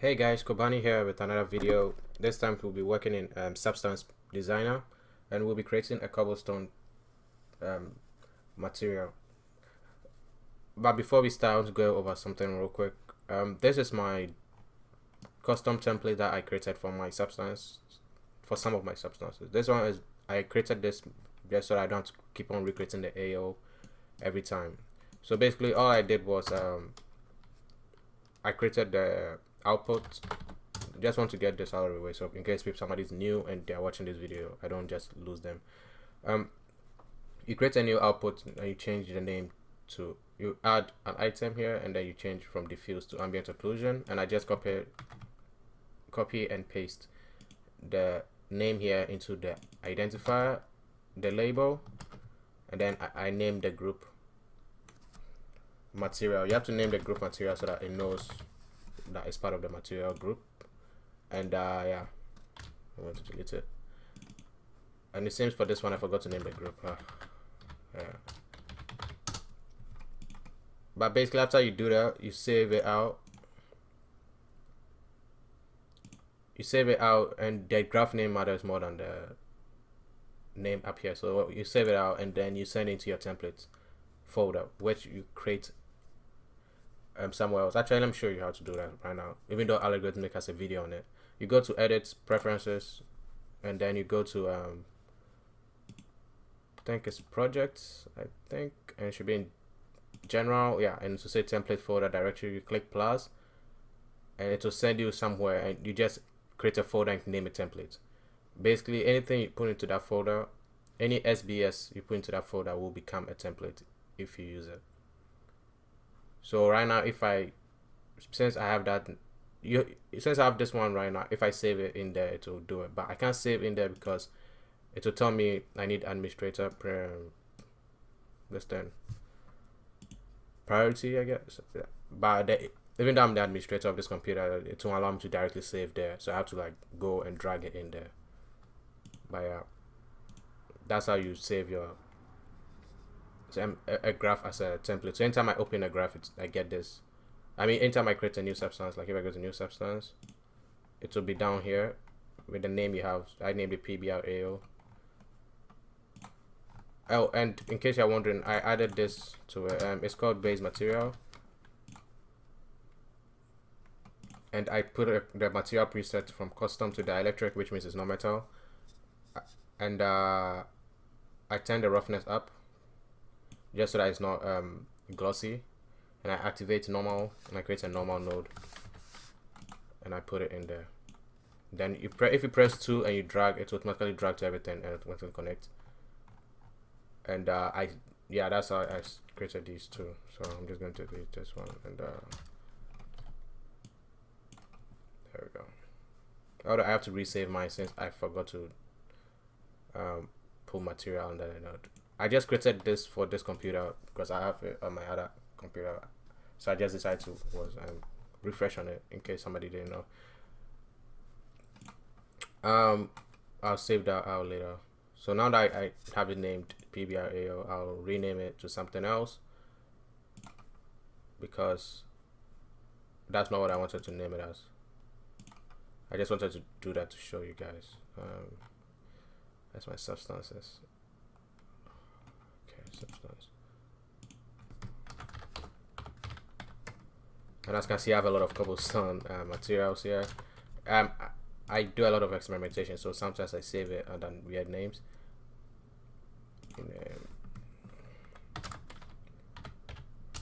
Hey guys, Kobani here with another video. This time we'll be working in Substance Designer, and we'll be creating a cobblestone material. But before we start, I want to go over something real quick. This is my custom template that I created for my substance, for some of my substances. This one is, I created this just so I don't keep on recreating the AO every time. So basically all I did was I created the output. Just want to get this out of the way, so in case somebody's new and they're watching this video, I don't just lose them. You create a new output and you change the name to, you add an item here, and then you change from diffuse to ambient occlusion, and I just copy and paste the name here into the identifier, the label, and then I name the group material. You have to name the group material so that it knows that it's part of the material group. And yeah, I'm going to delete it. And it seems for this one I forgot to name the group. Yeah. But basically after you do that, you save it out. And the graph name matters more than the name up here. So you save it out and then you send it to your templates folder, which you create somewhere else. Actually, let me show you how to do that right now, even though Algorithmic has a video on it. You go to edit, preferences, and then you go to I think it's projects, and it should be in general, yeah, and to say template folder directory, you click plus and it will send you somewhere, and you just create a folder and name it template. Basically anything you put into that folder, any SBS you put into that folder will become a template if you use it. So right now, since I have this one right now, if I save it in there, it will do it. But I can't save in there because it will tell me I need administrator priority, I guess. Yeah. But even though I'm the administrator of this computer, it won't allow me to directly save there. So I have to like go and drag it in there. But yeah, that's how you save your a graph as a template. So anytime I open a graph, I get this. I mean, anytime I create a new substance, like if I go to new substance, it will be down here with the name you have. I named it PBRAO. Oh, and in case you're wondering, I added this to it. It's called base material, and I put the material preset from custom to dielectric, which means it's no metal, and I turn the roughness up just so that it's not glossy, and I activate normal, and I create a normal node and I put it in there. Then if you press 2 and you drag, it will automatically drag to everything and it will automatically connect. And yeah, that's how I created these two. So I'm just going to delete this one, and there we go. Although I have to resave mine since I forgot to pull material under the node. I just created this for this computer because I have it on my other computer, so I just decided to refresh on it in case somebody didn't know. I'll save that out later. So now that I have it named PBRAO, I'll rename it to something else because that's not what I wanted to name it as. I just wanted to do that to show you guys. That's my substances. Substance. And as you can see, I have a lot of cobblestone materials here. I do a lot of experimentation, so sometimes I save it under weird names. I'm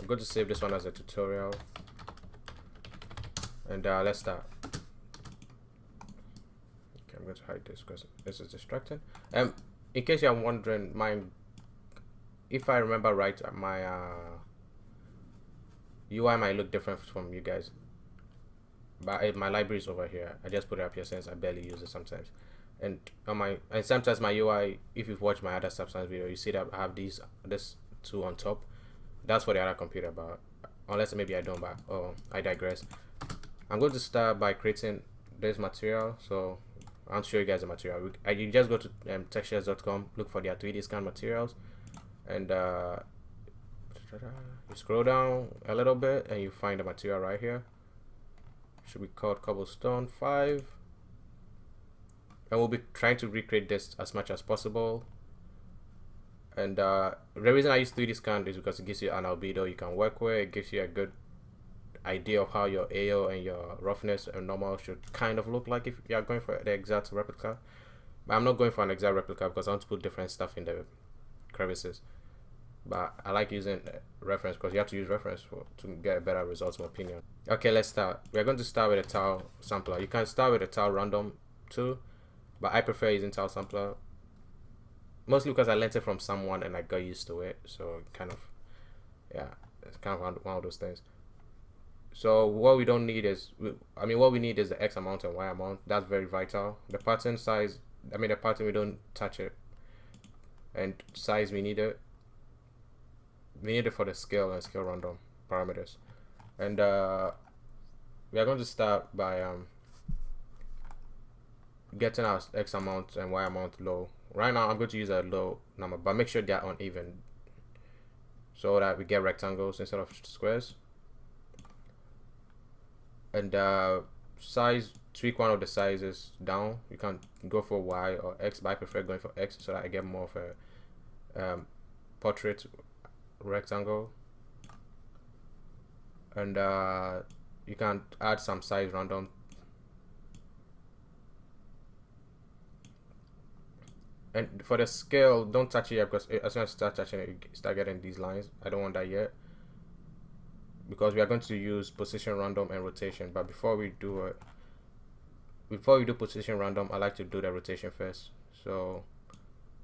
going to save this one as a tutorial, and let's start. Okay, I'm going to hide this because this is distracting. In case you're wondering, if I remember right, my UI might look different from you guys, but my library is over here. I just put it up here since I barely use it sometimes. And sometimes my UI, if you've watched my other substance video, you see that I have this two on top. That's for the other computer, but unless maybe I don't. But I digress. I'm going to start by creating this material. So I'll show you guys the material. You just go to textures.com, look for their 3D scan materials. And you scroll down a little bit and you find the material right here. should be called cobblestone 5, and we'll be trying to recreate this as much as possible. And the reason I use 3D scan is because it gives you an albedo you can work with. It gives you a good idea of how your AO and your roughness and normal should kind of look like if you are going for the exact replica. But I'm not going for an exact replica because I want to put different stuff in the crevices. But I like using reference because you have to use reference to get better results, in my opinion. Okay, let's start. We're going to start with a tile sampler. You can start with a tile random too, but I prefer using tile sampler. Mostly because I learned it from someone and I got used to it. So kind of, yeah, it's kind of one of those things. So what we don't need is, what we need is the X amount and Y amount. That's very vital. The pattern size, the pattern, we don't touch it. And size, we need it. We need it for the scale and scale random parameters. And we are going to start by getting our X amount and Y amount low. Right now I'm going to use a low number, but make sure they're uneven so that we get rectangles instead of squares. And size, tweak one of the sizes down. You can go for Y or X, but I prefer going for X so that I get more of a portrait rectangle. And you can add some size random. And for the scale, don't touch it yet because as soon as you start touching it, you start getting these lines. I don't want that yet because we are going to use position random and rotation. But before we do position random, I like to do the rotation first. So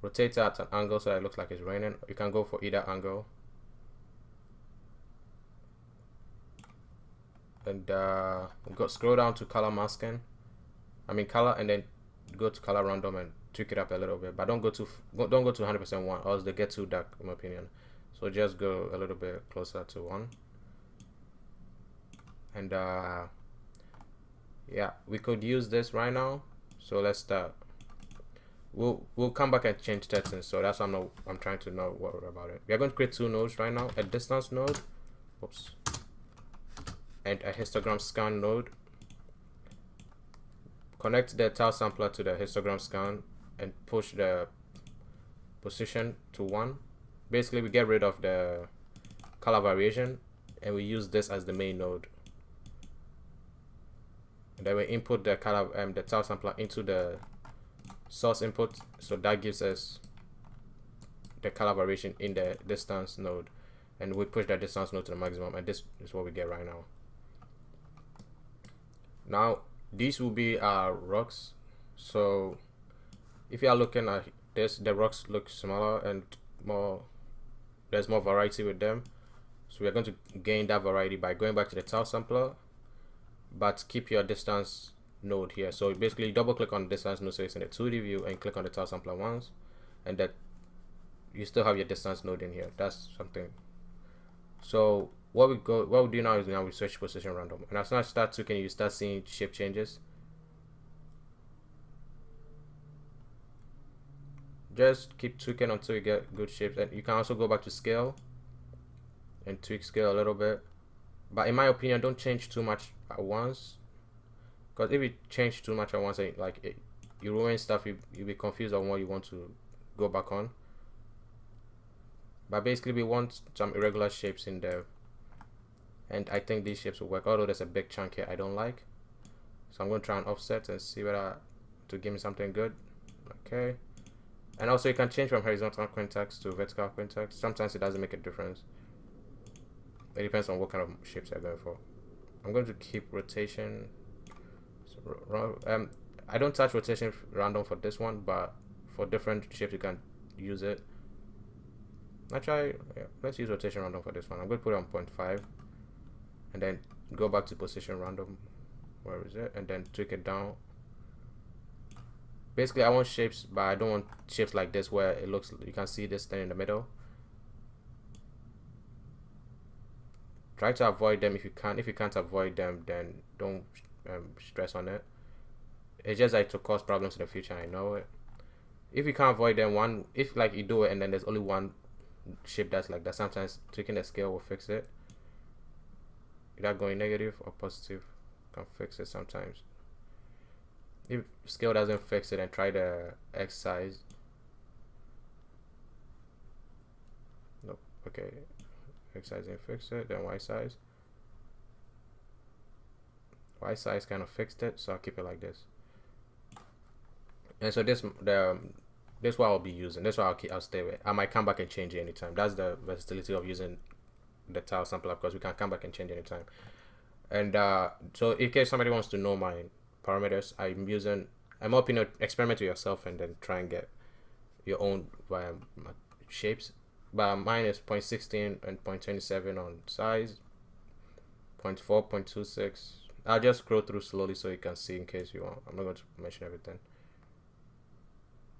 rotate it at an angle so that it looks like it's raining. You can go for either angle. And scroll down to color masking. Color, and then go to color random and tweak it up a little bit, but don't go to 100% 1, or else they get too dark, in my opinion. So just go a little bit closer to 1. And yeah, we could use this right now. So let's start. We'll come back and change settings. So that's why I'm trying to know what about it. We are going to create 2 nodes right now: a distance node, and a histogram scan node. Connect the tile sampler to the histogram scan and push the position to 1. Basically, we get rid of the color variation and we use this as the main node. And then we input the color the tile sampler into the source input, so that gives us the color variation in the distance node, and we push that distance node to the maximum, and this is what we get right now. Now these will be our rocks. So if you are looking at this, the rocks look smaller and there's more variety with them. So we are going to gain that variety by going back to the tile sampler, but keep your distance node here. So basically double click on the distance node so it's in the 2D view and click on the tile sampler once, and that you still have your distance node in here. That's something. So what we do now is we switch position random, and as soon as you start tweaking, you start seeing shape changes. Just keep tweaking until you get good shapes, and you can also go back to scale and tweak scale a little bit. But in my opinion, don't change too much at once, because if you change too much at once, you ruin stuff. You'll be confused on what you want to go back on. But basically, we want some irregular shapes in there, and I think these shapes will work, although there's a big chunk here I don't like. So I'm going to try and offset and see whether to give me something good. Okay. And also you can change from horizontal quintex to vertical quintex. Sometimes it doesn't make a difference. It depends on what kind of shapes you're going for. I'm going to keep rotation. So, I don't touch rotation random for this one, but for different shapes you can use it. Let's use rotation random for this one. I'm going to put it on 0.5 and then go back to position random. Where is it? And then tweak it down. Basically, I want shapes, but I don't want shapes like this where it looks, you can see this thing in the middle. Try to avoid them if you can. If you can't avoid them, then don't stress on it. It's just like to cause problems in the future. I know it. If you can't avoid them, if you do it and then there's only one shape that's like that, sometimes tweaking the scale will fix it. Either going negative or positive. can fix it sometimes. If scale doesn't fix it, then try the X size. Nope. Okay, X size didn't fix it. Then Y size. Y size kind of fixed it, so I'll keep it like this. And so this what I'll be using. This what I'll stay with. I might come back and change it anytime. That's the versatility of using the tile sampler, because we can come back and change anytime. And so in case somebody wants to know my parameters, I'm hoping to experiment with yourself and then try and get your own shapes. But mine is 0.16 and 0.27 on size, 0.4, 0.26. I'll just scroll through slowly so you can see in case you want. I'm not going to mention everything.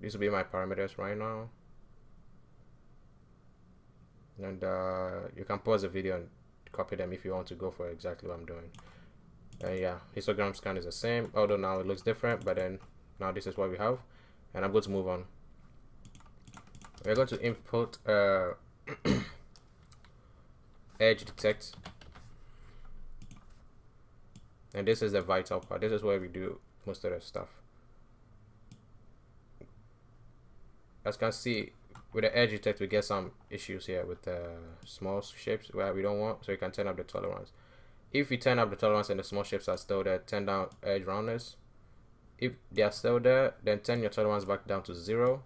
These will be my parameters right now. And you can pause the video and copy them if you want to go for exactly what I'm doing. And yeah, histogram scan is the same, although now it looks different, but then now this is what we have. And I'm going to move on. We're going to input edge detect. And this is the vital part. This is where we do most of the stuff. As you can see, with the edge detect, we get some issues here with the small shapes where we don't want, so you can turn up the tolerance. If you turn up the tolerance and the small shapes are still there, turn down edge roundness. If they are still there, then turn your tolerance back down to 0.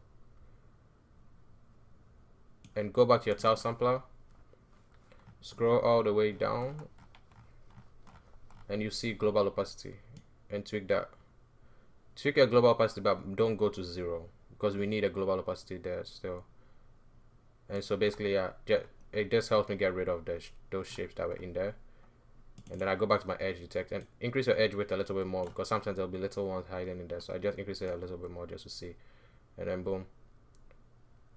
And go back to your tile sampler. Scroll all the way down. And you see global opacity. And tweak that. Tweak your global opacity, but don't go to 0. Because we need a global opacity there still. And so basically, yeah, it just helps me get rid of those shapes that were in there. And then I go back to my edge detect and increase your edge width a little bit more, because sometimes there'll be little ones hiding in there. So I just increase it a little bit more just to see. And then boom.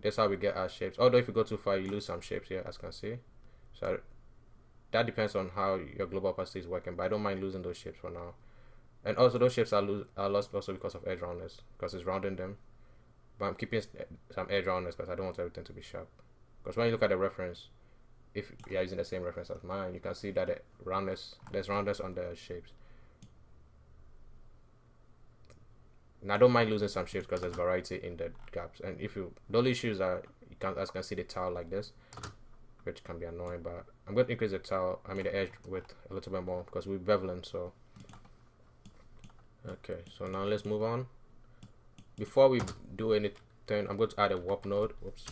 That's how we get our shapes. Although if you go too far, you lose some shapes here, as you can see. So that depends on how your global opacity is working, but I don't mind losing those shapes for now. And also those shapes are lost also because of edge roundness, because it's rounding them. But I'm keeping some edge roundness because I don't want everything to be sharp. Because when you look at the reference, if you're using the same reference as mine, you can see that there's roundness on the shapes. And I don't mind losing some shapes because there's variety in the gaps. And if the only issues are, as you can see the tile like this, which can be annoying, but I'm going to increase the edge width a little bit more because we're beveling. So okay, so now let's move on. Before we do anything, I'm going to add a warp node. Whoops.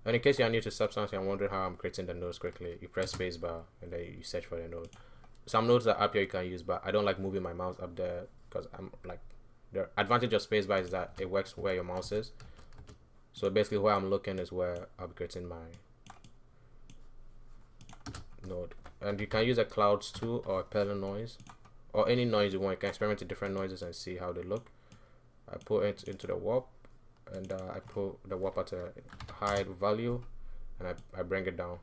And in case you're new to Substance and you're wondering how I'm creating the nodes quickly, you press spacebar and then you search for the node. Some nodes are up here you can use, but I don't like moving my mouse up there because I'm like, the advantage of spacebar is that it works where your mouse is. So basically where I'm looking is where I'll be creating my node. And you can use a clouds tool or a pellet noise or any noise you want. You can experiment with different noises and see how they look. I put it into the warp, and I put the warp at a high value, and I bring it down.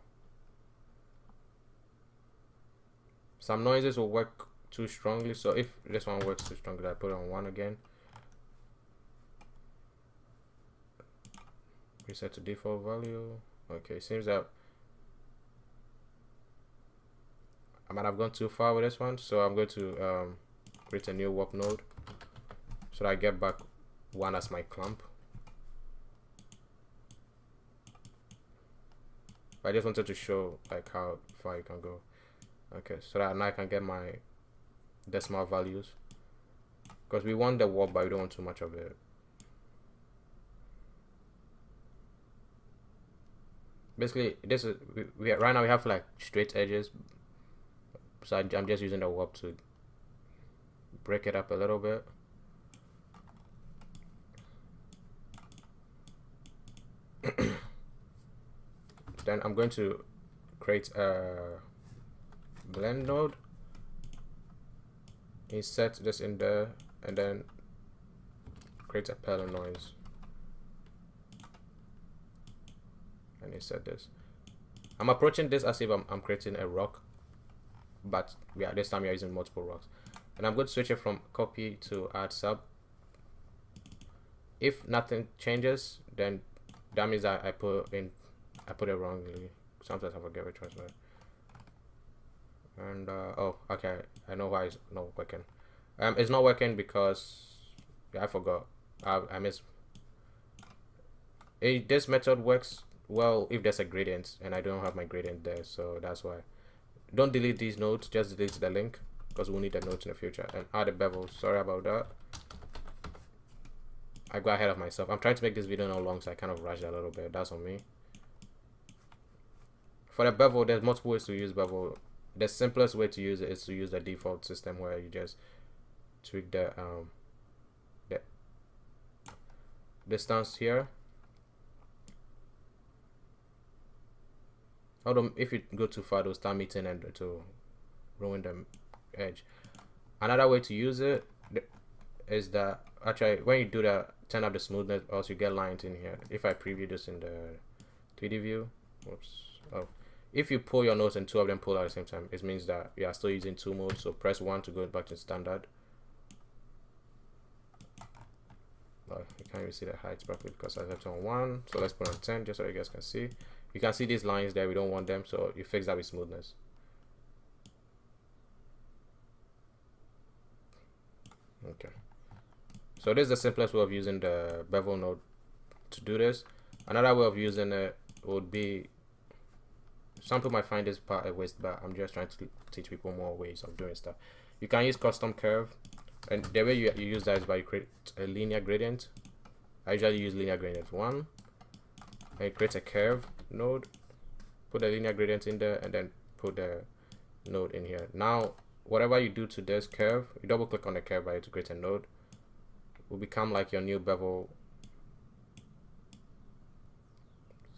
Some noises will work too strongly, so if this one works too strongly, I put it on 1 again. Reset to default value. Okay, seems that I might have gone too far with this one, so I'm going to create a new warp node so that I get back 1 as my clamp. I just wanted to show like how far you can go. Okay, so that now I can get my decimal values, because we want the warp but we don't want too much of it. Basically this is right now we have like straight edges, so I'm just using the warp to break it up a little bit. Then I'm going to create a blend node, insert this in there, and then create a pellet noise and insert this. I'm approaching this as if I'm creating a rock, but yeah, this time we are using multiple rocks. And I'm going to switch it from copy to add sub. If nothing changes, then that means I put it wrongly. Sometimes I forget which one's right. And oh, okay, I know why it's not working. It's not working because I forgot. I miss. This method works well if there's a gradient, and I don't have my gradient there, so that's why. Don't delete these nodes, just delete the link because we'll need the nodes in the future. And add a bevel. Sorry about that. I got ahead of myself. I'm trying to make this video not long, so I kind of rushed a little bit. That's on me. For the bevel, there's multiple ways to use bevel. The simplest way to use it is to use the default system where you just tweak the distance here. Although if you go too far, they'll start meeting and to ruin the edge. Another way to use it is that actually when you do that, turn up the smoothness, also you get lines in here. If I preview this in the 3D view, whoops. Oh, if you pull your nodes and two of them pull at the same time, it means that you are still using two modes. So press 1 to go back to standard. You can't even see the heights properly because I left on 1. So let's put on 10 just so you guys can see. You can see these lines there. We don't want them, so you fix that with smoothness. Okay. So this is the simplest way of using the bevel node to do this. Another way of using it would be, some people might find this part a waste, but I'm just trying to teach people more ways of doing stuff. You can use custom curve, and the way you use that is by you create a linear gradient. I usually use linear gradient 1, and you create a curve node, put the linear gradient in there, and then put the node in here. Now whatever you do to this curve, you double click on the curve by to create a node, will become like your new bevel.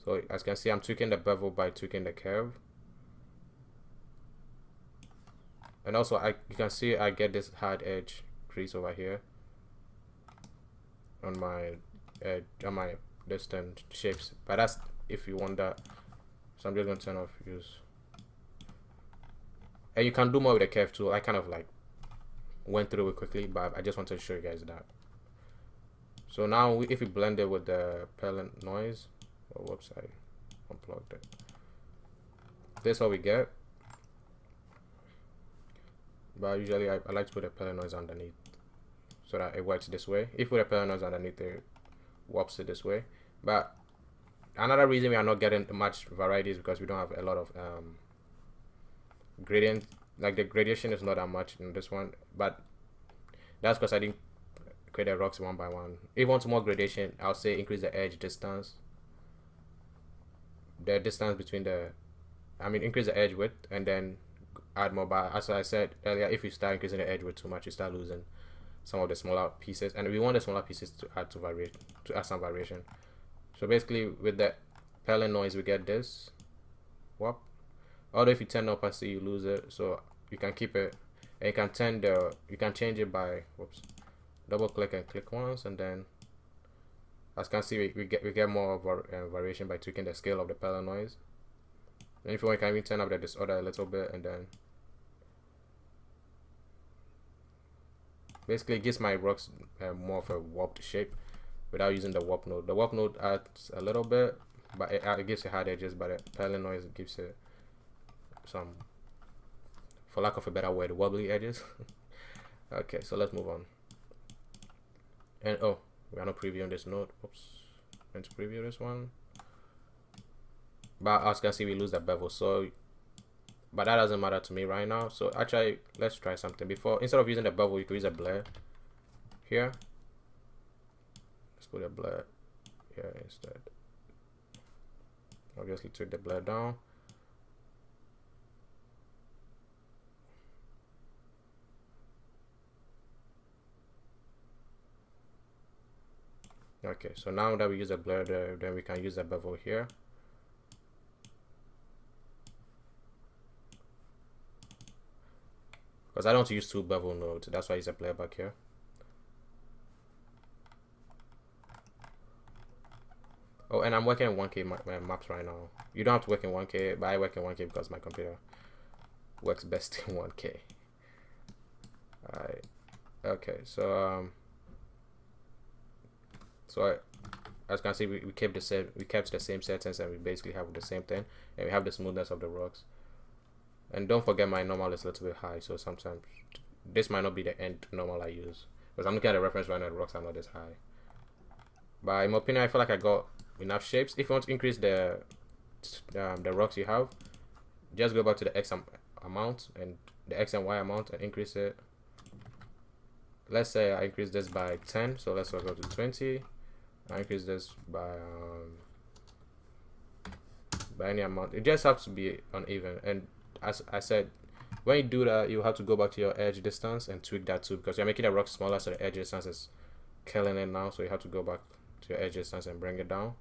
So as you can see, I'm tweaking the bevel by tweaking the curve. And also you can see I get this hard edge crease over here on my distant shapes, but that's if you want that. So I'm just gonna turn off use. And you can do more with the curve too. I kind of like went through it quickly, but I just wanted to show you guys that. So now if we blend it with the pellet noise, oh whoops, I unplugged it. This is what we get. But usually I like to put a pellet noise underneath so that it works this way. If you put a pellet noise underneath, it warps it this way. But another reason we are not getting much variety is because we don't have a lot of gradient. Like the gradation is not that much in this one, but that's because I didn't create the rocks one by one. If you want more gradation, I'll say increase the edge distance, the distance between increase the edge width, and then add more. But as I said earlier, if you start increasing the edge width too much, you start losing some of the smaller pieces, and we want the smaller pieces to add some variation. So basically with the pellet noise we get this whoop. Although if you turn up and see, you lose it, so you can keep it, and you can change it by double click and click once, and then as you can see we get more variation by tweaking the scale of the pellet noise. And if you want, you can even turn up the disorder a little bit, and then basically it gives my rocks more of a warped shape without using the warp node. The warp node adds a little bit, but it gives it hard edges, but the pellet noise gives it some, for lack of a better word, wobbly edges. Okay, so let's move on. And oh, we are not previewing this node. Oops, let's preview this one. But as you can see, we lose the bevel, so but that doesn't matter to me right now. So actually, let's try something. Instead of using the bevel, you could use a blur here. Let's put a blur here instead. Obviously take the blur down. Okay, so now that we use a blur there, then we can use a bevel here. Because I don't use two bevel nodes, that's why I use a blur back here. Oh, and I'm working in 1K maps right now. You don't have to work in 1K, but I work in 1K because my computer works best in 1K. Alright. Okay, so as you can see, we kept the same settings, and we basically have the same thing, and we have the smoothness of the rocks. And don't forget my normal is a little bit high, so sometimes this might not be the end normal I use, because I'm looking at the reference right now, the rocks are not this high. But in my opinion, I feel like I got enough shapes. If you want to increase the rocks you have, just go back to the X amount and the X and Y amount and increase it. Let's say I increase this by 10, so let's go to 20. I increase this by any amount. It just has to be uneven. And as I said, when you do that, you have to go back to your edge distance and tweak that too, because you're making the rock smaller, so the edge distance is killing it now. So you have to go back to your edge distance and bring it down.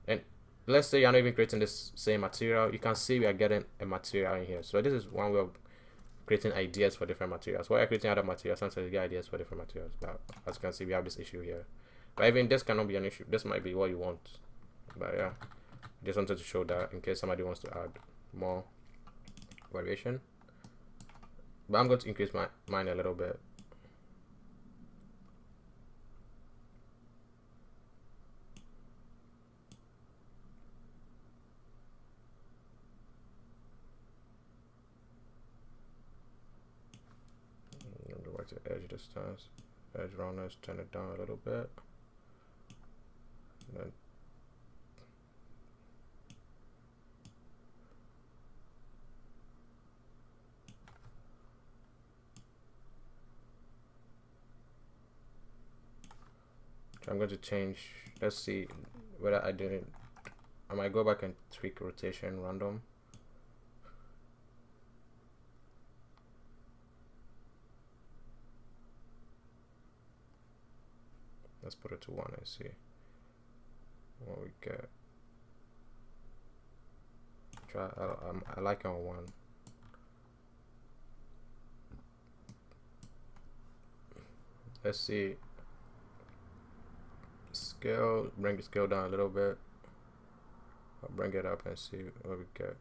And let's say you're not even creating this same material, you can see we are getting a material in here. So this is one way of creating ideas for different materials. While you're creating other materials, sometimes you get ideas for different materials. But as you can see, we have this issue here. But even this cannot be an issue. This might be what you want. But yeah, just wanted to show that in case somebody wants to add more variation. But I'm going to increase mine a little bit. Go back to edge distance, edge roundness, turn it down a little bit. And then I'm going to change. Let's see whether I didn't. I might go back and tweak rotation random. Let's put it to 1 and see what we get. Try. I like on 1. Let's see. Scale. Bring the scale down a little bit. I'll bring it up and see what we get.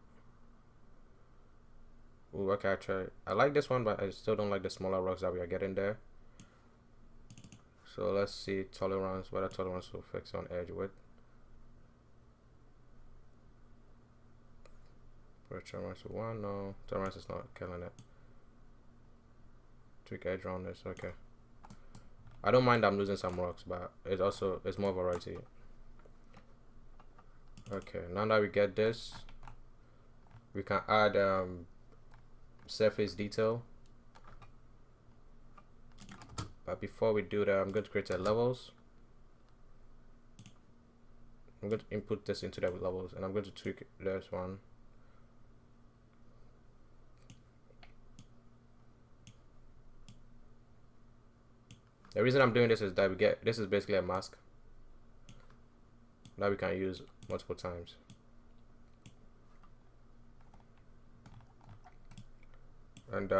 Ooh, okay, I try. I like this one, but I still don't like the smaller rocks that we are getting there. So let's see tolerance, whether tolerance will fix on edge width. Put tolerance to 1, no, tolerance is not killing it. Tweak edge roundness, okay. I don't mind I'm losing some rocks, but it's more variety. Okay, now that we get this, we can add surface detail. But before we do that, I'm going to create a levels. I'm going to input this into the levels, and I'm going to tweak this one. The reason I'm doing this is that this is basically a mask that we can use multiple times. And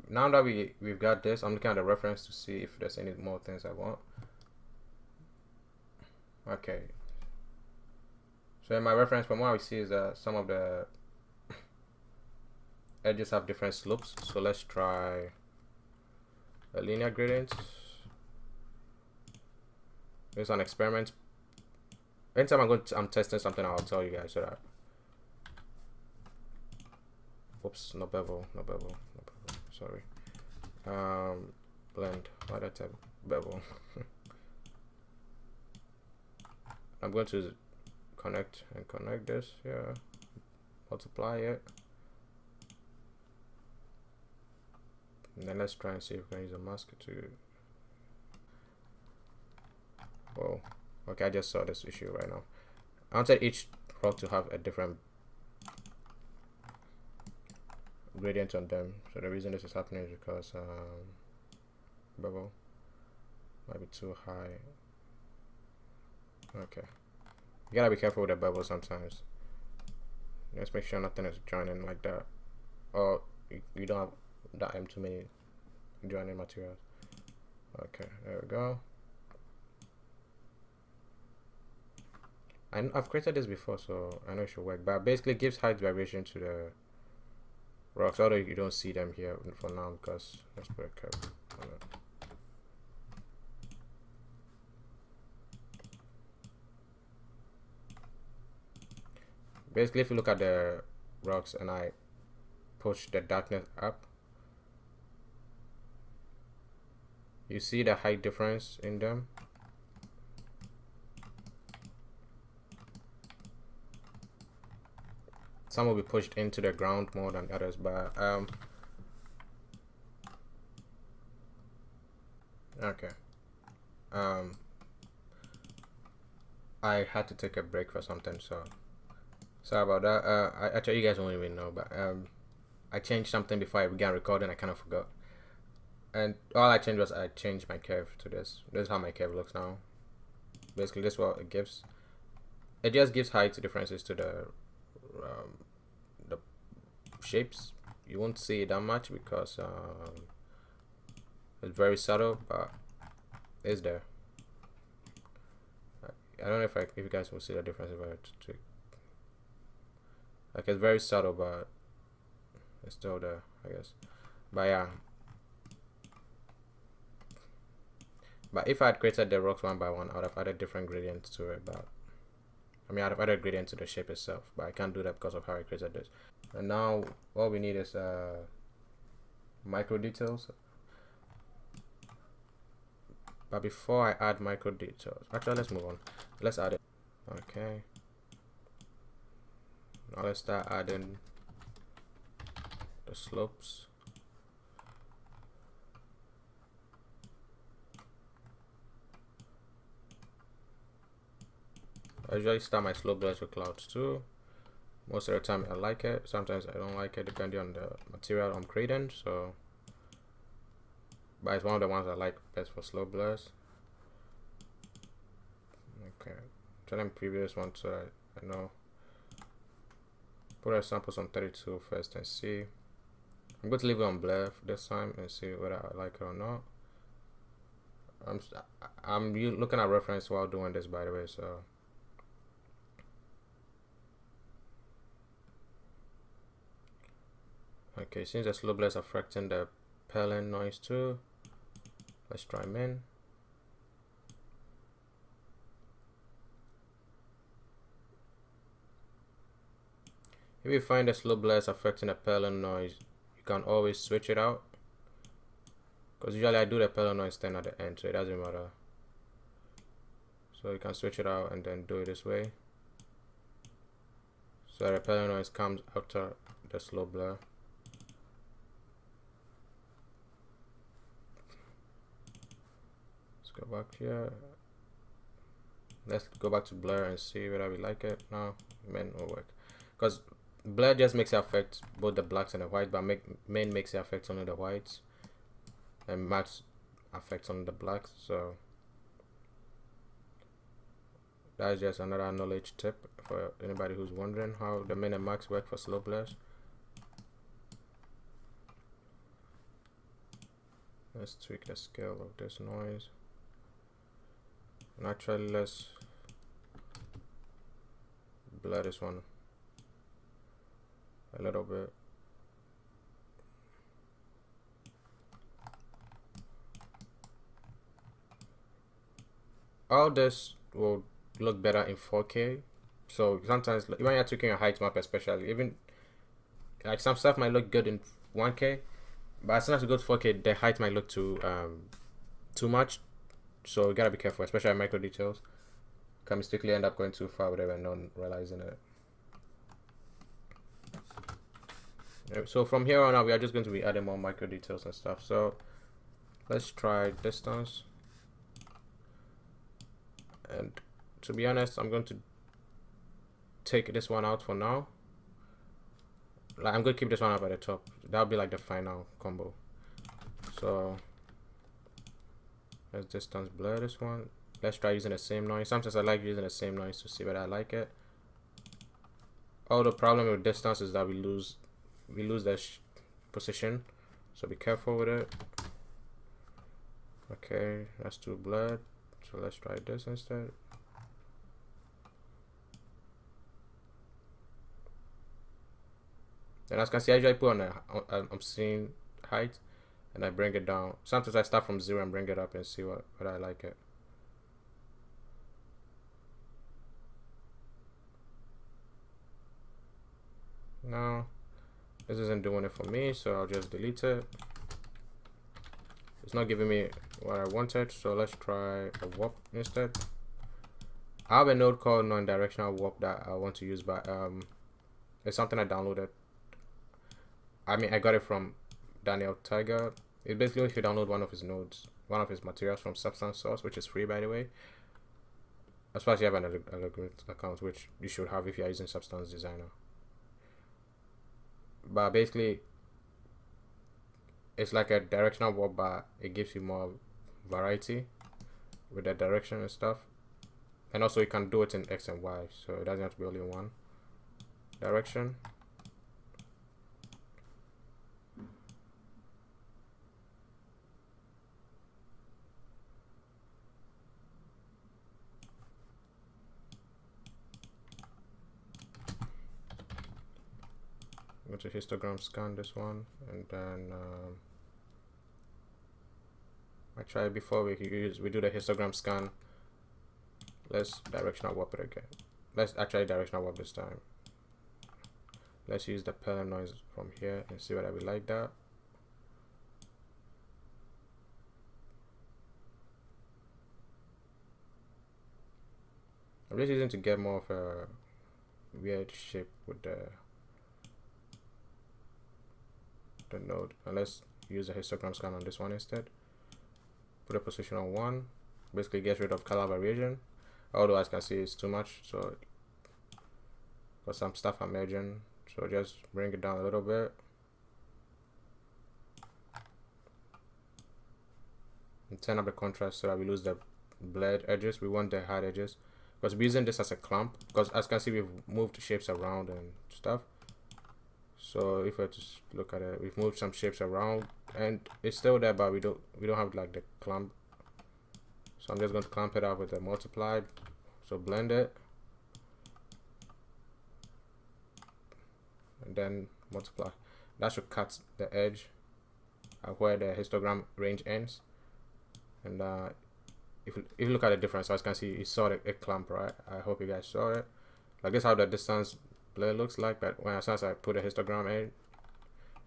now that we've got this, I'm looking at the reference to see if there's any more things I want. Okay. So in my reference, from what we see is that some of the edges have different slopes. So let's try a linear gradient. It's an experiment. Anytime I'm testing something, I'll tell you guys so that. Oops, no bevel. Sorry. Blend. Why did I type bevel? I'm going to connect this here. Multiply it. And then let's try and see if we can use a mask to. Whoa. Okay, I just saw this issue right now. I wanted each rock to have a different gradient on them. So the reason this is happening is because bevel might be too high. Okay. You gotta be careful with the bevel sometimes. Just make sure nothing is joining like that. Or you don't have that too many joining materials. Okay, there we go. I've created this before, so I know it should work. But basically, it gives height variation to the rocks, although you don't see them here for now because let's put a curve on it. Basically, if you look at the rocks and I push the darkness up, you see the height difference in them. Some will be pushed into the ground more than others, but okay. I had to take a break for something, so sorry about that. Actually, you guys won't even know, but I changed something before I began recording. I kind of forgot, and all I changed was I changed my curve to this. This is how my curve looks now. Basically, this is what it gives. It just gives height differences to the shapes. You won't see it that much because it's very subtle, but it's there. I don't know if you guys will see the difference if I tweak. Like, it's very subtle, but it's still there, I guess. But yeah. But if I had created the rocks one by one, I would have added different gradients to it. But I mean, I'd have added gradient to the shape itself, but I can't do that because of how I created this. And now all we need is micro details. But before I add micro details, actually let's move on. Let's add it. Okay. Now let's start adding the slopes. I usually start my slope blurs with clouds too. Most of the time I like it. Sometimes I don't like it depending on the material I'm creating. So, but it's one of the ones I like best for slope blurs. Okay, try them previous one so I know. Put our samples on 32 first and see. I'm going to leave it on blur for this time and see whether I like it or not. I'm looking at reference while doing this, by the way, so. Okay, since the slope blurs are affecting the perlin noise too, let's try min. If you find the slope blurs affecting the perlin noise, you can always switch it out. Because usually I do the perlin noise then at the end, so it doesn't matter. So you can switch it out and then do it this way. So the perlin noise comes after the slope blur. Let's go back here. Let's go back to blur and see whether we like it. No, min will work. Because blur just makes it affect both the blacks and the whites, but min makes it affect only the whites, and max affects only the blacks. So that's just another knowledge tip for anybody who's wondering how the min and max work for slope blurs. Let's tweak the scale of this noise. And actually, let's blur this one a little bit. All this will look better in 4K. So sometimes when you're tweaking a height map, especially, even like some stuff might look good in 1K, but as soon as you go to 4K, the height might look too much. So you gotta be careful, especially at micro details. Can mistakenly end up going too far with it and not realizing it. So from here on out, we are just going to be adding more micro details and stuff. So let's try distance. And to be honest, I'm going to take this one out for now. Like, I'm going to keep this one up at the top. That'll be like the final combo. So let's distance blur this one. Let's try using the same noise. Sometimes I like using the same noise to see whether I like it. Oh, the problem with distance is that we lose the position, so be careful with it. Okay, that's too blurred, so let's try this instead. And as you can see, I usually put on I'm seeing height and I bring it down. Sometimes I start from 0 and bring it up and see what I like it. No, this isn't doing it for me, so I'll just delete it. It's not giving me what I wanted, so let's try a warp instead. I have a node called non-directional warp that I want to use, but it's something I downloaded. I mean, I got it from Daniel Tiger. It basically, if you download one of his nodes, one of his materials from Substance Source, which is free by the way, as far as you have an algorithm account, which you should have if you're using Substance Designer. But basically, it's like a directional warp, but it gives you more variety with the direction and stuff. And also you can do it in X and Y, so it doesn't have to be only one direction. Go to histogram scan this one, and then actually before we do the histogram scan, let's directional warp it again. Let's actually directional warp this time. Let's use the pellet noise from here and see whether we like that. I'm just using to get more of a weird shape with the node, and let's use a histogram scan on this one instead. Put a position on 1, basically gets rid of color variation, although as you can see it's too much, so got some stuff emerging, so just bring it down a little bit. And turn up the contrast so that we lose the blurred edges. We want the hard edges, because we're using this as a clamp, because as you can see we've moved shapes around and stuff. So if I just look at it, we've moved some shapes around and it's still there, but we don't have like the clamp. So I'm just going to clamp it up with the multiplied. So blend it and then multiply. That should cut the edge where the histogram range ends. And if you look at the difference, as you can see, you saw a clamp, right? I hope you guys saw it. Like this is how the distance blur looks like, but as soon as I put a histogram in,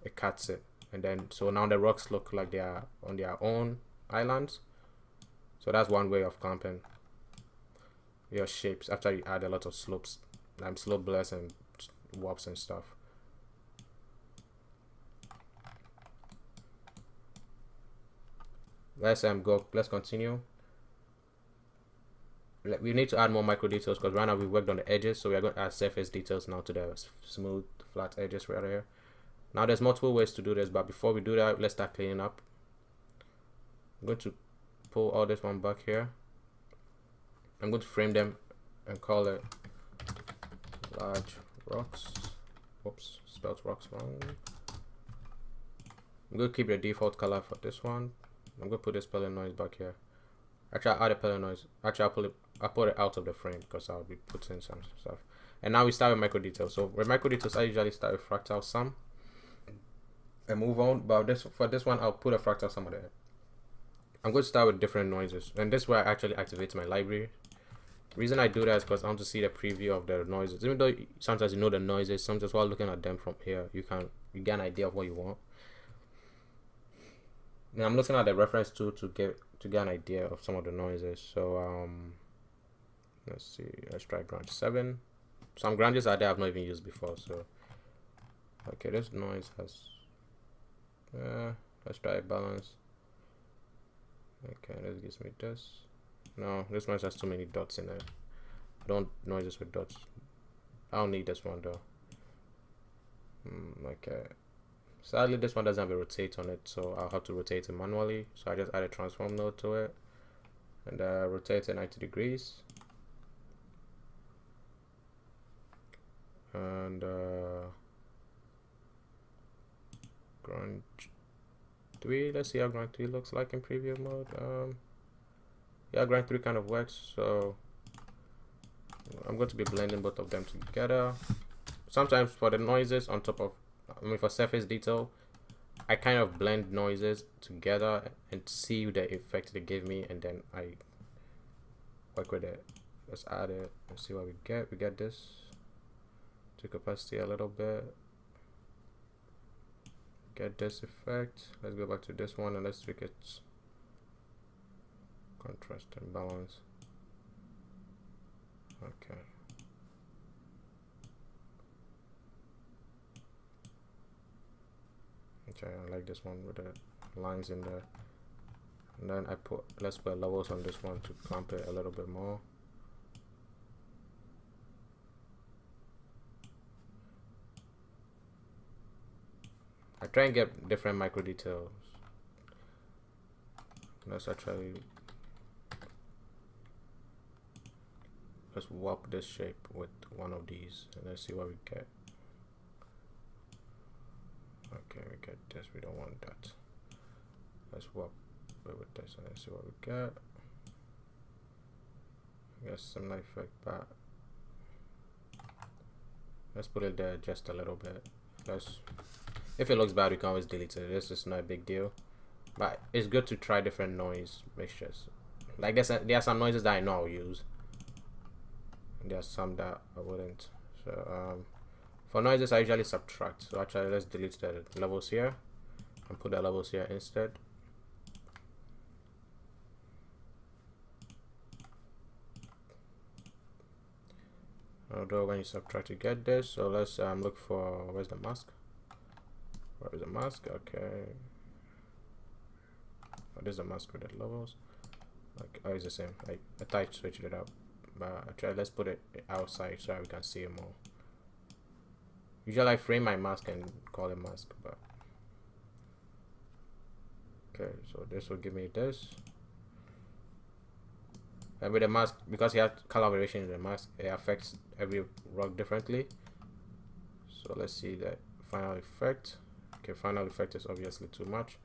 it cuts it. And then so now the rocks look like they are on their own islands. So that's one way of clamping your shapes after you add a lot of slopes, slope blurs and warps and stuff. Let's continue. We need to add more micro details, because right now we worked on the edges, so we are going to add surface details now to the smooth flat edges right here. Now there's multiple ways to do this, but before we do that, let's start cleaning up. I'm going to pull all this one back here. I'm going to frame them and call it large rocks. Oops, spelled rocks wrong. I'm going to keep the default color for this one. I'm going to put this pellet noise back here. Actually, I'll add a pellet noise. Actually, I'll put it out of the frame because I'll be putting some stuff. And now we start with micro details. So with micro details, I usually start with fractal sum and move on. But for this one, I'll put a fractal sum there. I'm going to start with different noises, and this is where I actually activate my library. The reason I do that is because I want to see the preview of the noises. Even though sometimes you know the noises, sometimes while looking at them from here, you get an idea of what you want. Now I'm looking at the reference tool to get an idea of some of the noises. So let's see, let's try branch 7. Some branches are there I've not even used before. So okay, this noise has let's try balance. Okay, this gives me this. No, this noise has too many dots in it. I don't noises with dots. I don't need this one though. Okay. Sadly, this one doesn't have a rotate on it, so I'll have to rotate it manually. So I just add a transform node to it and rotate it 90 degrees. And grunt 3. Let's see how grunt 3 looks like in preview mode. Yeah, grunt 3 kind of works. So I'm going to be blending both of them together. Sometimes for the noises on top of, for surface detail, I kind of blend noises together and see the effect they give me, and then I work with it. Let's add it and see what we get. We get this to capacity a little bit. get this effect. Let's go back to this one and let's tweak its contrast and balance. Okay. Okay, I like this one with the lines in there. And then let's put levels on this one to clamp it a little bit more. I try and get different micro details. Let's warp this shape with one of these and let's see what we get. Okay, we get this. We don't want that. Let's warp it with this and let's see what we get. Get some light effect back. Let's put it there just a little bit. If it looks bad, we can always delete it. This is not a big deal, but it's good to try different noise mixtures. Like there are some noises that I know I'll use, and there are some that I wouldn't. So for noises, I usually subtract. So actually, let's delete the levels here and put the levels here instead. Although when you subtract, you get this. So let's look for, where's the mask? Where is the mask? Okay. Oh, there's a mask with the levels. Like, oh, it's the same. I thought I switched it up, but let's put it outside so we can see it more. Usually I frame my mask and call it mask, but okay. So this will give me this. And with the mask, because you have color variation in the mask, it affects every rock differently. So let's see the final effect. Okay, final effect is obviously too much.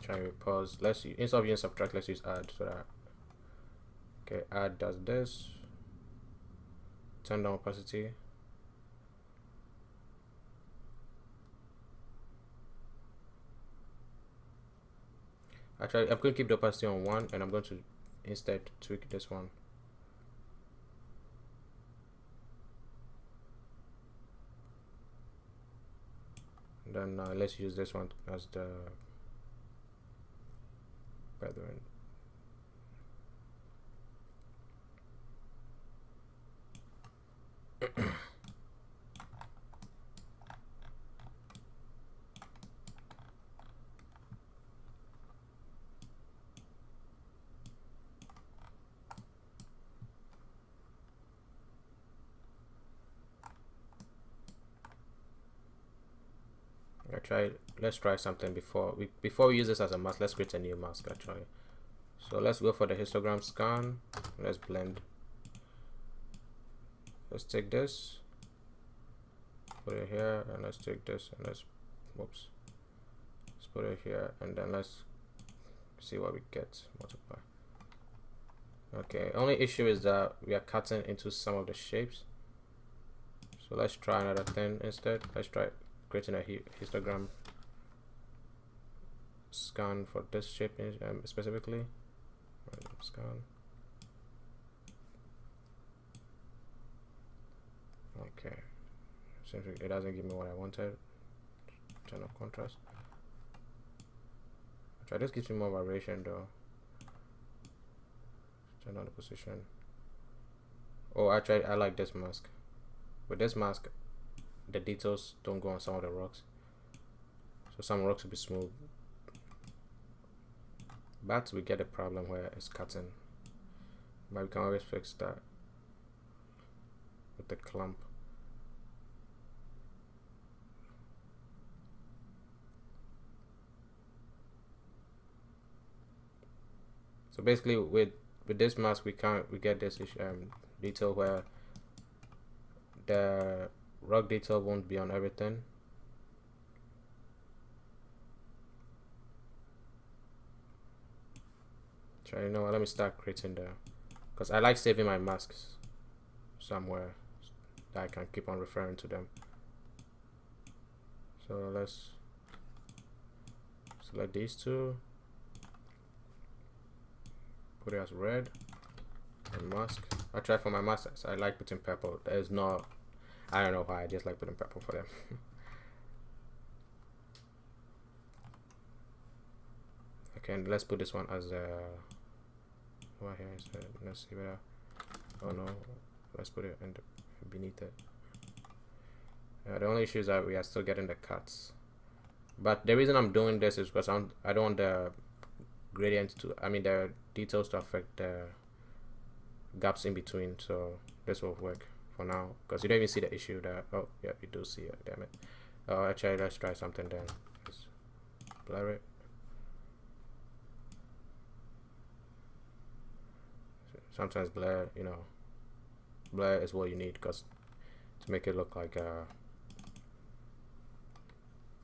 Try to pause. Let's use, instead of using subtract, let's use add. So that, okay, add does this. Turn down opacity. Actually, I'm going to keep the opacity on 1 and I'm going to instead tweak this one. And then let's use this one as the background. Let's try something before we use this as a mask. Let's create a new mask actually. So let's go for the histogram scan. Let's blend. Let's take this, put it here, and let's take this and let's put it here, and then let's see what we get. Multiply. Okay, only issue is that we are cutting into some of the shapes. So let's try another thing instead. Let's try creating a histogram scan for this shape specifically. Scan. Okay, seems like it doesn't give me what I wanted. Turn off contrast. Try this gives me more variation though. Turn on the position. Oh, actually, I like this mask. With this mask, the details don't go on some of the rocks, so some rocks will be smooth, but we get a problem where it's cutting. But we can always fix that with the clamp. So basically, with this mask, we get this detail where the rock detail won't be on everything. So you know what, let me start creating because I like saving my masks somewhere that I can keep on referring to them. So let's select these two, put it as red and mask. I tried for my masters. I like putting purple. There's no, I don't know why. I just like putting purple for them. Okay, and let's put this one as a. What here is it? Let's see where. Oh no, let's put it in the, beneath it. The only issue is that we are still getting the cuts. But the reason I'm doing this is because I don't want the gradients to, I mean the details to affect the gaps in between. So this will work for now because you don't even see the issue there. Oh yeah, you do see it. Damn it. Oh, actually, let's try something then. Let's blur it. Sometimes blur, you know, blur is what you need because to make it look like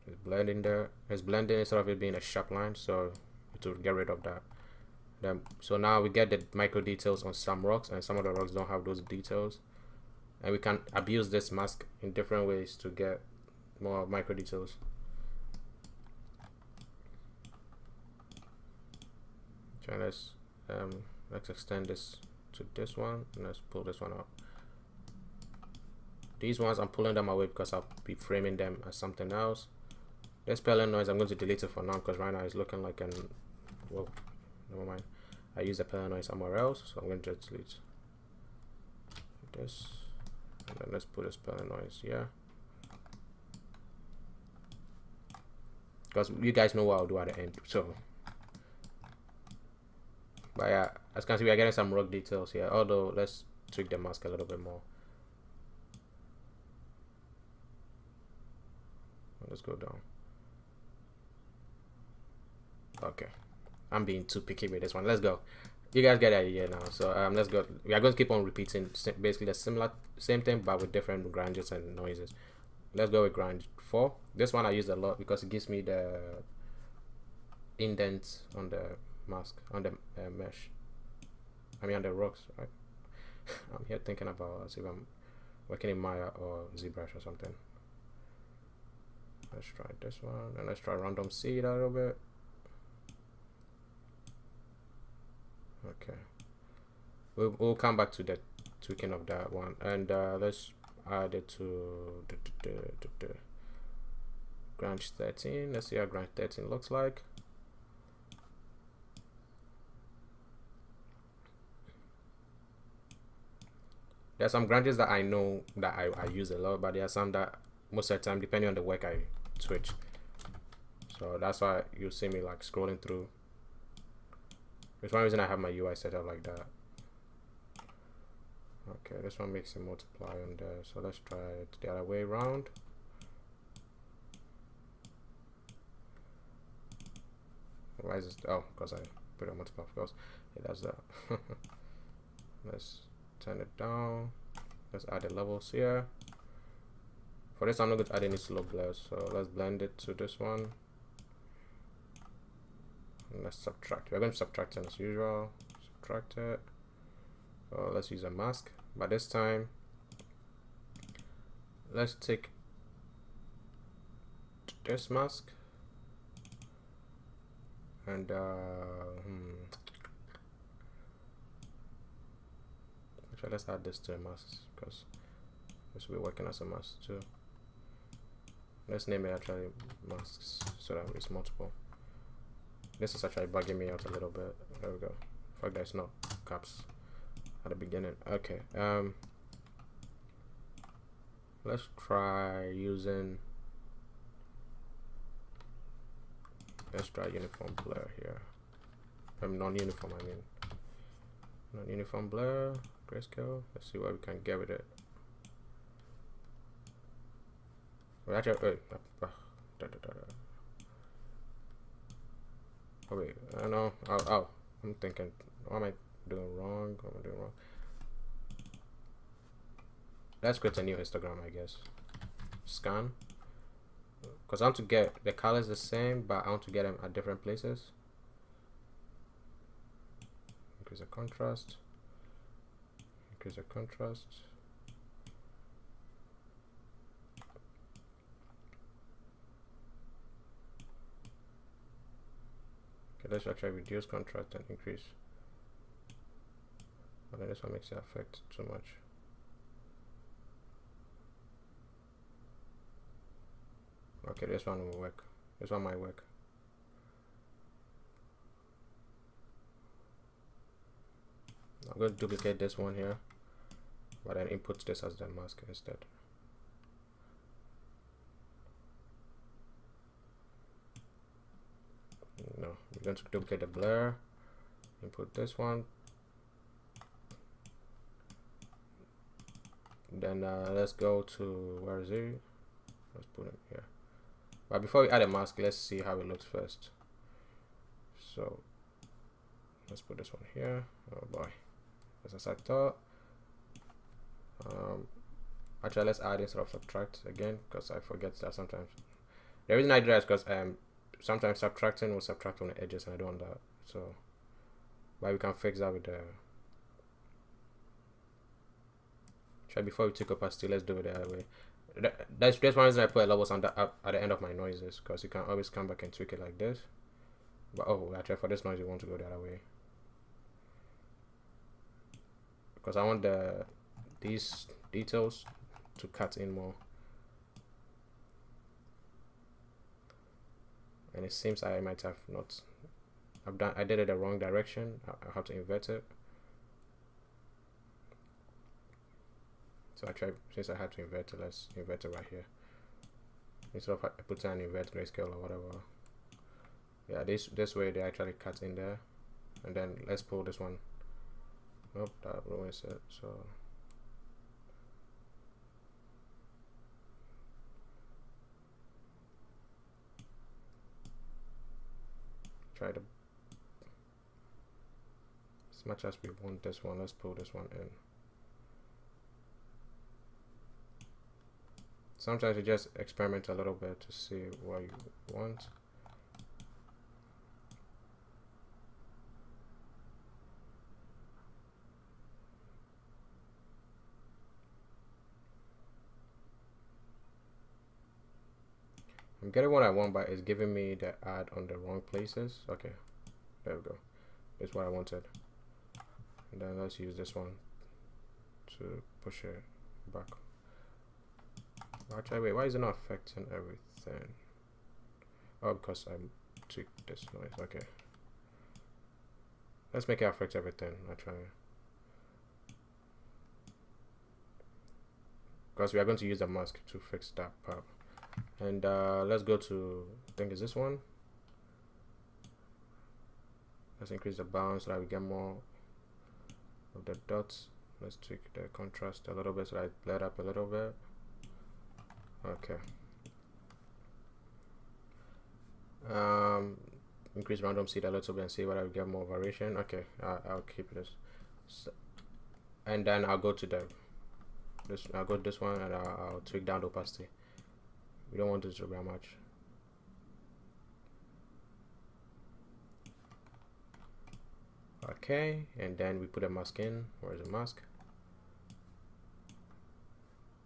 it's blending there. It's blending instead of it being a sharp line, so to get rid of that. Then so now we get the micro details on some rocks, and some of the rocks don't have those details, and we can abuse this mask in different ways to get more micro details. Okay, let's extend this to this one, and let's pull this one out. These ones I'm pulling them away because I'll be framing them as something else. This spelling noise I'm going to delete it for now because right now it's looking like an, well, never mind. I use the spelling noise somewhere else, so I'm going to just delete this, and then let's put a spelling noise here because you guys know what I'll do at the end. So but yeah, as you can see, we are getting some rock details here, although let's tweak the mask a little bit more. Let's go down. Okay, I'm being too picky with this one. Let's go. You guys get the idea now. So let's go. We are going to keep on repeating basically the same thing but with different grinds and noises. Let's go with grind 4. This one I use a lot because it gives me the indents on the mask, on the mesh, I mean on the rocks, right? I'm here thinking about, let's see if I'm working in Maya or ZBrush or something. Let's try this one, and let's try random seed a little bit. Okay, we'll come back to the tweaking of that one, and let's add it to the Grange 13. Let's see how Grange 13 looks like. There are some Granges that I know that I use a lot, but there are some that most of the time, depending on the work, I switch. So that's why you see me like scrolling through. There's one reason I have my UI set up like that. Okay, this one makes it multiply on there. So let's try it the other way around. Why is this? Oh, because I put a multiply, of course. It does that. Let's turn it down. Let's add the levels here. For this, I'm not going to add any slope blurs, so let's blend it to this one. And let's subtract. We're going to subtract it as usual. Subtract it. So let's use a mask, but this time let's take this mask and actually let's add this to a mask because this will be working as a mask too. Let's name it actually masks so that it's multiple. This is actually bugging me out a little bit. There we go. Fuck, there's no caps at the beginning. Okay, let's try using, let's try uniform blur here. Non-uniform, I mean non-uniform blur, grayscale. Let's see what we can get with it. Well, actually, wait, oh wait, I know. Oh, I'm thinking, what am I doing wrong? What am I doing wrong? Let's create a new histogram, I guess. Scan, because I want to get the colors the same, but I want to get them at different places. Increase the contrast. Increase the contrast. Okay, let's actually reduce contrast and increase. But then this one makes it affect too much. Okay, this one will work. This one might work. I'm going to duplicate this one here, but then input this as the mask instead. No, we're going to duplicate the blur, input this one. Then let's go to, where is it? Let's put it here. But before we add a mask, let's see how it looks first. So let's put this one here. Oh boy, as I thought. Actually, let's add instead of subtract again, because I forget that sometimes. The reason I do that is because sometimes subtracting will subtract on the edges, and I don't want that. So, but we can fix that with the. Try before we take opacity. Let's do it the other way. That's one reason I put levels on the at the end of my noises, because you can always come back and tweak it like this. But oh, actually for this noise you want to go the other way, because I want these details to cut in more. And it seems I might have not. I did it the wrong direction. I have to invert it. So I tried, since I had to invert it, let's invert it right here. Instead of putting an invert grayscale or whatever. Yeah, this way they actually cut in there. And then let's pull this one. Nope, that ruins it. So try to, as much as we want this one, let's pull this one in. Sometimes you just experiment a little bit to see what you want. I'm getting what I want, but it's giving me the add on the wrong places. Okay, there we go. That's what I wanted. And then let's use this one to push it back. Actually, wait, why is it not affecting everything? Oh, because I tweaked this noise. Okay, let's make it affect everything. I'll try, because we are going to use the mask to fix that part. And let's go to, I think it's this one. Let's increase the bounce so that we get more of the dots. Let's tweak the contrast a little bit so that it bled up a little bit. Okay. Increase random seed a little bit and see whether we get more variation. Okay, I'll keep this. So, and then I'll go to I'll go to this one, and I'll tweak down the opacity. We don't want this to be much. Okay, and then we put a mask in. Where's the mask?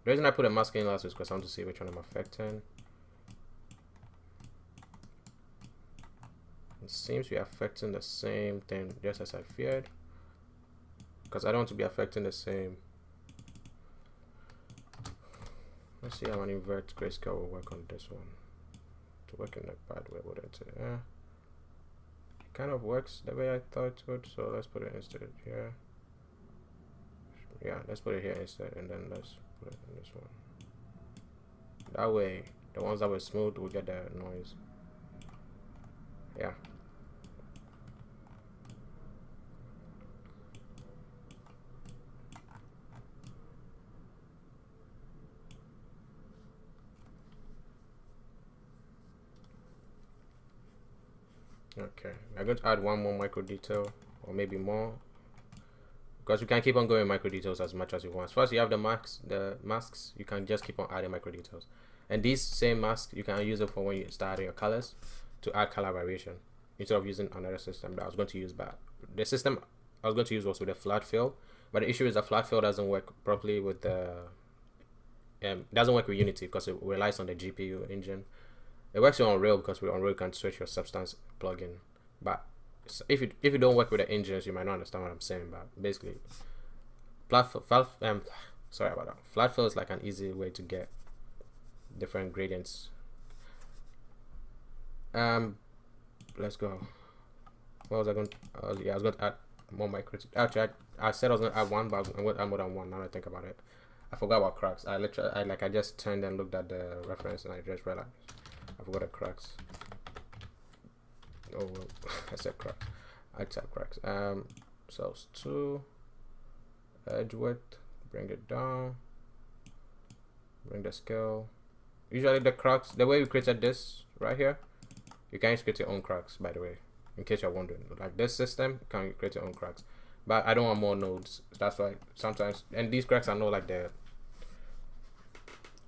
The reason I put a mask in last is because I want to see which one I'm affecting. It seems to be affecting the same thing, just as I feared, because I don't want to be affecting the same. Let's see how an invert grayscale will work on this one. To work in a bad way, wouldn't it? Yeah. It kind of works the way I thought it would, so let's put it instead here. Yeah, let's put it here instead, and then let's put it in this one. That way, the ones that were smooth will get the noise. Yeah. Okay, I'm going to add one more micro detail, or maybe more, because you can keep on going micro details as much as you want. First, you have the masks. You can just keep on adding micro details, and these same masks you can use it for when you start adding your colors to add color variation instead of using another system that I was going to use. But the system I was going to use was with a flat fill, but the issue is the flat fill doesn't work properly with the doesn't work with Unity because it relies on the GPU engine. It works on Unreal because with Unreal you can switch your substance plugin. But if you don't work with the engines, you might not understand what I'm saying. But basically, Sorry about that. Flat fill is like an easy way to get different gradients. Let's go. What was I going to, yeah, I was going to add more micro. Actually, I said I was going to add one, but I'm going to add more than one now that I think about it. I forgot about cracks. I just turned and looked at the reference and I just realized I forgot the cracks. Oh well, I said cracks. I said cracks. Cells 2, edge width, bring it down, bring the scale. Usually the cracks, the way we created this right here, you can create your own cracks, by the way, in case you're wondering. Like this system, you can create your own cracks. But I don't want more nodes. That's why sometimes, and these cracks are not like the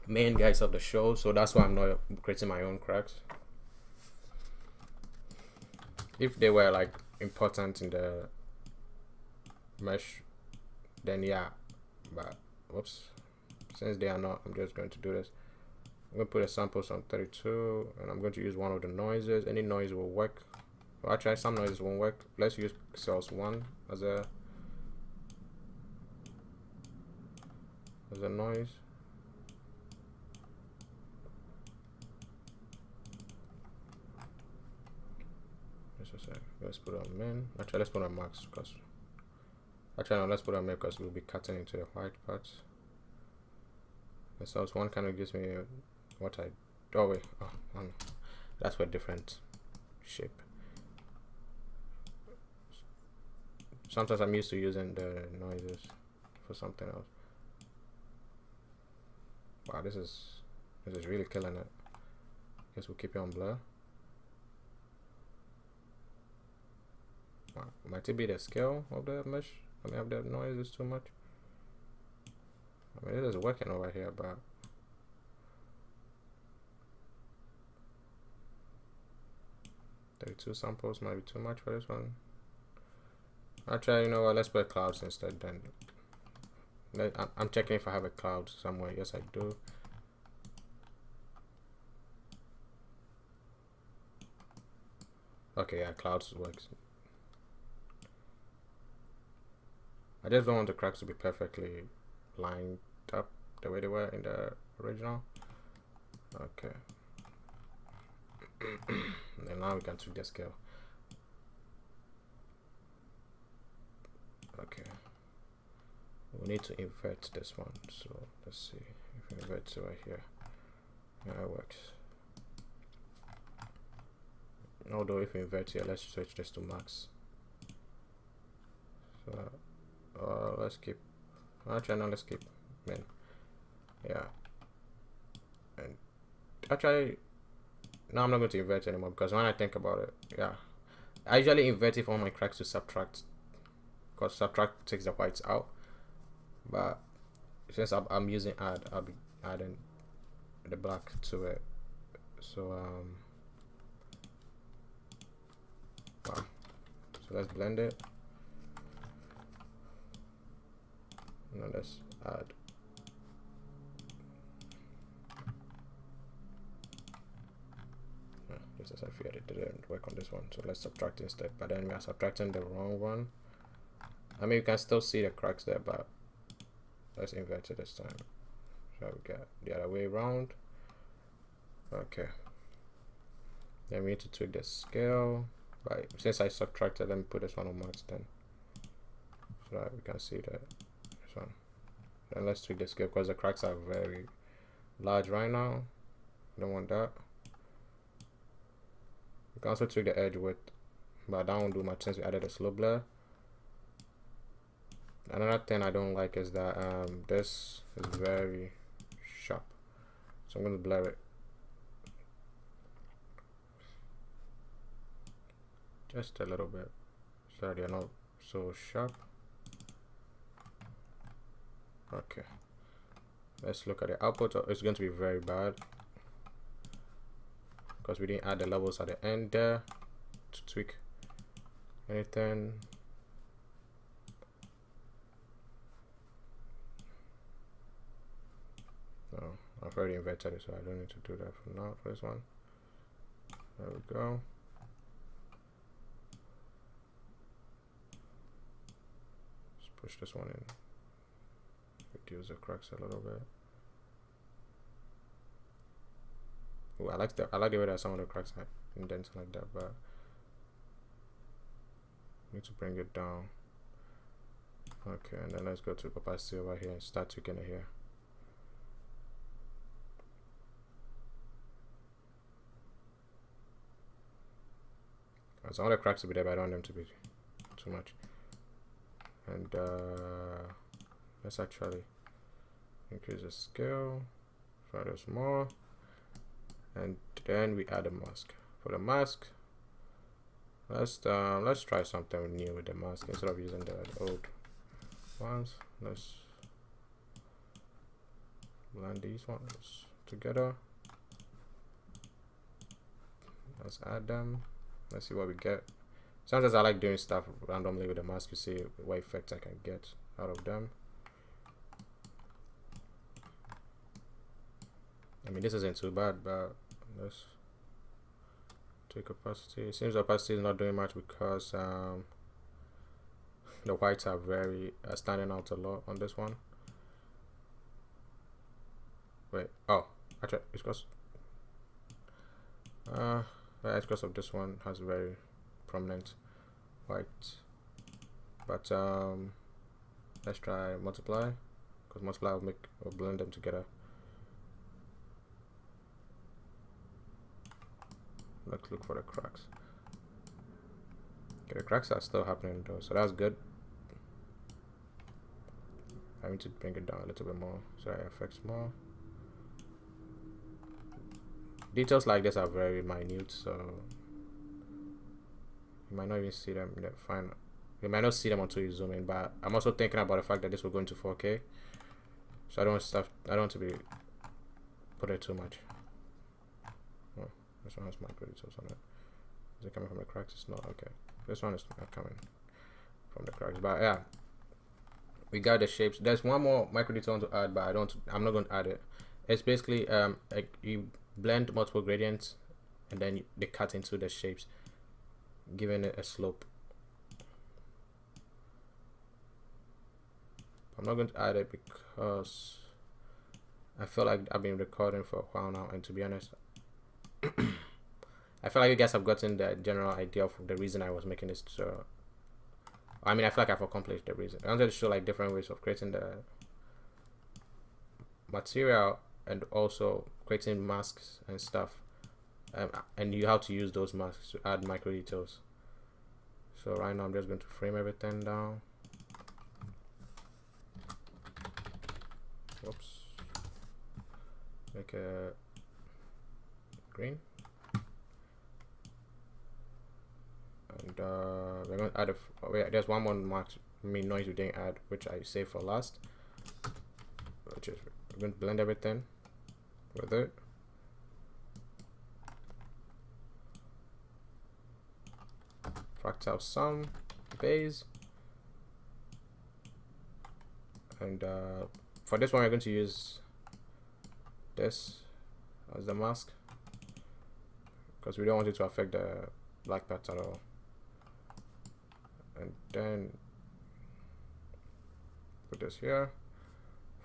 main guys of the show, so that's why I'm not creating my own cracks. If they were like important in the mesh, then yeah. But whoops, since they are not, I'm just going to do this. I'm going to put a sample on 32 and I'm going to use one of the noises. Any noise will work. Well, actually some noises won't work. Let's use cells 1 as a noise. Just a sec. Let's put on min. Actually let's put on max because no, let's put on min because we'll be cutting into the white parts. The cells 1 kind of gives me what I, oh wait, oh, that's for a different shape. Sometimes I'm used to using the noises for something else. Wow, this is really killing it. Guess we'll keep it on blur. Wow, might it be the scale of the mesh? I mean, the noise is too much. I mean, it is working over here, but two samples might be too much for this one. Actually, you know what? Let's put clouds instead. Then I'm checking if I have a cloud somewhere. Yes, I do. Okay, yeah, clouds works. I just don't want the cracks to be perfectly lined up the way they were in the original. Okay. And now we can tweak the scale. Okay. We need to invert this one. So let's see if we invert to right here. Yeah, it works. Although if we invert here, let's switch this to max. So let's keep. Actually, no, let's keep min. Yeah. And actually, now I'm not going to invert anymore because when I think about it, yeah, I usually invert it for all my cracks to subtract, because subtract takes the whites out. But since I'm using add, I'll be adding the black to it. So wow. So let's blend it. Now let's add. Just as I feared, it didn't work on this one, so let's subtract instead. But then we are subtracting the wrong one. I mean, you can still see the cracks there, but let's invert it this time. So we get the other way around. Okay. Then we need to tweak the scale. Right. Since I subtracted, let me put this one on max then, so that we can see this one. Then let's tweak the scale because the cracks are very large right now. Don't want that. You can also tweak the edge width, but that won't do much since we added a slow blur. Another thing I don't like is that this is very sharp, so I'm going to blur it just a little bit so that they're not so sharp. Okay, let's look at the output. It's going to be very bad because we didn't add the levels at the end there to tweak anything. No, I've already inverted it, so I don't need to do that for now for this one. There we go. Let's push this one in. reduce the cracks a little bit. Ooh, I like the way that some of the cracks are indents like that, but need to bring it down. Okay, and then let's go to opacity over here and start tweaking it here. Some of the cracks will be there, but I don't want them to be too much. And let's actually increase the scale, try this more, and then we add a mask. For the mask, let's try something new with the mask instead of using the old ones. Let's blend these ones together. Let's add them. Let's see what we get. Sometimes I like doing stuff randomly with the mask to see what effects I can get out of them. I mean, this isn't too bad, but let's take opacity. It seems opacity is not doing much because the whites are very standing out a lot on this one. Wait, oh, actually, it's because it's because of this one has very prominent white. But let's try multiply, because multiply will blend them together. Let's look for the cracks. Okay, the cracks are still happening though, so that's good. I need to bring it down a little bit more so it affects more. Details like this are very minute, so you might not even see them in the final. You might not see them until you zoom in. But I'm also thinking about the fact that this will go into 4K, so I don't want to be put it too much. Oh, this one has micro details on it. Is it coming from the cracks? It's not. Okay, this one is not coming from the cracks. But yeah, we got the shapes. There's one more micro detail to add, but I'm not going to add it. It's basically like you blend multiple gradients and then they cut into the shapes, giving it a slope. I'm not going to add it because I feel like I've been recording for a while now, and to be honest, I feel like you guys have gotten the general idea of the reason I was making this. So I mean, I feel like I've accomplished the reason. I wanted to show like different ways of creating the material and also creating masks and stuff, and you have to use those masks to add micro details. So right now I'm just going to frame everything down. Whoops. Make a green, and we're going to add wait, there's one more noise we didn't add, which I saved for last, which is we're going to blend everything with it. Fractal sum base, and for this one we're going to use this as the mask because we don't want it to affect the black parts at all. And then put this here.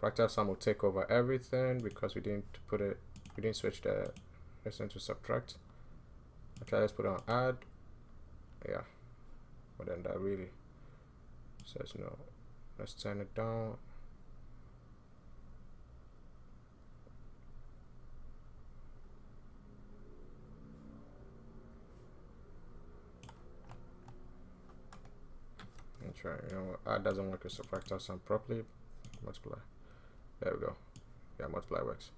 Fractal sum will take over everything because we didn't switch the this into subtract. Okay, let's put on add. Yeah, but then that really says no. Let's turn it down. That's right. You know, add doesn't work with the fractal sum properly. Multiply. There we go. Yeah, multiply works.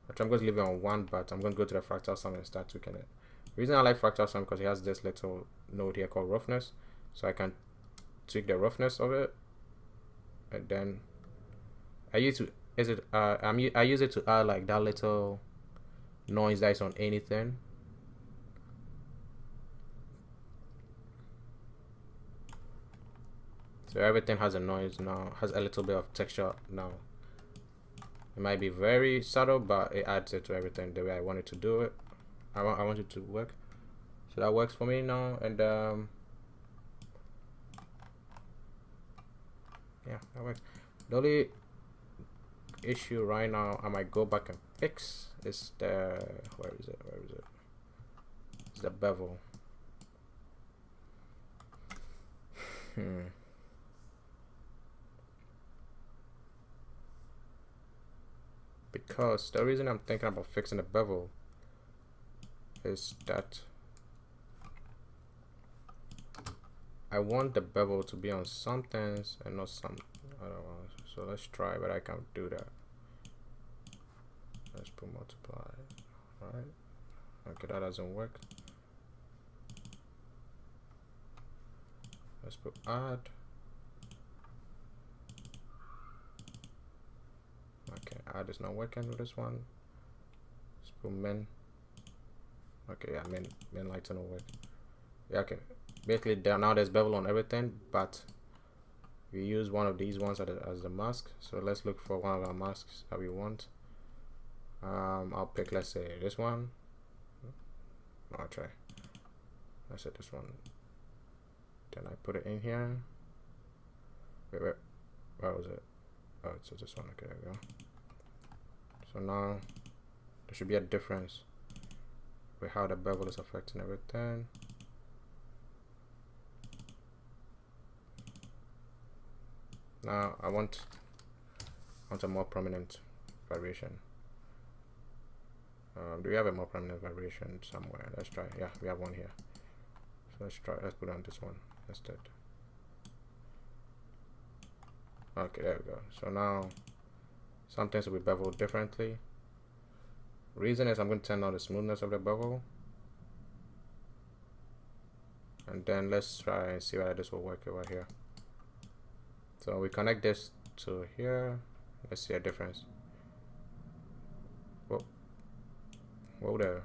Actually, I'm going to leave it on 1, but I'm going to go to the fractal sum and start tweaking it. The reason I like fractal sum because it has this little node here called roughness, so I can tweak the roughness of it, and then I use it to add like that little noise that is on anything. So everything has a noise now, has a little bit of texture now. It might be very subtle, but it adds it to everything the way I want it to do it. I want it to work. So that works for me now, and yeah, that works. The only issue right now I might go back and fix is the, where is it? It's the bevel. Because the reason I'm thinking about fixing the bevel is that I want the bevel to be on some things and not some other ones. So let's try, but I can't do that. Let's put multiply. Alright. Okay, that doesn't work. Let's put add. Okay, add is not working with this one. Let's put min. Okay, yeah, min lights don't work. Yeah, okay. Basically, now there's bevel on everything, but we use one of these ones as the mask. So let's look for one of our masks that we want. I'll pick, let's say, this one. I'll try. Let's say this one. Then I put it in here. Wait, where was it? Oh, it's this one. Okay, there we go. So now there should be a difference with how the bevel is affecting everything. Now I want a more prominent variation. Do we have a more prominent variation somewhere? Let's try. Yeah, we have one here. So let's put on this one instead. Okay, there we go. So now some things will be beveled differently. Reason is I'm going to turn on the smoothness of the bevel, and then let's try and see whether this will work over here. So we connect this to here. Let's see a difference. Whoa there.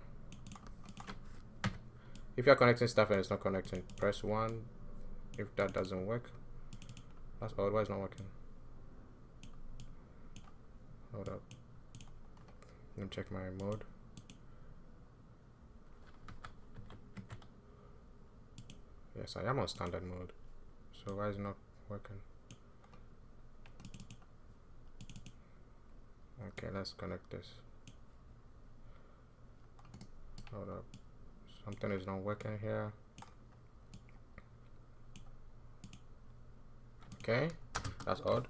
If you're connecting stuff and it's not connecting, press 1. If that doesn't work, that's odd. Why it's not working? Hold up. Let me check my mode. Yes, I am on standard mode. So why is it not working? Okay, let's connect this. Hold up. Something is not working here. Okay, that's odd.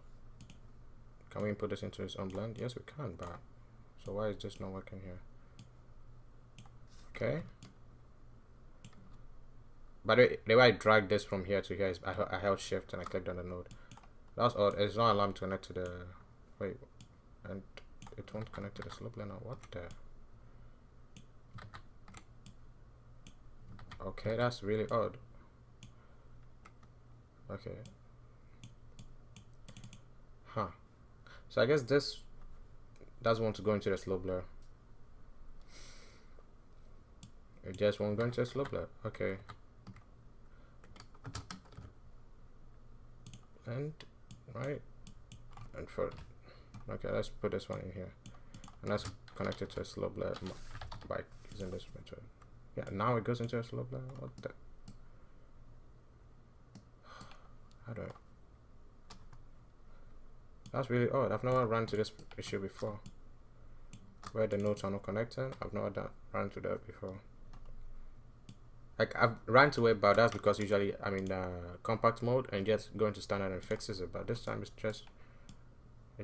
Can we input this into its own blend? Yes, we can, but so why is this not working here? Okay. By the way, the way I dragged this from here to here is I held shift and I clicked on the node. That's odd. It's not allowed to connect to the, wait, and it won't connect to the slope layer now. What the? Okay, that's really odd. Okay. Huh. So I guess this doesn't want to go into the slope layer. It just won't go into the slope layer. Okay. And right. And for okay, let's put this one in here. And let's connect it to a slope layer by using this method. Yeah, now it goes into a slope layer. What the? How do I? That's really odd. I've never run into this issue before, where the nodes are not connected. I've never run into that before. Like I've ran to it, but that's because usually I'm in compact mode and just go into standard and fixes it. But this time it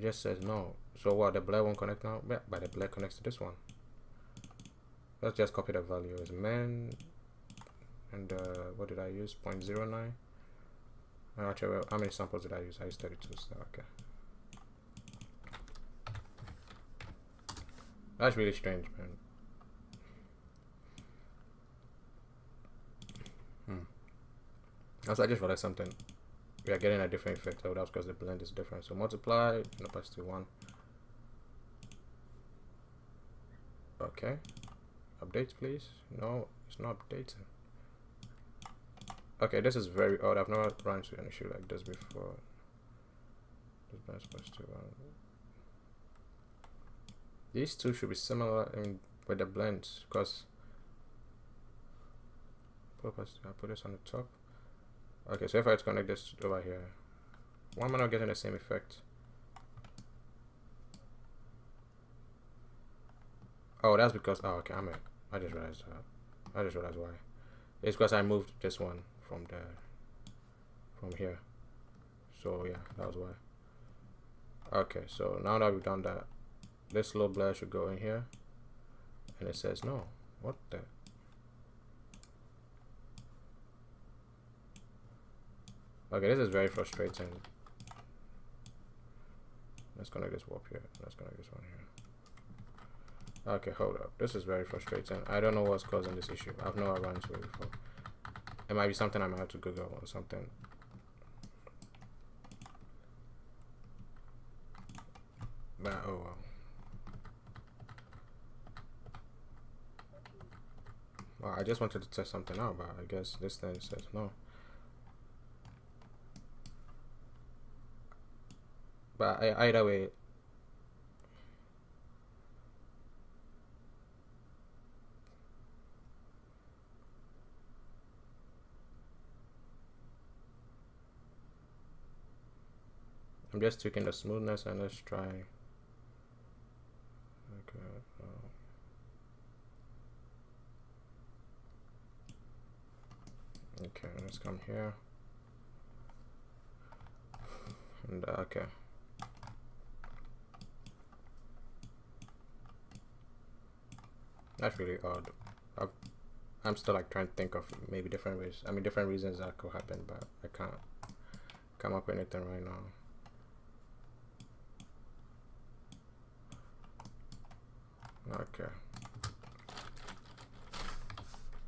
just says no. So what? The blur won't connect now? Yeah, but the blur connects to this one. Let's just copy the value as min, and what did I use? 0.09. Actually, well, how many samples did I use? I used 32. So okay. That's really strange, man. Also, I just realized something. We are getting a different effect. Oh, that's because the blend is different. So multiply and opacity 1. Okay. Update, please. No, it's not updating. Okay, this is very odd. I've never run into an issue like this before. These two should be similar with the blends, because I put this on the top. Okay, so if I connect this over here, why am I not getting the same effect? Oh, that's because, oh, okay, I just realized why. It's because I moved this one from here. So yeah, that was why. Okay, so now that we've done that, this little blur should go in here, and it says no. What the? Okay, this is very frustrating. Let's connect this warp here. Let's connect this one here. Okay, hold up. This is very frustrating. I don't know what's causing this issue. I've never run into it before. It might be something I might have to Google or something. But oh well. Well, I just wanted to test something out, but I guess this thing says no. But either way, I'm just tweaking the smoothness, and let's try. Okay. Okay, let's come here. And okay. That's really odd. I'm still like trying to think of maybe different ways. I mean, different reasons that could happen, but I can't come up with anything right now. Okay.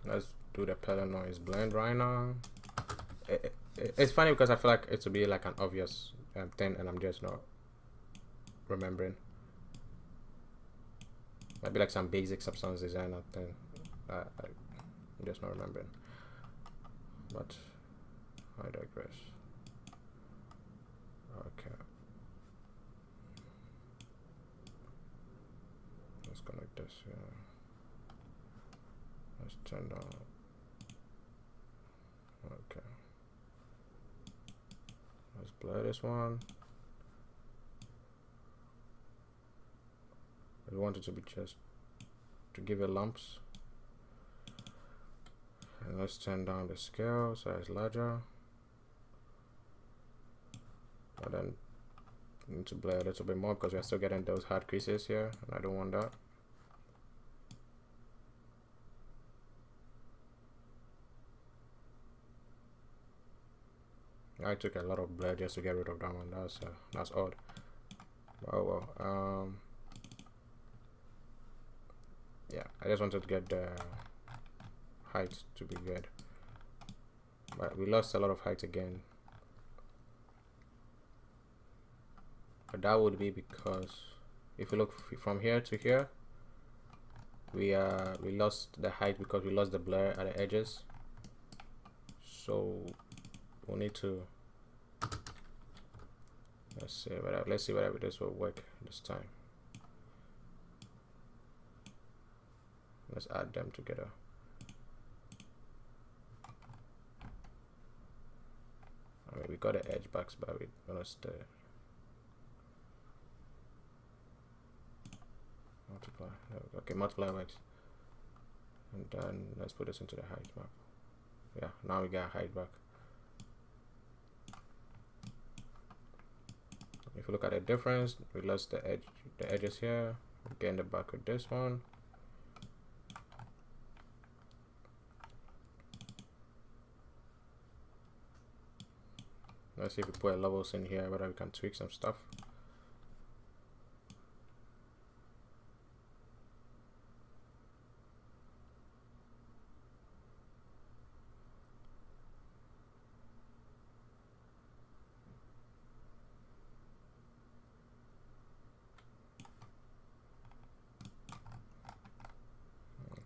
Let's do the pedal noise blend right now. It's funny because I feel like it would be like an obvious thing, and I'm just not remembering. Might be like some basic substance design thing. I'm just not remembering. But I digress. Okay. Let's connect this here. Let's turn down. Okay. Let's blur this one. I want it to be just to give it lumps. And let's turn down the scale so it's larger. And then we need to blur a little bit more because we're still getting those hard creases here, and I don't want that. I took a lot of blur just to get rid of that one. That's odd. Oh well. Yeah, I just wanted to get the height to be good, but we lost a lot of height again. But that would be because if you look from here to here, we lost the height because we lost the blur at the edges. So we'll need to let's see whether this will work this time. Let's add them together. I mean, we got the edge backs, but we lost the multiply. Okay, multiply works. And then let's put this into the height map. Yeah, now we got height back. If you look at the difference, we lost the edges here. We gained it back with this one. Let's see if we put levels in here, whether we can tweak some stuff.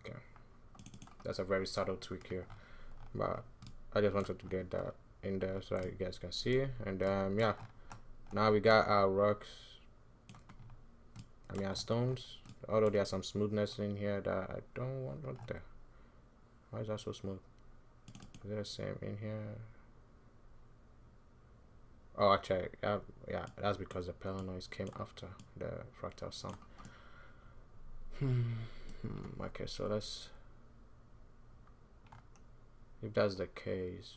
Okay, that's a very subtle tweak here, but I just wanted to get that in there so you guys can see. And yeah, now we got our rocks, I mean our stones, although there's some smoothness in here that I don't want. What the, why is that so smooth? Is it the same in here? Oh, actually, yeah, that's because the pedal noise came after the fractal sound. Okay, so let's, if that's the case,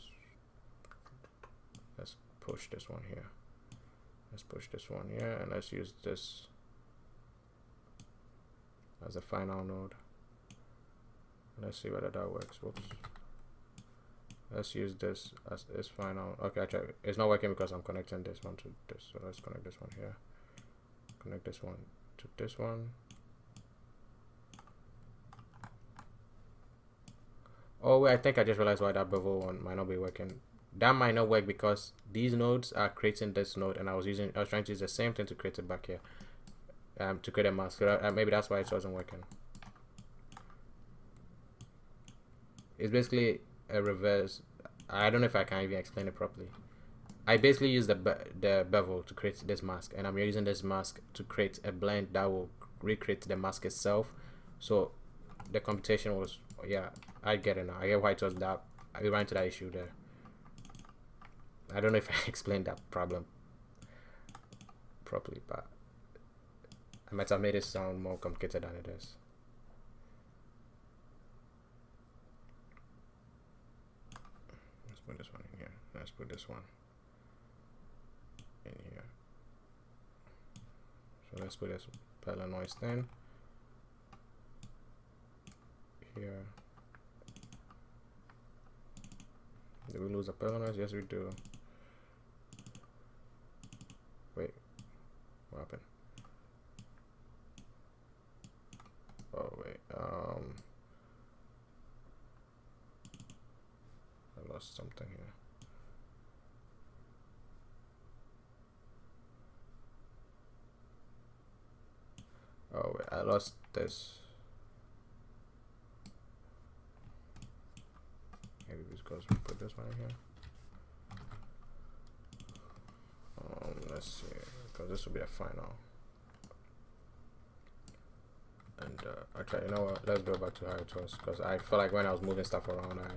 let's push this one here. Let's push this one here, and let's use this as a final node. Let's see whether that works. Whoops. Let's use this as its final. Okay, actually, it's not working because I'm connecting this one to this. So let's connect this one here. Connect this one to this one. Oh wait, I think I just realized why that bevel one might not be working. That might not work because these nodes are creating this node, and I was trying to use the same thing to create it back here, to create a mask. So that, maybe that's why it wasn't working. It's basically a reverse. I don't know if I can even explain it properly. I basically use the bevel to create this mask, and I'm using this mask to create a blend that will recreate the mask itself. So the computation was, yeah, I get it now. I get why it was that. I ran into that issue there. I don't know if I explained that problem properly, but I might have made it sound more complicated than it is. Let's put this one in here. Let's put this one in here. So let's put this parallel noise then here. Did we lose a parallel noise? Yes, we do. Wait, what happened? Oh wait, I lost something here. Oh wait, I lost this. Maybe because we put this one in here. Let's see, because this will be a final. And actually, you know what? Let's go back to how it was, because I feel like when I was moving stuff around, I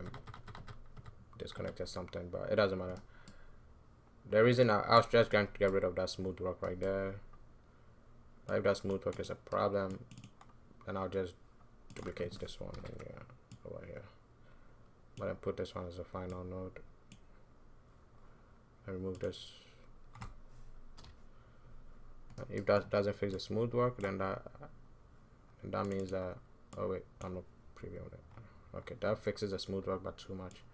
disconnected something, but it doesn't matter. The reason I was just going to get rid of that smooth rock right there. If that smooth rock is a problem, then I'll just duplicate this one and over here. But then put this one as a final node. And remove this. If that doesn't fix the smooth work, then that means that, oh wait, I'm not previewing it. Okay, that fixes the smooth work, but too much.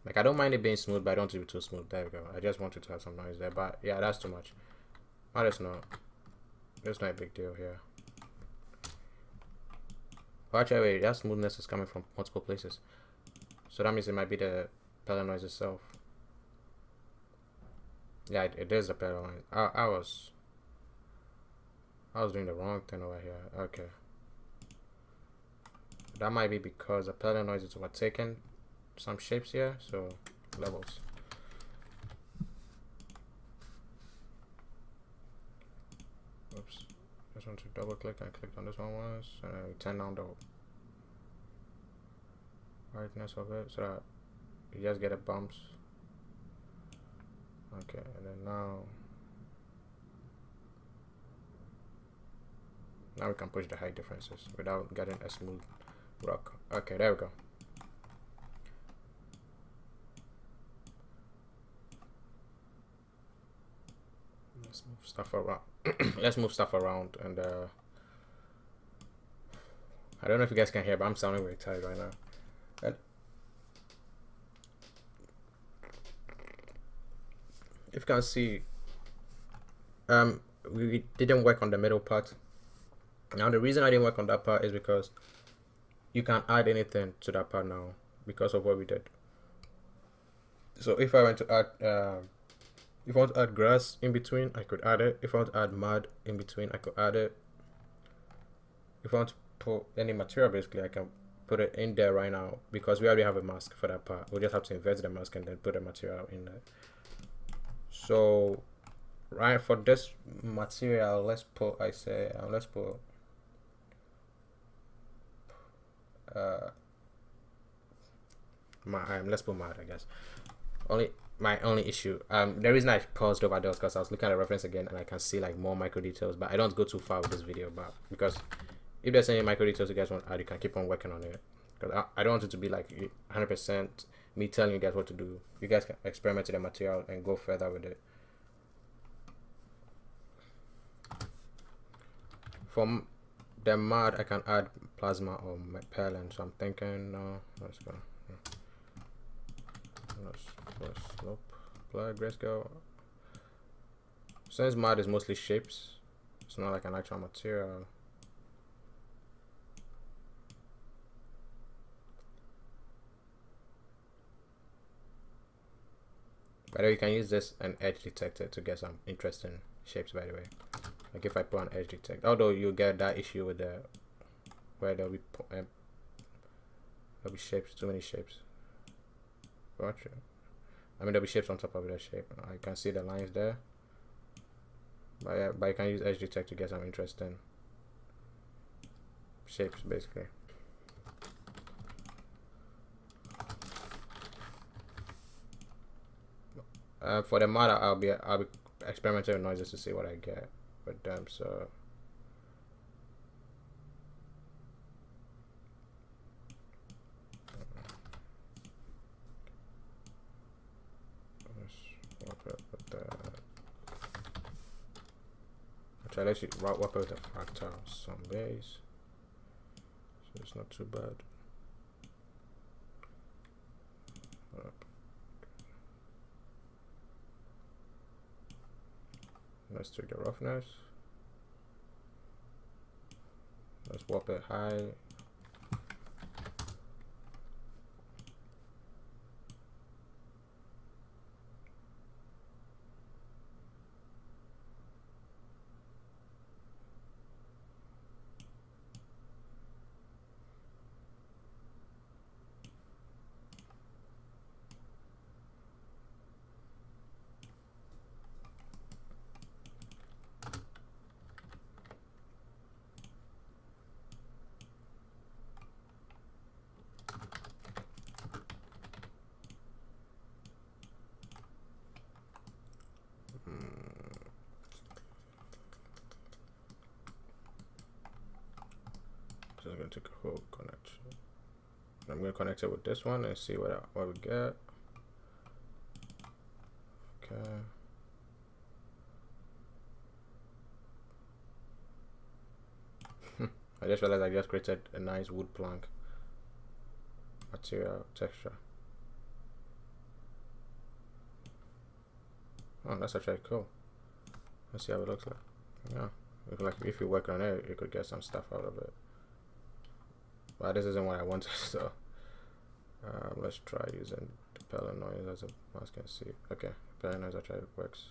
Like, I don't mind it being smooth, but I don't want it to be too smooth. There we go. I just wanted to have some noise there, but yeah, that's too much. I just know. There's not a big deal here. Oh, actually, wait, that smoothness is coming from multiple places. So that means it might be the pedal noise itself. Yeah, it is the pedal noise. I was doing the wrong thing over here. Okay. That might be because the pedal noise is overtaking some shapes here, so levels. Oops. Just want to double click and click on this one once, and then we turn down the brightness of it so that you just get a bumps. Okay, and then now we can push the height differences without getting a smooth rock. Okay, there we go. Let's move stuff around. Let's move stuff around, and I don't know if you guys can hear, but I'm sounding very tired right now. And if you can see, we didn't work on the middle part. Now the reason I didn't work on that part is because you can't add anything to that part now because of what we did. So if I want to add if I want to add grass in between, I could add it. If I want to add mud in between, I could add it. If I want to put any material, basically, I can put it in there right now because we already have a mask for that part. We just have to invert the mask and then put the material in there. So, right, for this material, let's put, let's put let's put mud, I guess. My only issue, the reason I paused over there was because I was looking at the reference again and I can see like more micro details, but I don't go too far with this video, but because if there's any micro details you guys want to add, you can keep on working on it, because I don't want it to be like 100% me telling you guys what to do. You guys can experiment with the material and go further with it. For the mud, I can add plasma or perlin, so I'm thinking let's go. Let's slope, apply grayscale. Since mud is mostly shapes, it's not like an actual material. By the way, you can use this and edge detector to get some interesting shapes, by the way. Like if I put an edge detector, although you get that issue with the where there'll be shapes, too many shapes. Gotcha. I mean, there'll be shapes on top of that shape. I can see the lines there. But yeah, but you can use edge detector to get some interesting shapes, basically. For the model, I'll be experimenting with noises to see what I get with them. So let's work it with the. Actually, let's work with the fractal some base, so it's not too bad. Let's take the roughness. Let's warp it high. So I'm going to take a whole connection. I'm going to connect it with this one and see what we get. Okay. I just realized I just created a nice wood plank material texture. Oh, that's actually cool. Let's see how it looks like. Yeah, if you work on it, you could get some stuff out of it. But this isn't what I wanted, so let's try using the pellet noise as a mask and see. Okay, pellet noise actually works.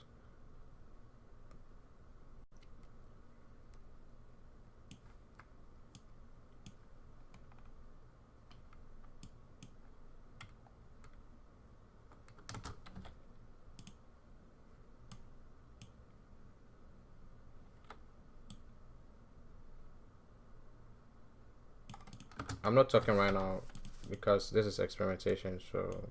I'm not talking right now because this is experimentation, so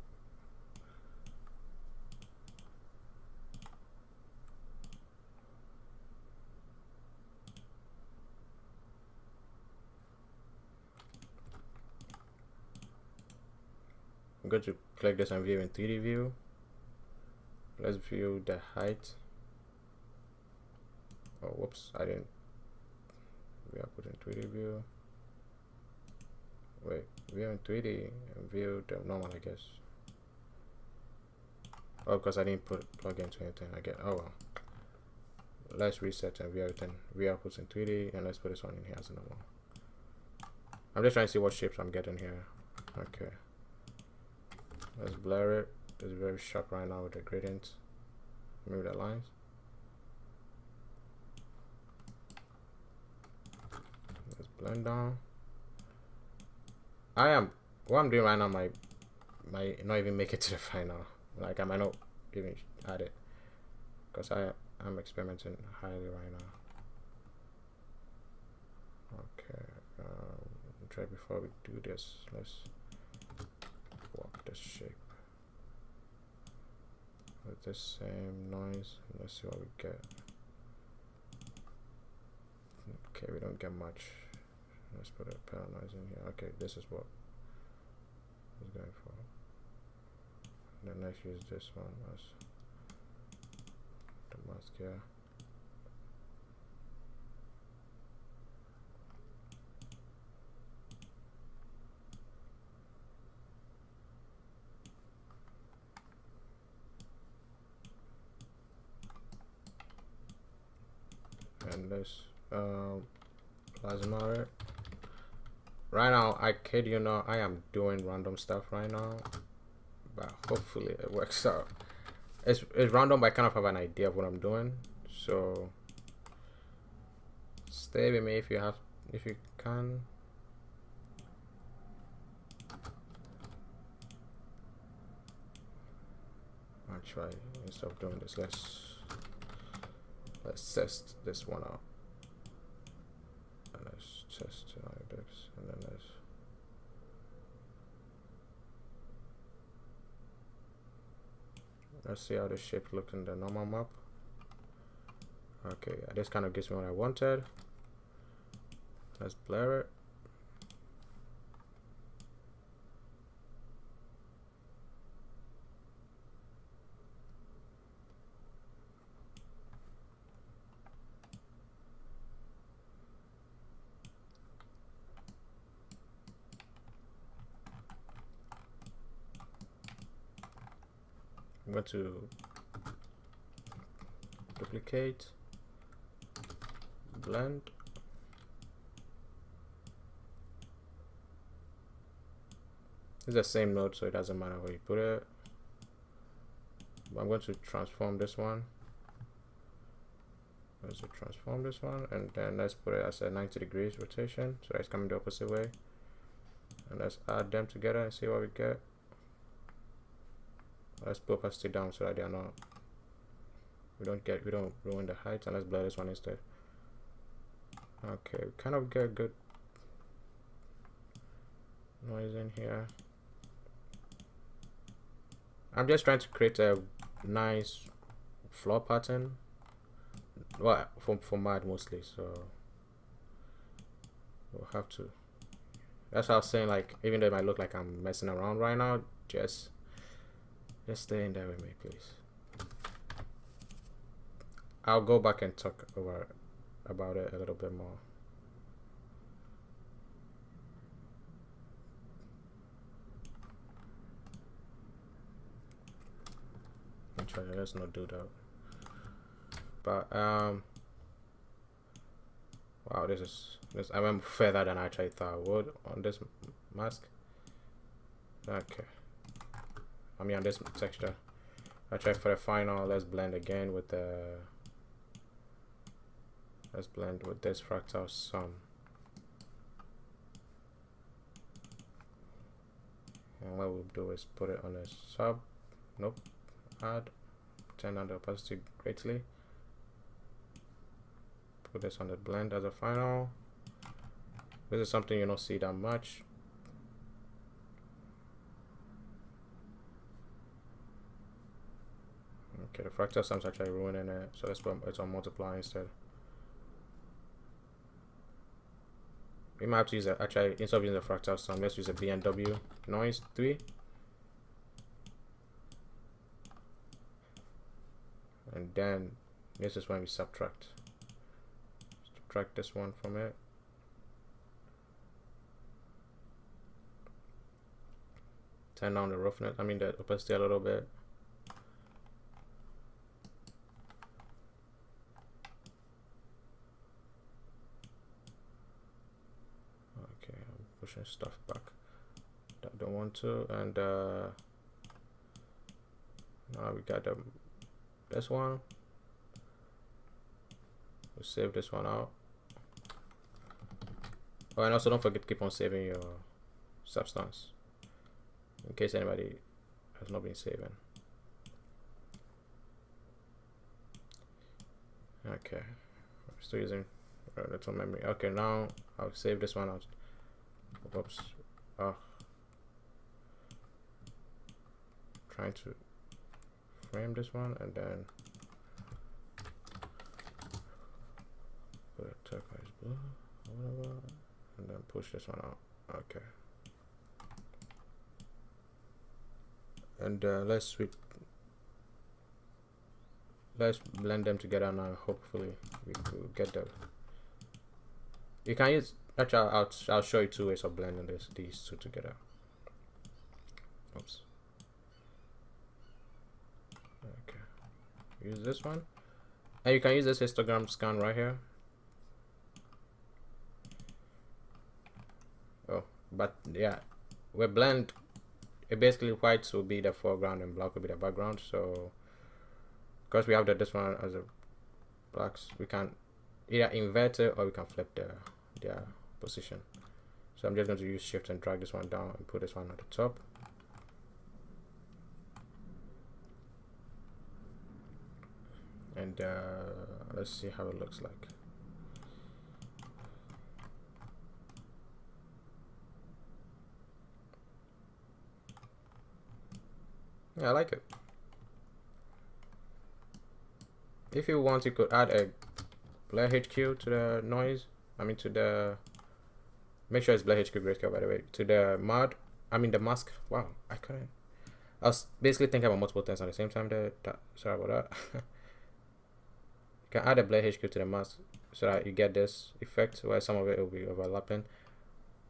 I'm going to click this and view in 3D view. Let's view the height. Oh, whoops, I didn't. We are putting 3D view. Wait, view in 3D and view the normal, I guess. Oh, because I didn't plug into anything. I get. Oh well. Let's reset and view everything. View outputs in 3D, and let's put this one in here as a normal. I'm just trying to see what shapes I'm getting here. Okay. Let's blur it. It's very sharp right now with the gradient. Move the lines. Let's blend down. What I'm doing right now might not even make it to the final. Like I might not even add it because I'm experimenting highly right now. Okay, try before we do this. Let's walk this shape. with the same noise. Let's see what we get. Okay, we don't get much. Let's put a pedal noise in here. Okay, this is what I was going for. Then let's use this one as the mask here. And this plasma. Right now, I kid you not, I am doing random stuff right now, but hopefully it works out. It's random, but I kind of have an idea of what I'm doing, so stay with me if you can. I'll try instead of doing this. Let's test this one out. And let's test it like this, and then let's see how the shape looks in the normal map. Okay, this kind of gives me what I wanted. Let's blur it. I'm going to duplicate, blend, it's the same node, so it doesn't matter where you put it. But I'm going to transform this one. Let's transform this one, and then let's put it as a 90 degrees rotation, so it's coming the opposite way. And let's add them together and see what we get. Let's put opacity down so that they are not, we don't ruin the height, and let's blur this one instead. Okay, we kind of get good noise in here. I'm just trying to create a nice floor pattern, well, for mad mostly, so we'll have to, that's what I was saying, like, even though it might look like I'm messing around right now, just stay in there with me, please. I'll go back and talk about it a little bit more. Let's not do that. But wow, this I went further than I actually thought I would on this mask. Okay, I mean on this texture. I try for the final. Let's blend again with the. Let's blend with this fractal sum. And what we'll do is put it on a sub. Nope. Add. Turn on the opacity greatly. Put this on the blend as a final. This is something you don't see that much. Okay, the fractal sum's actually ruining it, so let's put it on multiply instead. We might have to use it, actually, instead of using the fractal sum, let's use a BNW noise 3. And then this is when we subtract this one from it. Turn down the roughness, I mean the opacity a little bit. Okay, I'm pushing stuff back that I don't want to, and now we got this one. We'll save this one out. Oh, and also don't forget to keep on saving your substance in case anybody has not been saving. Okay, I'm still using little memory. Okay, now I'll save this one out. Whoops. Oh, trying to frame this one, and then put a turquoise blue or whatever, and then push this one out. Okay. And let's blend them together now. Hopefully we will get them. You can use, actually I'll show you two ways of blending these two together. Oops. Okay. Use this one, and you can use this histogram scan right here. Oh, but yeah, we blend. It basically whites will be the foreground and black will be the background. So because we have this one as a blacks, we can either invert it or we can flip their position. So I'm just going to use shift and drag this one down and put this one at the top. And let's see how it looks like. Yeah, I like it. If you want, you could add a blur HQ to the noise. I mean, to the, make sure it's blur HQ grayscale, by the way, to the mod. I mean the mask. Wow, I couldn't. I was basically thinking about multiple things at the same time there. Sorry about that. You can add a blur HQ to the mask so that you get this effect where some of it will be overlapping.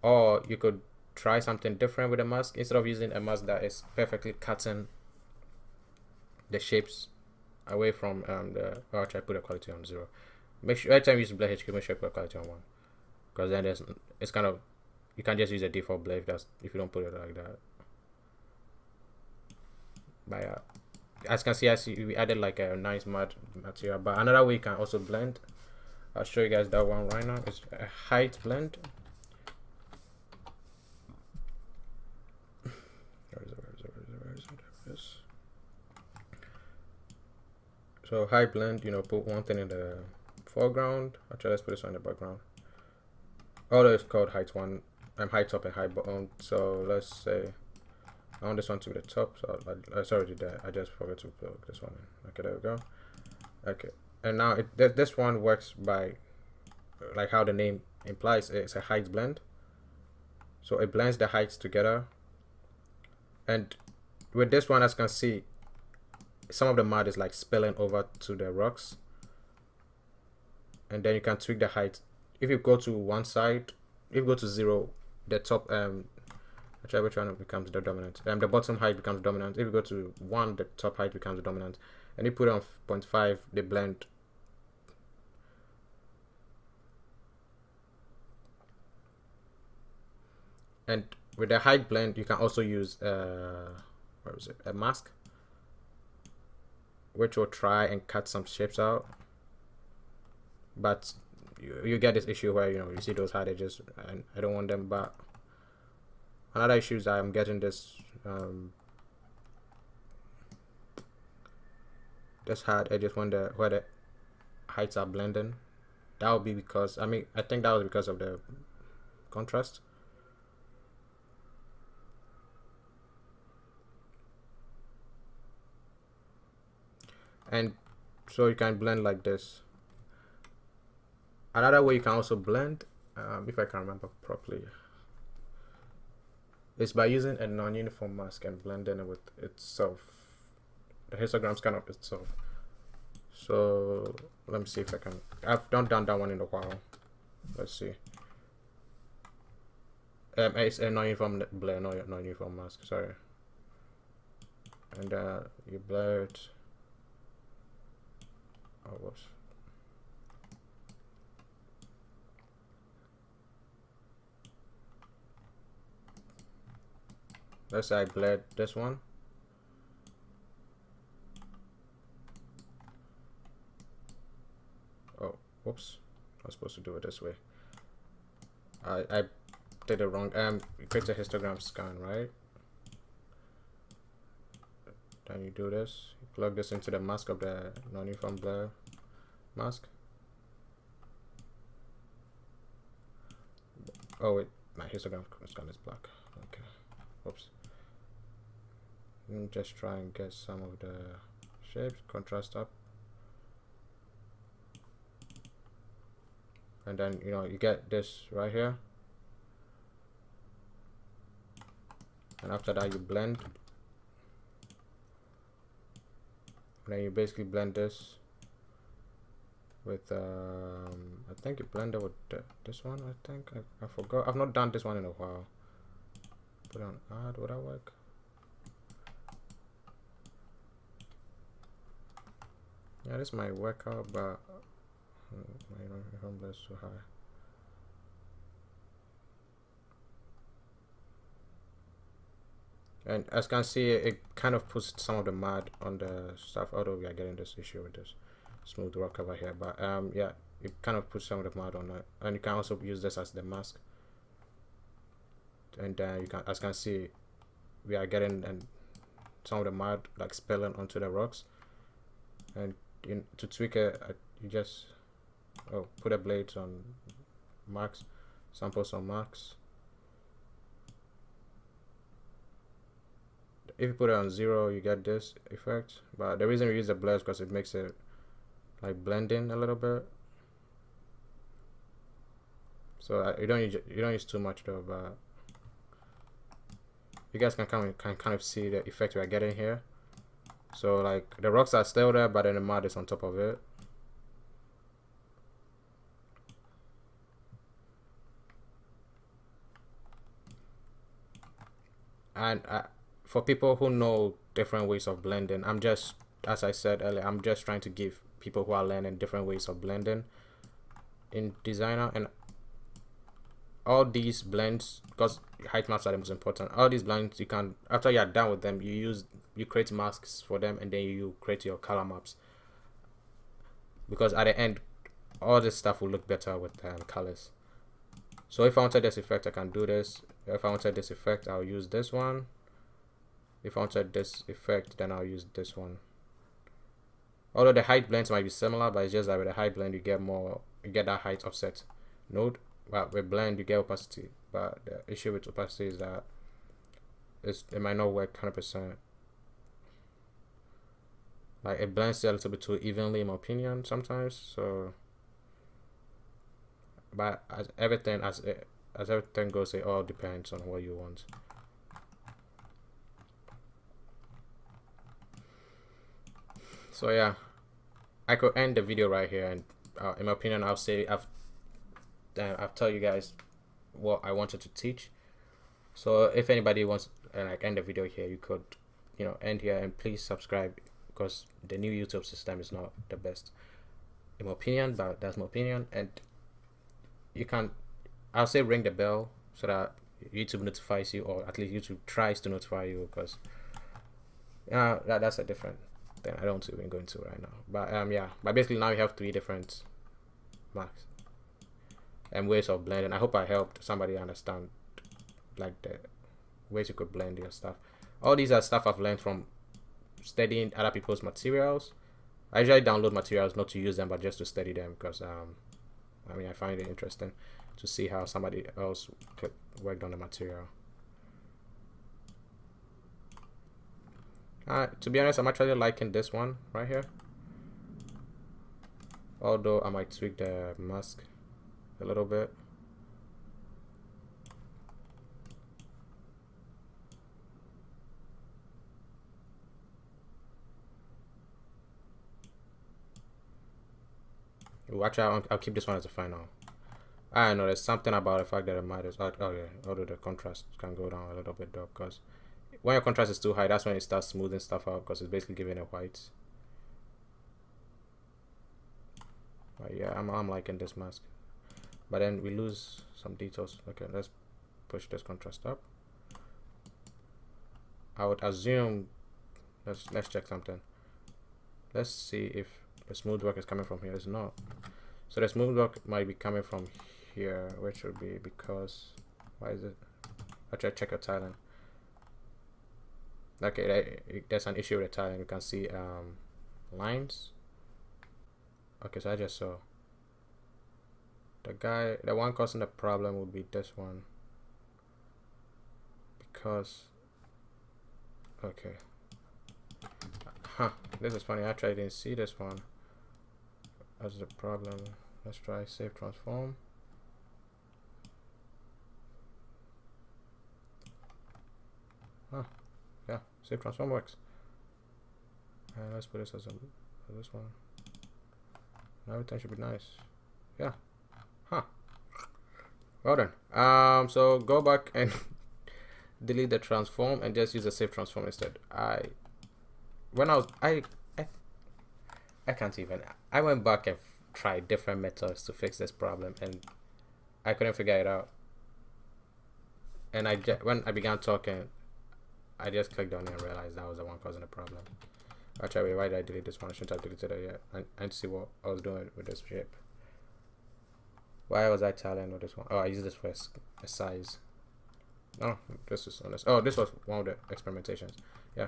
Or you could try something different with a mask. Instead of using a mask that is perfectly cutting the shapes away from the, I'll try to put the quality on 0. Make sure every time you use blur HQ, make sure you put the quality on 1, because then it's kind of, you can just use a default blur if you don't put it like that. But as you can see, we added like a nice matte material. But another way you can also blend, I'll show you guys that one right now. It's a height blend. Where is it? So height blend, you know, put one thing in the foreground. Actually, let's put this one in the background. Although it's called height 1, height top and height bottom. So let's say I want this one to be the top. So I sorry did that. I just forgot to plug this one in. Okay, there we go. Okay, and now this one works by like how the name implies. It's a height blend. So it blends the heights together. And with this one, as you can see, some of the mud is like spilling over to the rocks. And then you can tweak the height. If you go to one side, if you go to 0, the top which one becomes the dominant. The bottom height becomes dominant. If you go to 1, the top height becomes the dominant. And you put it on 0.5, they blend. And with the height blend, you can also use where is it? A mask, which will try and cut some shapes out. But you get this issue where, you know, you see those hard edges, and I don't want them. But another issue is I'm getting this this hard edges where the heights are blending. That would be because, I think that was because of the contrast. And so you can blend like this. Another way you can also blend, if I can remember properly, is by using a non-uniform mask and blending it with itself. The histogram scan of itself. So let me see if I can. I've not done that one in a while. Let's see. It's a non-uniform blur, not non-uniform mask. Sorry. And you blur it. Oh, whoops. Let's say I blurred this one. Oh, whoops. I was supposed to do it this way. I did it wrong. Create a histogram scan, right? Then you do this. You plug this into the mask of the non-uniform blur mask. Oh wait, my histogram scan is black. Okay. Oops. Let me just try and get some of the shapes, contrast up, and then you get this right here, and after that you blend, and then you basically blend this with I think you blend it with this one. I think I forgot. I've not done this one in a while. Put on add. Would that work? Yeah, this might work out, but I don't blend too high. And as you can see, it kind of puts some of the mud on the stuff, although we are getting this issue with this smooth rock over here. But yeah, it kind of puts some of the mud on it, and you can also use this as the mask. And you can, as you can see, we are getting some of the mud like spilling onto the rocks. And to tweak it, you just put a blade on marks, sample some marks. If you put it on 0, you get this effect. But the reason we use the blur is because it makes it like blend in a little bit. So you don't use too much though. But you guys can kind of see the effect we are getting here. So like the rocks are still there, but then the mud is on top of it. And for people who know different ways of blending, I'm just, as I said earlier, I'm just trying to give people who are learning different ways of blending in Designer. And all these blends, because height maps are the most important, all these blends you can, after you're done with them, you create masks for them, and then you create your color maps, because at the end all this stuff will look better with colors. So if I wanted this effect, I can do this. If I wanted this effect, I'll use this one. If I wanted this effect, then I'll use this one. Although the height blends might be similar, but it's just that with a height blend you get that height offset node. But with blend you get opacity. But the issue with opacity is that it might not work 100%. Like it blends a little bit too evenly in my opinion sometimes. So, but as everything goes, it all depends on what you want. So yeah, I could end the video right here, and in my opinion, I'll say I've tell you guys what I wanted to teach. So if anybody wants like end the video here, you could end here, and please subscribe, because the new YouTube system is not the best in my opinion, but that's my opinion. And you can, I'll say ring the bell so that YouTube notifies you, or at least YouTube tries to notify you, because that's a different thing I don't even go into right now. But yeah, but basically now we have 3 different marks and ways of blending. I hope I helped somebody understand like the ways you could blend your stuff. All these are stuff I've learned from studying other people's materials. I usually download materials not to use them, but just to study them, because I mean, I find it interesting to see how somebody else worked on the material. To be honest, I'm actually liking this one right here, although I might tweak the mask a little bit. Watch out, I'll keep this one as a final. I know there's something about the fact that it might, although the contrast can go down a little bit though, because when your contrast is too high, that's when it starts smoothing stuff out, because it's basically giving it white. But yeah, I'm liking this mask, but then we lose some details. Okay, let's push this contrast up. I would assume, let's check something. Let's see if the smooth work is coming from here. It's not. So the smooth work might be coming from here, which would be because, why is it? Actually, check your tiling. Okay, there's an issue with the tiling. You can see lines. Okay, so I just saw the one causing the problem would be this one, because okay, This is funny. Actually, I didn't see this one. That's the problem. Let's try save transform. Huh. Yeah, save transform works. And let's put this as this one. Now everything should be nice. Yeah. Huh. Well done. So go back and delete the transform and just use the save transform instead. I can't even. I went back and tried different methods to fix this problem, and I couldn't figure it out. And when I began talking, I just clicked on it and realized that was the one causing the problem. Actually, why did I delete this one? I shouldn't have deleted it yet. I need to see what I was doing with this shape. Why was I tiling with this one? Oh, I used this for a size. No, this is unnecessary. Oh, this was one of the experimentations. Yeah,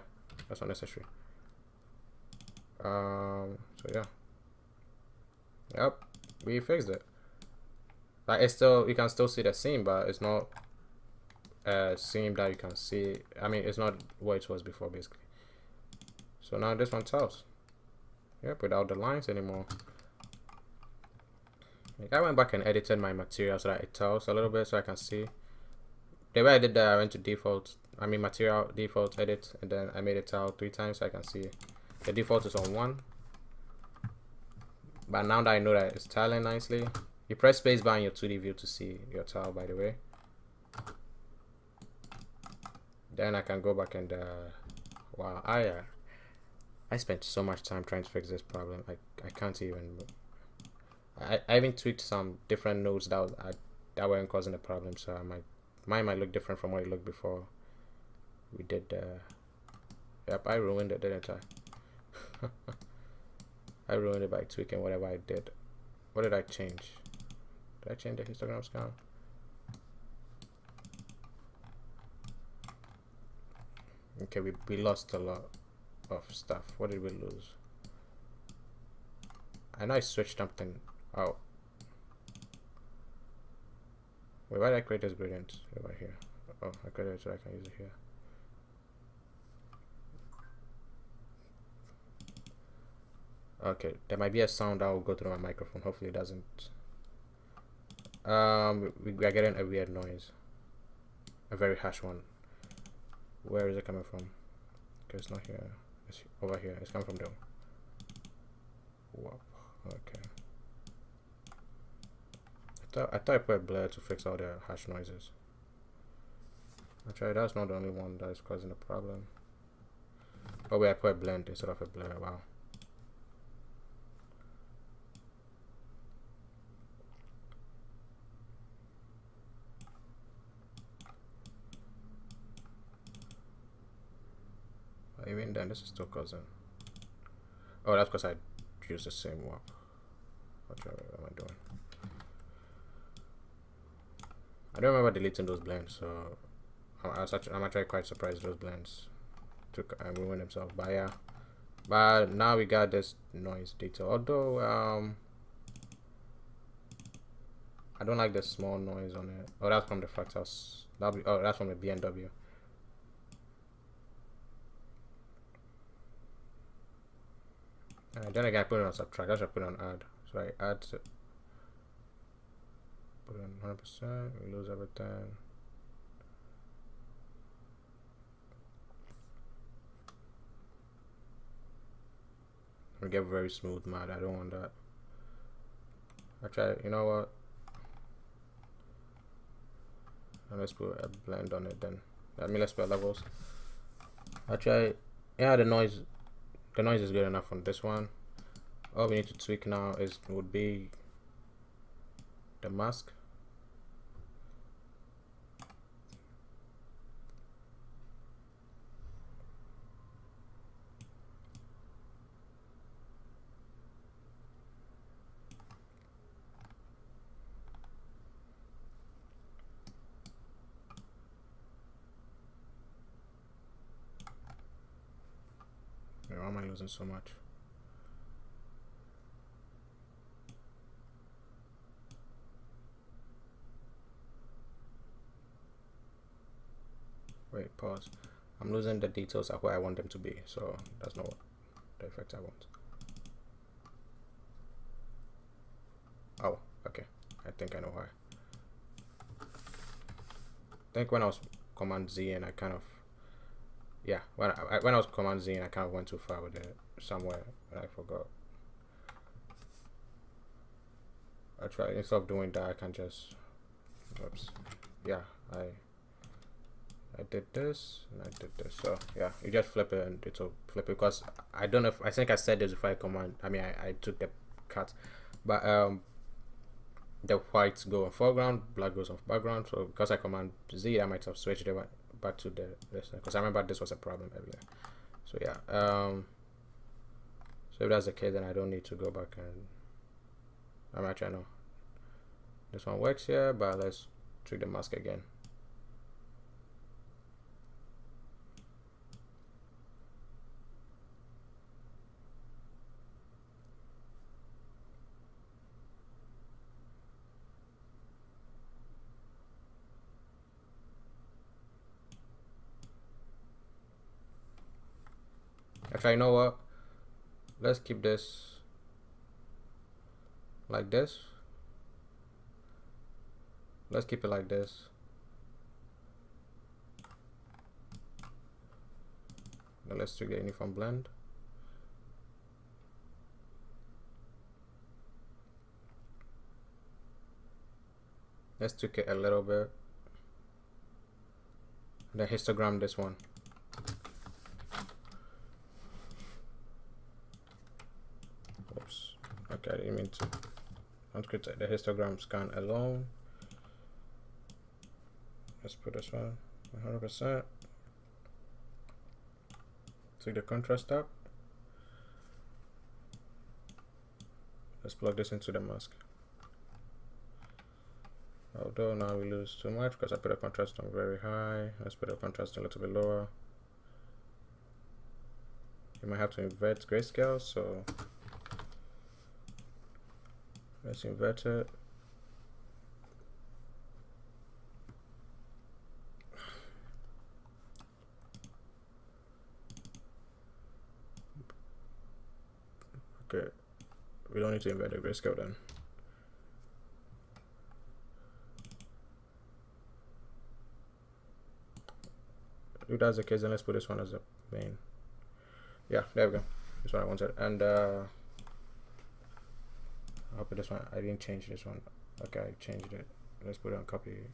that's unnecessary. So yeah. Yep, we fixed it. Like it's still, you can still see the seam, but it's not a seam that you can see. I mean, it's not what it was before, basically. So now this one tells. Yep, without the lines anymore. Like I went back and edited my material so that it tells a little bit, so I can see. The way I did that, I went to material default edit, and then I made it tile 3 times so I can see. The default is on 1. But now that I know that it's tiling nicely, you press spacebar in your 2D view to see your tile, by the way. Then I can go back and wow, I spent so much time trying to fix this problem. I can't even. I even tweaked some different nodes that weren't causing the problem, so mine might look different from what it looked before we did. Yep, I ruined it, didn't I? I ruined it by tweaking whatever I did. What did I change? Did I change the histogram scan? Okay, we lost a lot of stuff. What did we lose? I know I switched something out. Wait, why did I create this gradient right here? Oh, I created it so I can use it here. Okay, there might be a sound that will go through my microphone. Hopefully it doesn't. We are getting a weird noise. A very harsh one. Where is it coming from? Okay, it's not here. It's over here. It's coming from there. Whoop. Okay. I thought I put a blur to fix all the harsh noises. Actually, that's not the only one that is causing the problem. Oh wait, I put a blend instead of a blur. Wow. Even then, this is still causing. Oh, that's because I used the same warp. What am I doing? I don't remember deleting those blends, so I'm actually quite surprised those blends took and ruined themselves. But yeah, but now we got this noise detail. Although I don't like the small noise on it. Oh, that's from the fractals. Oh, that's from the BMW. Then again, I put it on subtract. I should put it on add. So I add to put it on 100%. We lose everything. We get very smooth matte. I don't want that. Actually, you know what? And let's put a blend on it then. Let's put levels. Actually, yeah, the noise is good enough on this one. All we need to tweak now would be the mask. Why am I losing so much? Wait, pause. I'm losing the details of where I want them to be, so that's not the effect I want. Oh, okay. I think I know why. I think when I was Command Z and I kind of, yeah, when I was Command Z and I kind of went too far with it somewhere, but I forgot. I try, instead of doing that, I can just, oops, yeah, I did this and I did this. So yeah, you just flip it and it'll flip it, because I don't know if, I think I said this before I command, I mean I took the cut, but the whites go on foreground, black goes off background. So because I command Z, I might have switched it back to this, because I remember this was a problem earlier. So yeah, so if that's the case, then I don't need to go back and I know this one works here, but let's tweak the mask again. Actually, you know what? Let's keep this like this. Let's keep it like this. Now let's tweak the uniform blend. Let's tweak it a little bit. Then histogram this one. Oops. Okay, I didn't mean to. Let's create the histogram scan alone. Let's put this one 100%. Take the contrast up. Let's plug this into the mask. Although now we lose too much because I put the contrast on very high. Let's put the contrast a little bit lower. You might have to invert grayscale, so let's invert it. Okay, we don't need to invert the grayscale then. If that's the case, then let's put this one as the main. Yeah, there we go. That's what I wanted. And I'll put this one. I didn't change this one. Okay, I changed it. Let's put it on copy.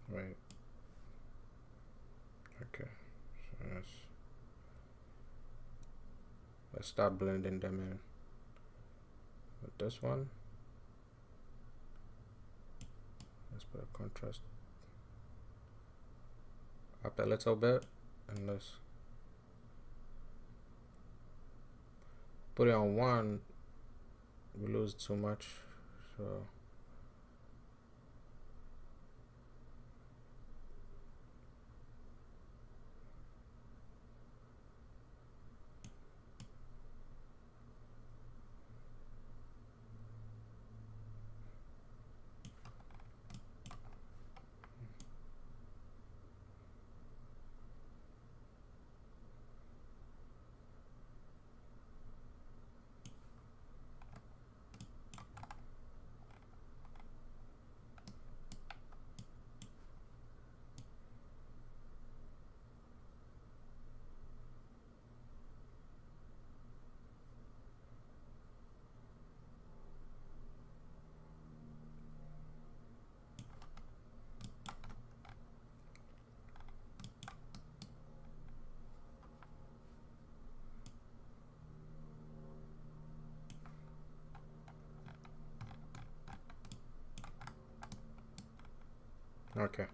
Right. Okay. So let's start blending them in with this one. Let's put a contrast up a little bit, and let's put it on 1. We lose too much, so okay.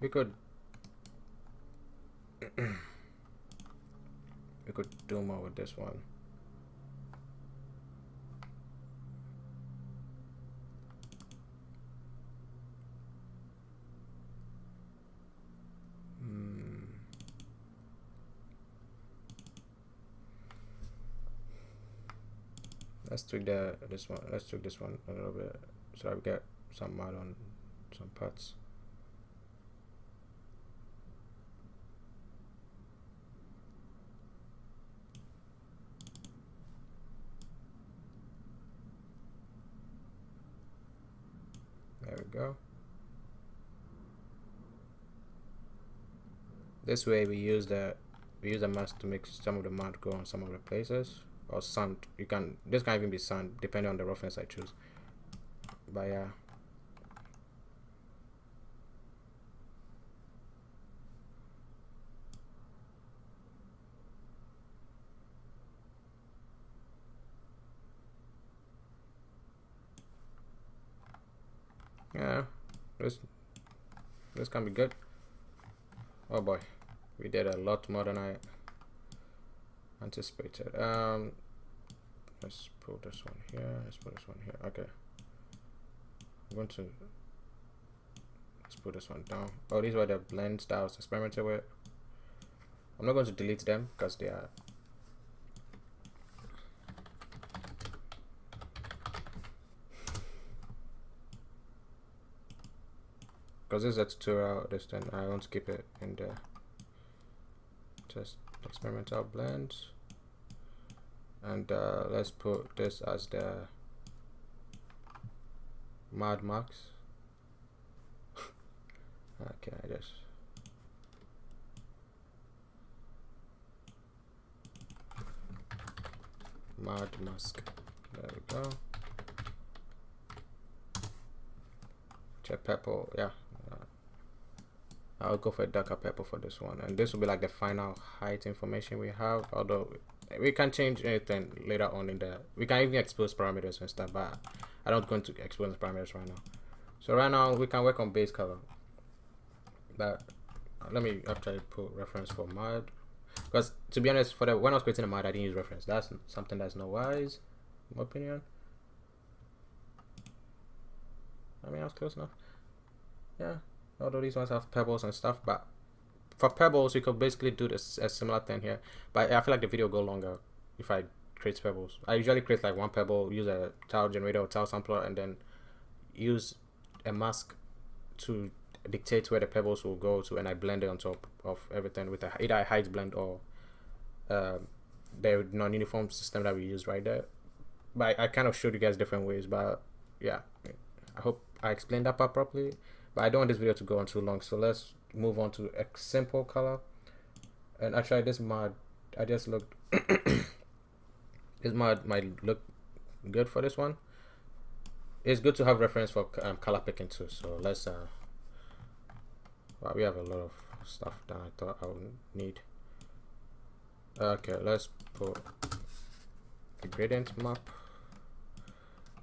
We could we could do more with this one. Let's tweak this one. Let's tweak this one a little bit so that we get some mud on some parts. There we go. This way we use the mask to make some of the mud go on some of the places, or sand. This can even be sand depending on the roughness I choose. But yeah. Yeah, this can be good. Oh boy, we did a lot more than I anticipated. Let's put this one here. Let's put this one here. Okay, I'm going to let's put this one down. Oh, these were the blends that I was experimenting with. I'm not going to delete them because they are because this is a tutorial. This then I want to keep it in the just experimental blends, and let's put this as the mud marks. Okay, I just mud mask. There we go. Check purple, yeah. I'll go for a darker purple for this one, and this will be like the final height information we have, although we can change anything later on in the we can even expose parameters and stuff, but I don't going to expose the parameters right now. So right now we can work on base color, but let me actually put reference for mud, because to be honest, for the when I was creating a mud I didn't use reference. That's something that's not wise in my opinion. I mean, I was close enough. Yeah, although these ones have pebbles and stuff, but for pebbles you could basically do this a similar thing here, but I feel like the video will go longer if I create pebbles. I usually create like one pebble, use a tile generator or tile sampler, and then use a mask to dictate where the pebbles will go to, and I blend it on top of everything with either a height blend or the non-uniform system that we use right there. But I kind of showed you guys different ways, but yeah, I hope I explained that part properly. But I don't want this video to go on too long, so let's move on to a simple color. And actually this mud, I just looked this mud might look good for this one. It's good to have reference for color picking too, so let's wow, we have a lot of stuff that I thought I would need. Okay, let's put the gradient map.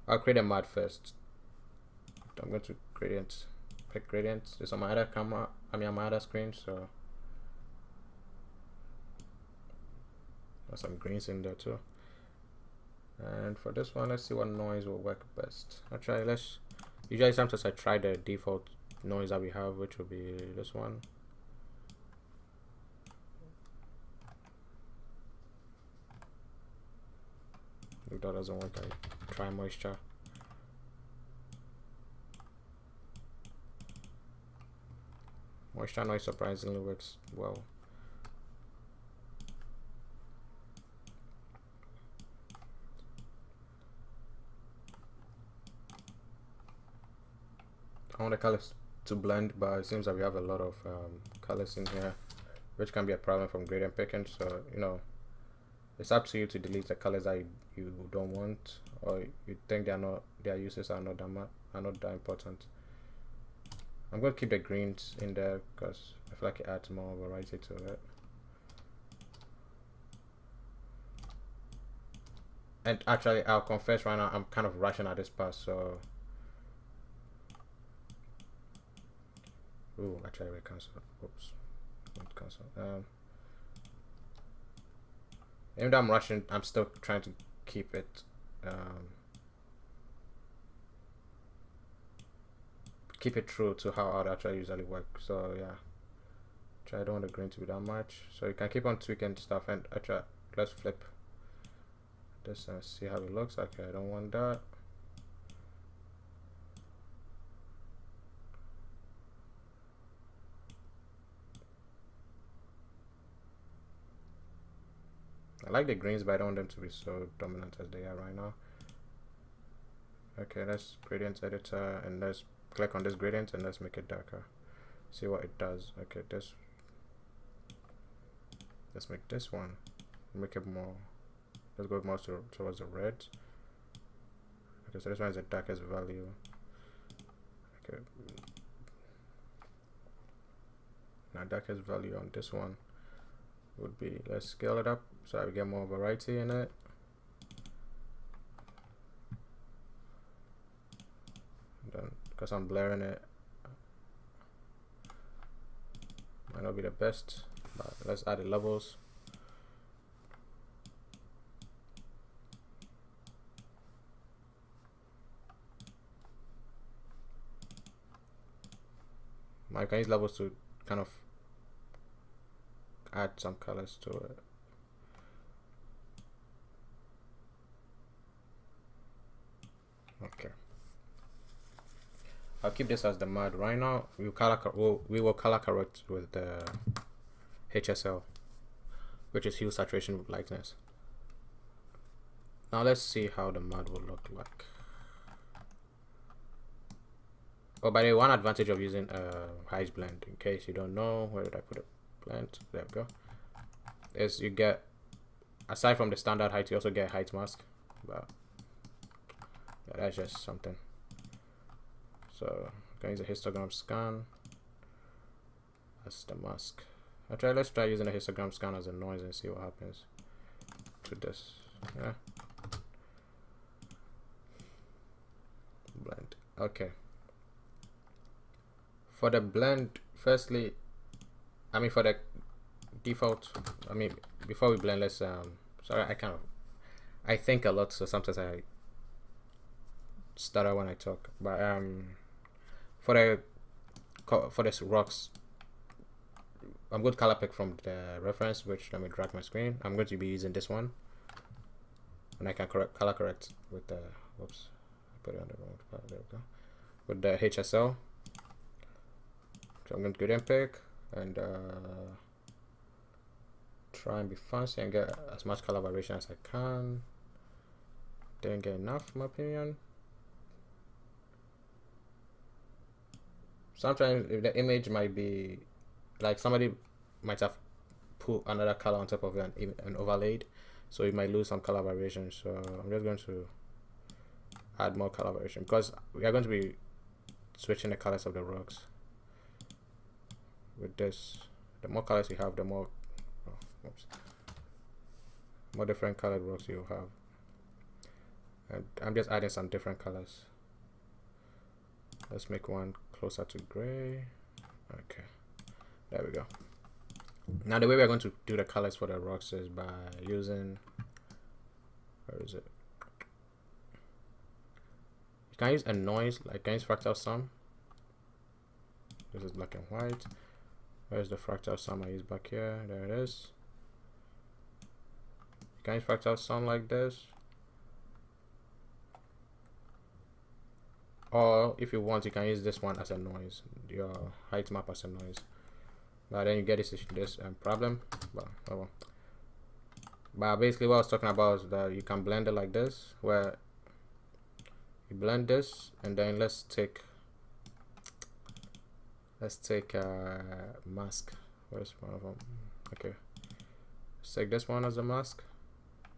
I'll create a mud first. I'm going to pick gradients. This on my other camera, on my other screen, so there's some greens in there too. And for this one, let's see what noise will work best. Actually, usually sometimes I try the default noise that we have, which will be this one. If that doesn't work, I try moisture. Moisture noise surprisingly works well. I want the colors to blend, but it seems that we have a lot of colors in here, which can be a problem from gradient picking. So you know, it's up to you to delete the colors that you don't want, or you think their uses are not that important. I'm going to keep the greens in there because I feel like it adds more variety to it. And actually, I'll confess right now, I'm kind of rushing at this part, so. Ooh, actually, we cancel. Oops, don't cancel. Even though I'm rushing, I'm still trying to keep it. Keep it true to how I'd actually usually work. So yeah, I don't want the green to be that much, so you can keep on tweaking stuff. And actually, let's flip this and see how it looks. Okay, I don't want that. I like the greens, but I don't want them to be so dominant as they are right now. Okay, let's gradient editor and let's click on this gradient and let's make it darker. See what it does. Okay, let's make this one, make it more, let's go more towards the red. Okay, so this one is the darkest value. Okay, now darkest value on this one would be, let's scale it up so we get more variety in it. Then because I'm blurring it, might not be the best, but let's add the levels. I can use levels to kind of add some colors to it. Okay, I'll keep this as the mud right now. We will color correct with the HSL, which is hue, saturation, lightness. Now let's see how the mud will look like. Oh, by the way, one advantage of using height blend, in case you don't know, where did I put it? Blend, there we go, is you get, aside from the standard height, you also get height mask, but yeah, that's just something. So I'm going to use a histogram scan as the mask. Let's try using a histogram scan as a noise and see what happens to this. Yeah, blend. Okay, for the blend, firstly, for the default, before we blend, let's sorry, I think a lot, so sometimes I stutter when I talk, but for this rocks, I'm going to color pick from the reference, which, let me drag my screen. I'm going to be using this one, and I can color correct with the, whoops, I put it on the wrong part, there we go, with the HSL. So I'm going to gradient pick and try and be fancy and get as much color variation as I can. Didn't get enough, in my opinion. Sometimes if the image might be like, somebody might have put another color on top of it and overlaid, so you might lose some color variation. So I'm just going to add more color variation because we are going to be switching the colors of the rocks. With this, the more colors you have, the more more different colored rocks you have. And I'm just adding some different colors. Let's make one closer to gray. Okay, there we go. Now the way we're going to do the colors for the rocks is by using, where is it? You can use a noise, like can use fractal sum. This is black and white. Where's the fractal sum I use back here? There it is. You can use fractal sum like this, or if you want, you can use this one as a noise, your height map as a noise. But then you get this problem. But oh well. But basically, what I was talking about is that you can blend it like this, where you blend this, and then let's take mask. Where's one of them? Okay, let's take this one as a mask,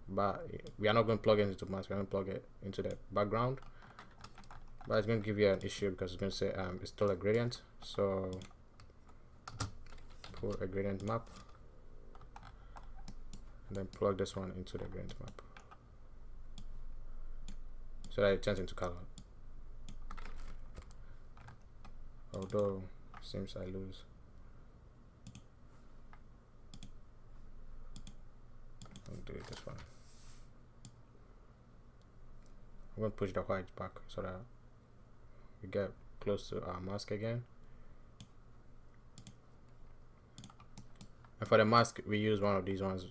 but we are not going to plug it into mask. We're going to plug it into the background, but it's going to give you an issue because it's going to say it's still a gradient. So put a gradient map and then plug this one into the gradient map so that it turns into color. Although seems I lose. I'll do it this one. I'm going to push the white back so that we get close to our mask again. And for the mask, we use one of these ones,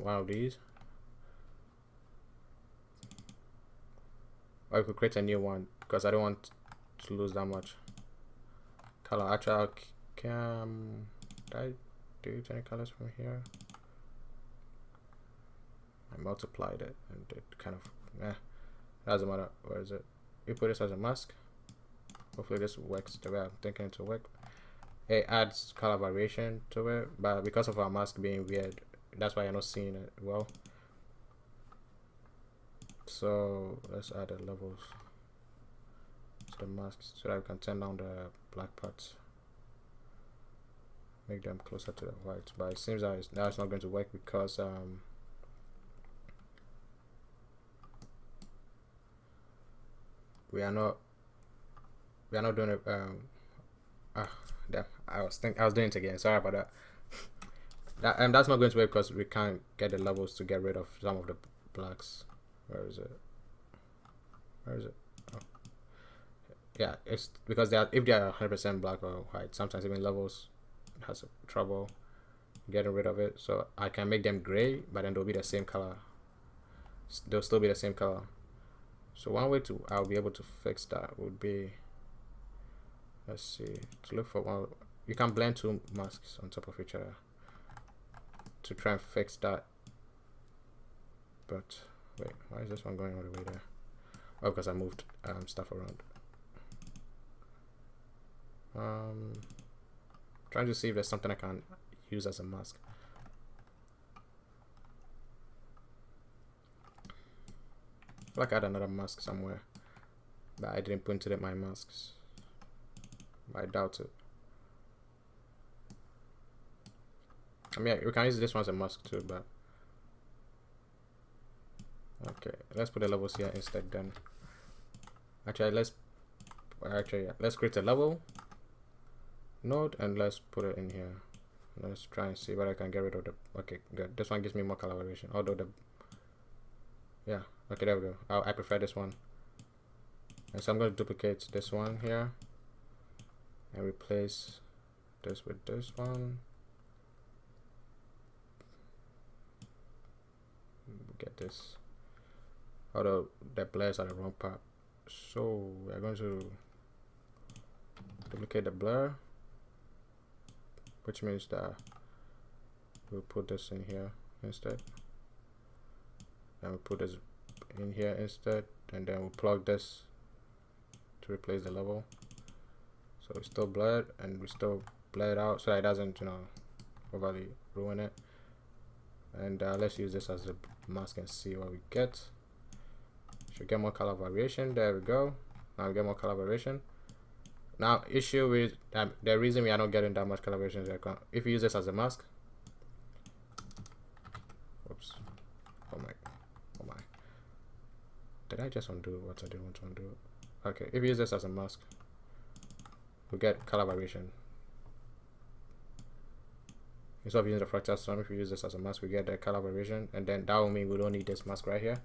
one of these. or you could create a new one because I don't want to lose that much color. Actually, did I delete any colors from here? I multiplied it and it kind of doesn't matter. Where is it? We put this as a mask. Hopefully this works the way I'm thinking it to work. It adds color variation to it, but because of our mask being weird, that's why you're not seeing it well. So let's add the levels to the masks so that we can turn down the black parts, make them closer to the white. But it seems that now it's not going to work because we are not doing it. Damn, I was doing it again. Sorry about that. That's not going to work because we can't get the levels to get rid of some of the blacks. Where is it? Oh. Yeah, it's because if they are 100% black or white, sometimes even levels has trouble getting rid of it. So I can make them gray, but then they'll be the same color. They'll still be the same color. So one way I'll be able to fix that would be, let's see, to look for one. You can blend two masks on top of each other to try and fix that. But wait, why is this one going all the way there? Oh, because I moved stuff around. Trying to see if there's something I can use as a mask. I feel like I had another mask somewhere, but I didn't put into my masks. But I doubt it. I mean, we can use this one as a mask too, but okay, let's put the levels here instead then. Actually, let's create a level node and let's put it in here. Let's try and see what I can get rid of the. Okay, good. This one gives me more color variation. Although yeah, okay, there we go. I prefer this one. And so I'm going to duplicate this one here and replace this with this one. Get this. Although the blurs are the wrong part, so we're going to duplicate the blur, which means that we'll put this in here instead, and we'll put this in here instead, and then we'll plug this to replace the level. So it's still blurred, and we still blur it out so that it doesn't, overly ruin it. And let's use this as a mask and see what we get. Should get more color variation. There we go. Now we get more color variation. Now, issue with the reason we are not getting that much color variation is if you use this as a mask. Oops. Oh my. Did I just undo what I didn't want to undo? Okay, if you use this as a mask, we get color variation. Instead of using the fractal sum, if we use this as a mask, we get the color variation, and then that will mean we don't need this mask right here,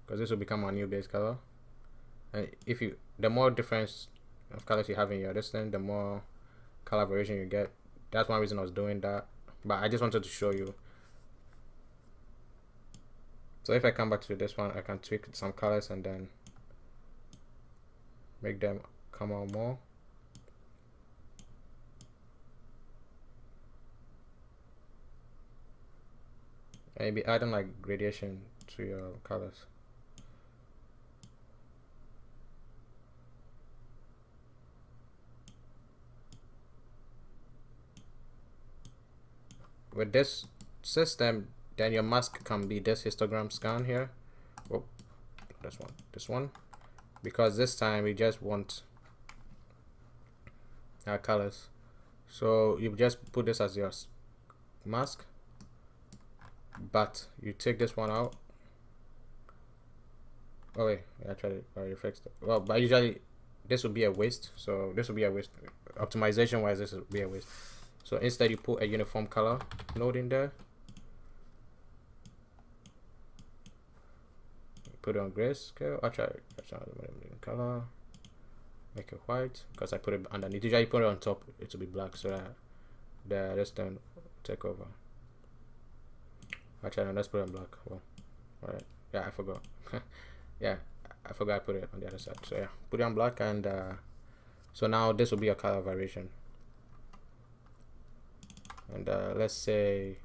because this will become our new base color. And the more difference of colors you have in your distance, the more color variation you get. That's one reason I was doing that, but I just wanted to show you. So if I come back to this one, I can tweak some colors and then make them come out more. And maybe adding like gradation to your colors. With this system, then your mask can be this histogram scan here. Oh, this one, because this time we just want our colors. So you just put this as your mask, but you take this one out. Oh wait, actually, you fixed it. Well, but usually this would be a waste. So this would be a waste. Optimization wise, this would be a waste. So instead, you put a uniform color node in there. Put it on grayscale. I'll try color. Make it white because I put it underneath. Usually, you put it on top, it will be black so that the rest don't take over. Actually, no, let's put it on black. Well, Alright. Yeah, I forgot. Yeah, I forgot I put it on the other side. So yeah, put it on black, and so now this will be a color variation. And let's say,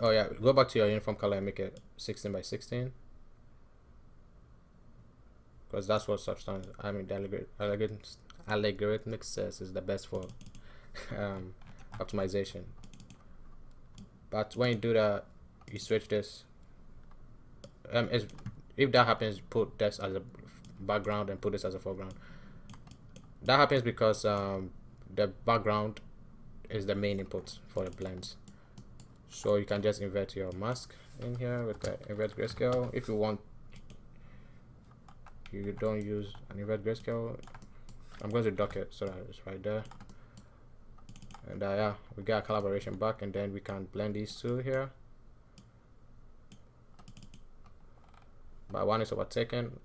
oh yeah, go back to your uniform color and make it 16 by 16, because that's what substance, I mean, the algorithmic says is the best for optimization. But when you do that, you switch this. If that happens, put this as a background and put this as a foreground. That happens because the background is the main input for the blends. So you can just invert your mask in here with the invert grayscale. If you want, you don't use an invert grayscale, I'm going to dock it so that it's right there. And yeah, we got a collaboration back, and then we can blend these two here. But one is overtaken.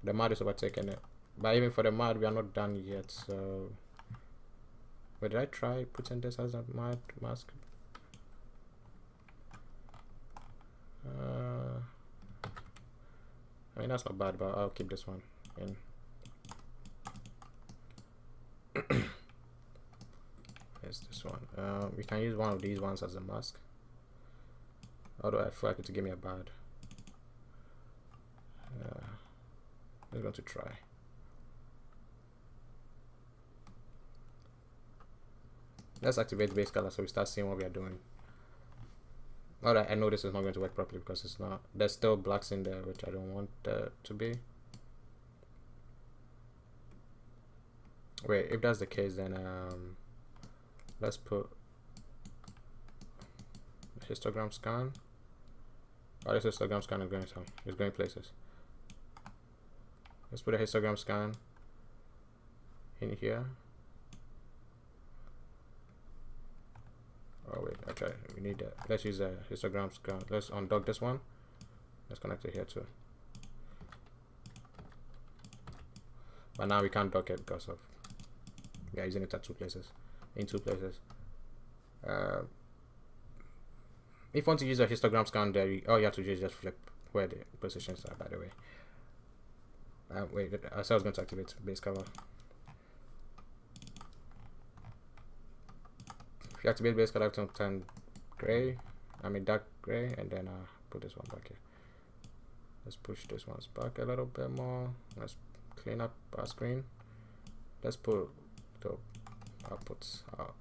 The mud is overtaking it. But even for the mud, we are not done yet. So, wait, did I try putting this as a mud mask? I mean, that's not bad, but I'll keep this one in. There's this one. We can use one of these ones as a mask. Although I feel like it to give me a bad. I'm going to try. Let's activate base color so we start seeing what we are doing. Alright, I know this is not going to work properly because it's not. There's still blacks in there, which I don't want to be. Wait, if that's the case, then let's put histogram scan. Oh, this histogram scan is going some. It's going places. Let's put a histogram scan in here. Oh wait, I tried. We need that. Let's use a histogram scan. Let's undock this one. Let's connect it here too. But now we can't dock it because of we are using it at two places. In two places. If you want to use a histogram scan there, all you have to do is just flip where the positions are, by the way. Wait, I was going to activate base color. If you activate base color, turn gray, I mean dark gray, and then put this one back here. Let's push this ones back a little bit more. Let's clean up our screen. Let's put the outputs out.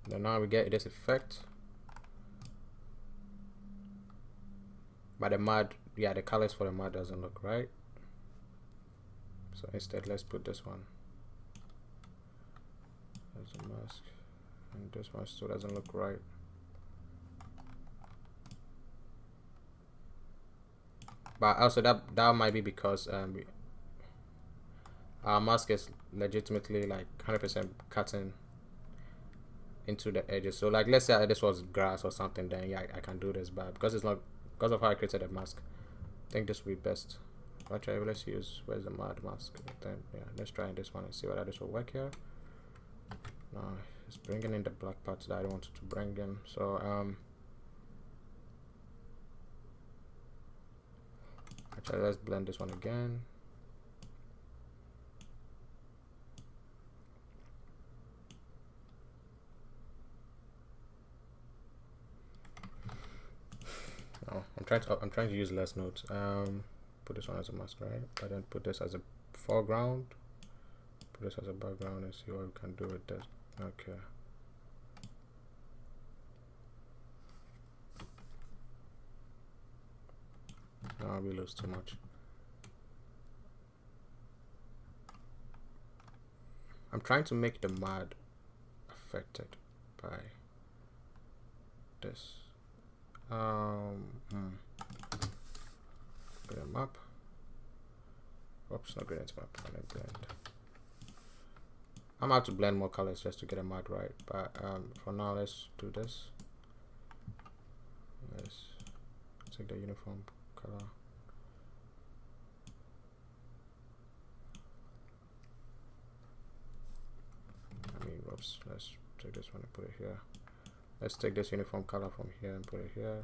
Then now we get this effect. But the mud, yeah, the colors for the mud doesn't look right. So instead, let's put this one as a mask, and this one still doesn't look right. But also that might be because our mask is legitimately like 100% cutting into the edges. So like, let's say this was grass or something, then yeah, I can do this. But because it's not, because of how I created a mask, I think this will be best. Actually, let's use, where's the mud mask? Then yeah, let's try this one and see whether this will work here. Now it's bringing in the black parts that I wanted to bring in. So actually, let's blend this one again. Oh, I'm trying to use less nodes. Put this one as a mask, right? But then put this as a foreground. Put this as a background and see what we can do with this. Okay. Now we lose too much. I'm trying to make the mud affected by this. Get a map. Oops, not gradient map. Blend. I'm out to blend more colors just to get a mud right. But for now, let's do this. Let's take the uniform color. I mean, Oops, let's take this one and put it here. Let's take this uniform color from here and put it here.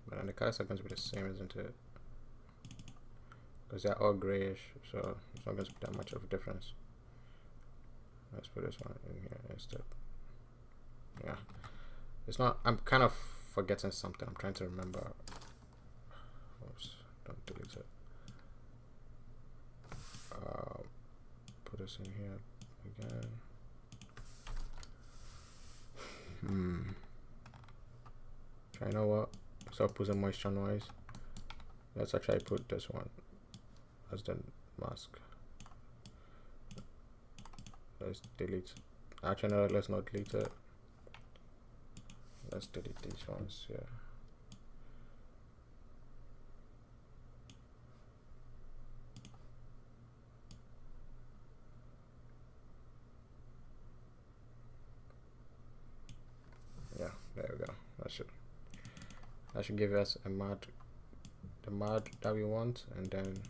But then the colors are going to be the same, isn't it? Because they're all grayish, so it's not going to be that much of a difference. Let's put this one in here instead. Yeah, it's not. I'm kind of forgetting something. I'm trying to remember. Oops, don't delete it. Put this in here again. Try, you know what? So put some moisture noise. Let's actually put this one as the mask. Let's delete. Actually, no, let's not delete it. Let's delete these ones here. Yeah, there we go. That should give us the mud that we want, and then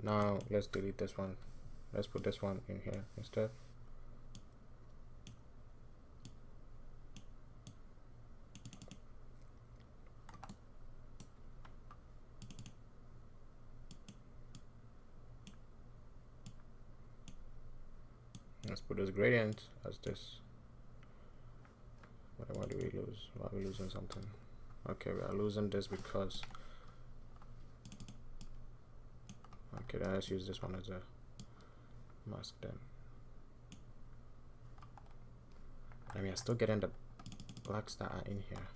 now let's delete this one. Let's put this one in here instead. Let's put this gradient as this. What do we lose? Why are we losing something? Okay, we are losing this because. Okay, then let's use this one as a mask then. And we are still getting the blacks that are in here.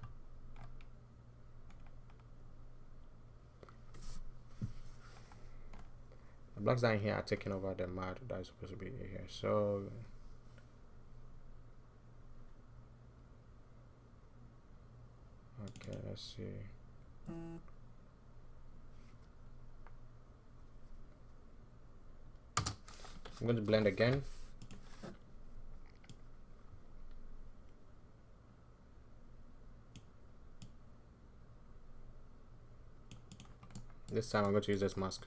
The blacks that are in here are taking over the mud that is supposed to be in here. So okay, let's see. I'm going to blend again. This time I'm going to use this mask.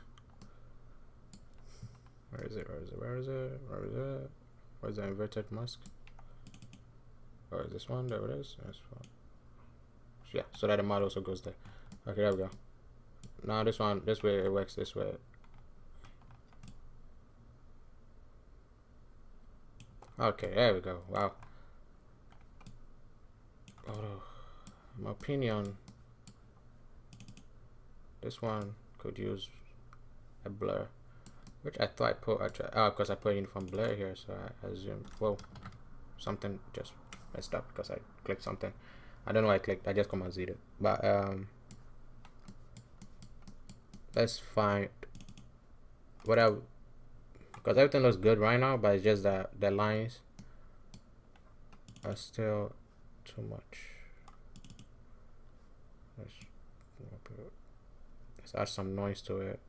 Where is it? Where is it? Where is it? Where is it? Where's the inverted mask? Oh, is this one? There it is. That's fine. Yeah, so that the mud also goes there. Okay, there we go. Now this one, this way it works this way. Okay, there we go. Wow. Oh, in my opinion, this one could use a blur, which I thought I put actually. Oh, because I put uniform blur here, so I assumed. Whoa, something just messed up because I clicked something. I don't know why I clicked. I just command Z it. But let's find what I. Because everything looks good right now, but it's just that the lines are still too much. Let's add some noise to it.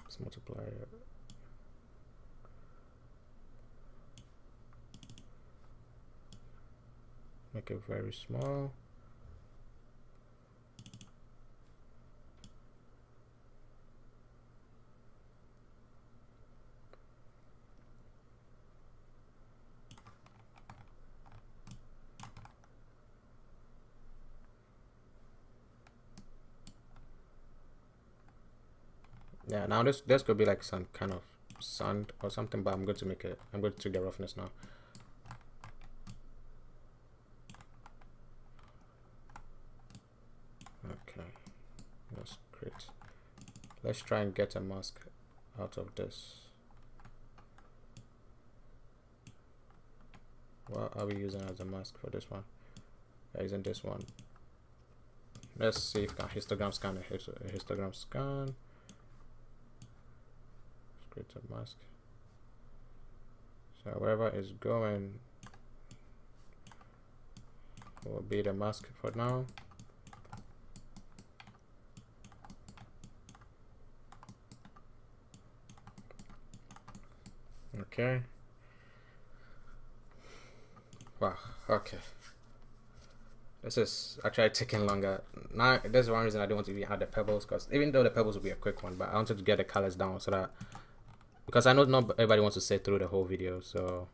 Let's multiply it. Make it very small. Yeah, now this could be like some kind of sand or something, but I'm going to make it. I'm going to take the roughness now. Okay, that's great. Let's try and get a mask out of this. What are we using as a mask for this one? We're using this one. Let's see if we can histogram scan a histogram scan. Let's create a mask. So wherever is going will be the mask for now. Okay. Wow. Okay. This is actually taking longer. Now, there's one reason I don't want to even add the pebbles, because even though the pebbles will be a quick one, but I wanted to get the colors down so that, because I know not everybody wants to sit through the whole video, so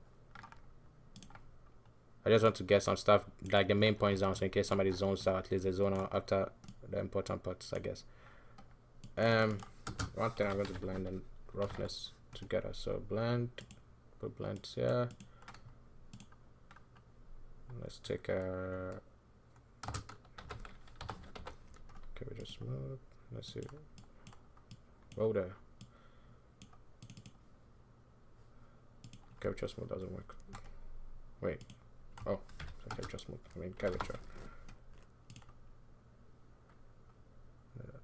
I just want to get some stuff, like the main points down, so in case somebody zones out, at least they zone out after the important parts, I guess. One thing, I'm going to blend and roughness together. So blend, put blends here. Let's take a curvature smooth. Let's see. Oh, there. Curvature smooth doesn't work. Wait. Oh, so curvature smooth. I mean curvature.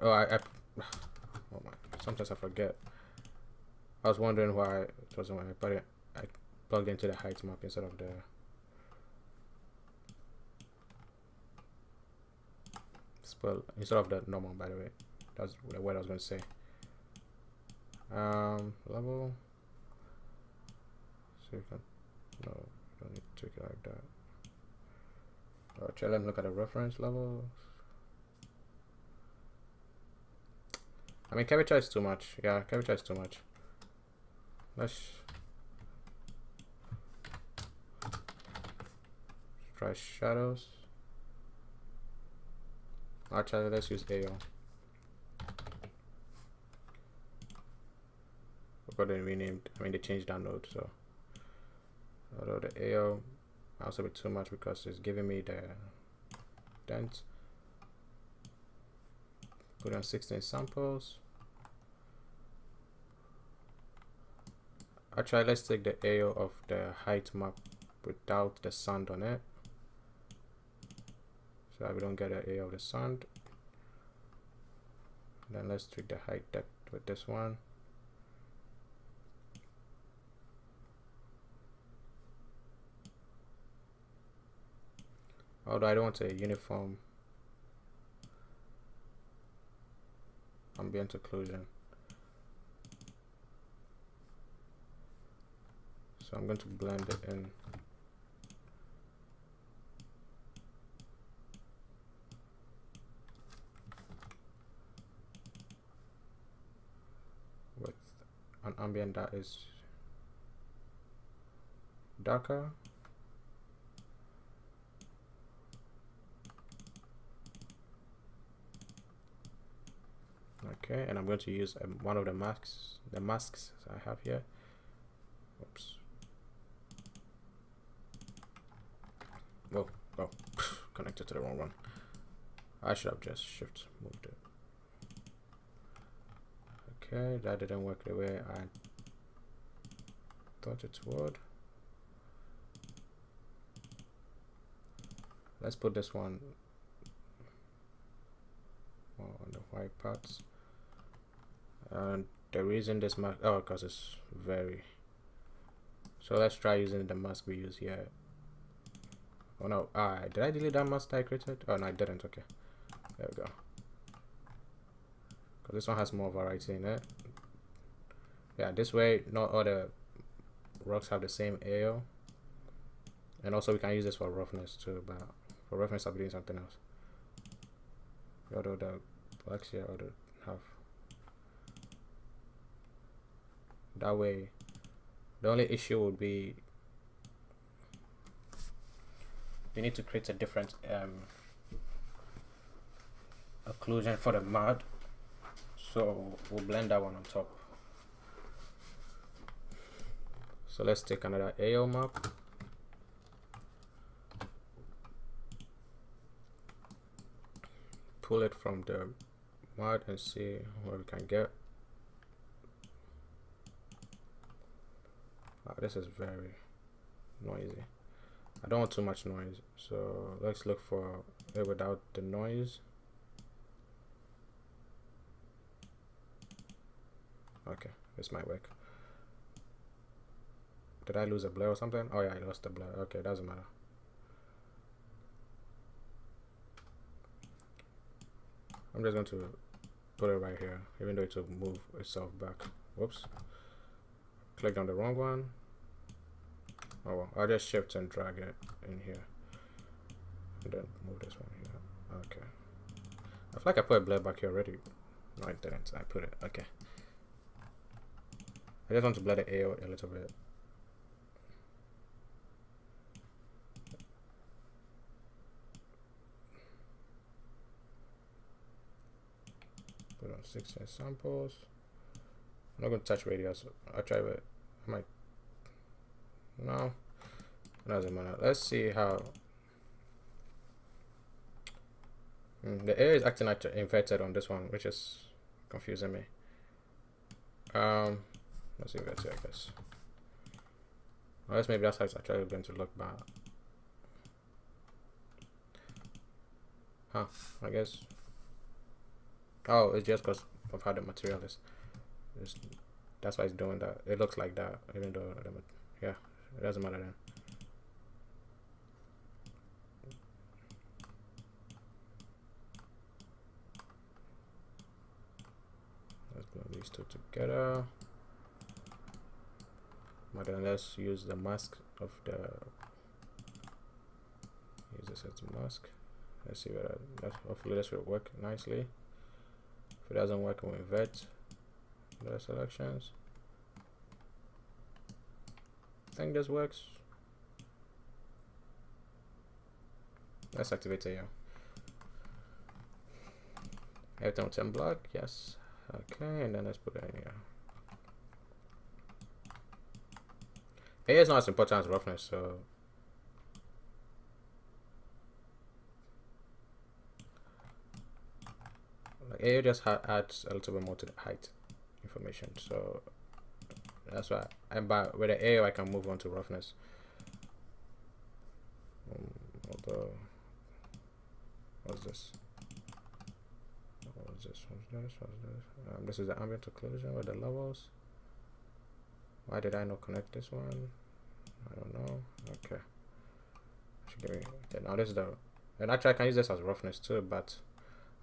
Oh, oh my. Sometimes I forget. I was wondering why it wasn't when I plugged into the height map instead of the normal, by the way. That's the word I was going to say. Level. So you can, no, you don't need to take it like that. Okay, let me look at the reference levels. I mean, curvature is too much. Yeah, curvature is too much. Let's try shadows. Actually, let's use AO. Forgot they renamed. I mean, they changed that node. So, although the AO also be too much because it's giving me the dents. Put on 16 samples. Actually, let's take the AO of the height map without the sand on it, so that we don't get an AO of the sand. Then let's tweak the height depth with this one. Although I don't want a uniform ambient occlusion, so I'm going to blend it in. With an ambient that is darker. Okay, and I'm going to use one of the masks I have here. Oops. Whoa, oh, connected to the wrong one. I should have just shift moved it. Okay, that didn't work the way I thought it would. Let's put this one more on the white parts. And the reason this mask, oh, because it's very. So let's try using the mask we use here. Oh no, did I delete that mask I created? Oh no, I didn't. Okay, there we go. Because this one has more variety in it. Yeah, this way not all the rocks have the same AO. And also we can use this for roughness too, but for roughness I'll be doing something else. Although the blacks here ought to have that way. The only issue would be you need to create a different occlusion for the mud, so we'll blend that one on top. So let's take another AO map. Pull it from the mud and see what we can get. This is very noisy. I don't want too much noise, so let's look for it without the noise. Okay, this might work. Did I lose a blur or something? Oh yeah, I lost the blur. Okay, doesn't matter. I'm just going to put it right here, even though it will move itself back. Whoops. Clicked on the wrong one. Oh well, I'll just shift and drag it in here and then move this one here. Okay, I feel like I put a blur back here already. No, I didn't. I put it. Okay, I just want to blur the AO a little bit. Put on 16 samples. I'm not going to touch radius. I'll try it. I might. No, it doesn't matter. Let's see how. The area is acting like inverted on this one, which is confusing me. Let's invert it, I guess. Or else maybe that's how it's actually going to look bad. Huh, I guess. Oh, it's just because of how the material is. That's why it's doing that. It looks like that, even though, yeah, it doesn't matter then. Let's put these two together. But then let's use the mask of the. Use this as a mask. Let's see whether hopefully this will work nicely. If it doesn't work, we'll invert the selections. I think this works. Let's activate it here. Everything will turn black, yes. Okay, and then let's put it in here. A is not as important as roughness, so like A just adds a little bit more to the height information, so that's why. And with the AO I can move on to roughness. Although, what's this? What's this? This is the ambient occlusion with the levels. Why did I not connect this one? I don't know. Okay. Okay, now this is the. And actually I can use this as roughness too, but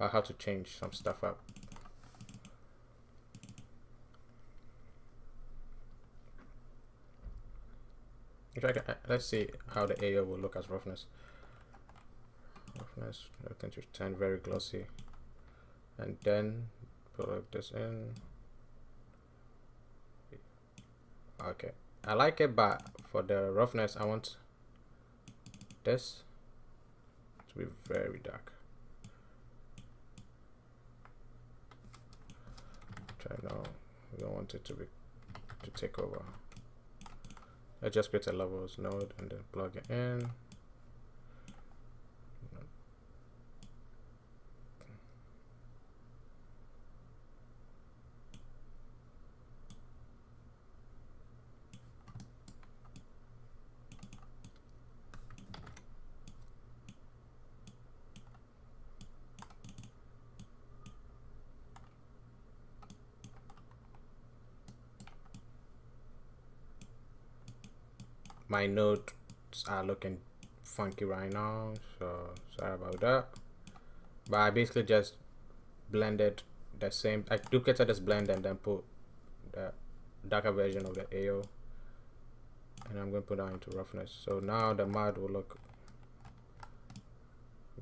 I'll have to change some stuff up. Let's see how the AO will look as roughness. Roughness, everything should turn very glossy. And then plug this in. Okay, I like it, but for the roughness, I want this to be very dark. Try now. We don't want it to take over. Let's just create a levels node and then plug it in. My nodes are looking funky right now, so sorry about that. But I basically just blended the same. I duplicated this blend and then put the darker version of the AO, and I'm going to put that into roughness. So now the mud will look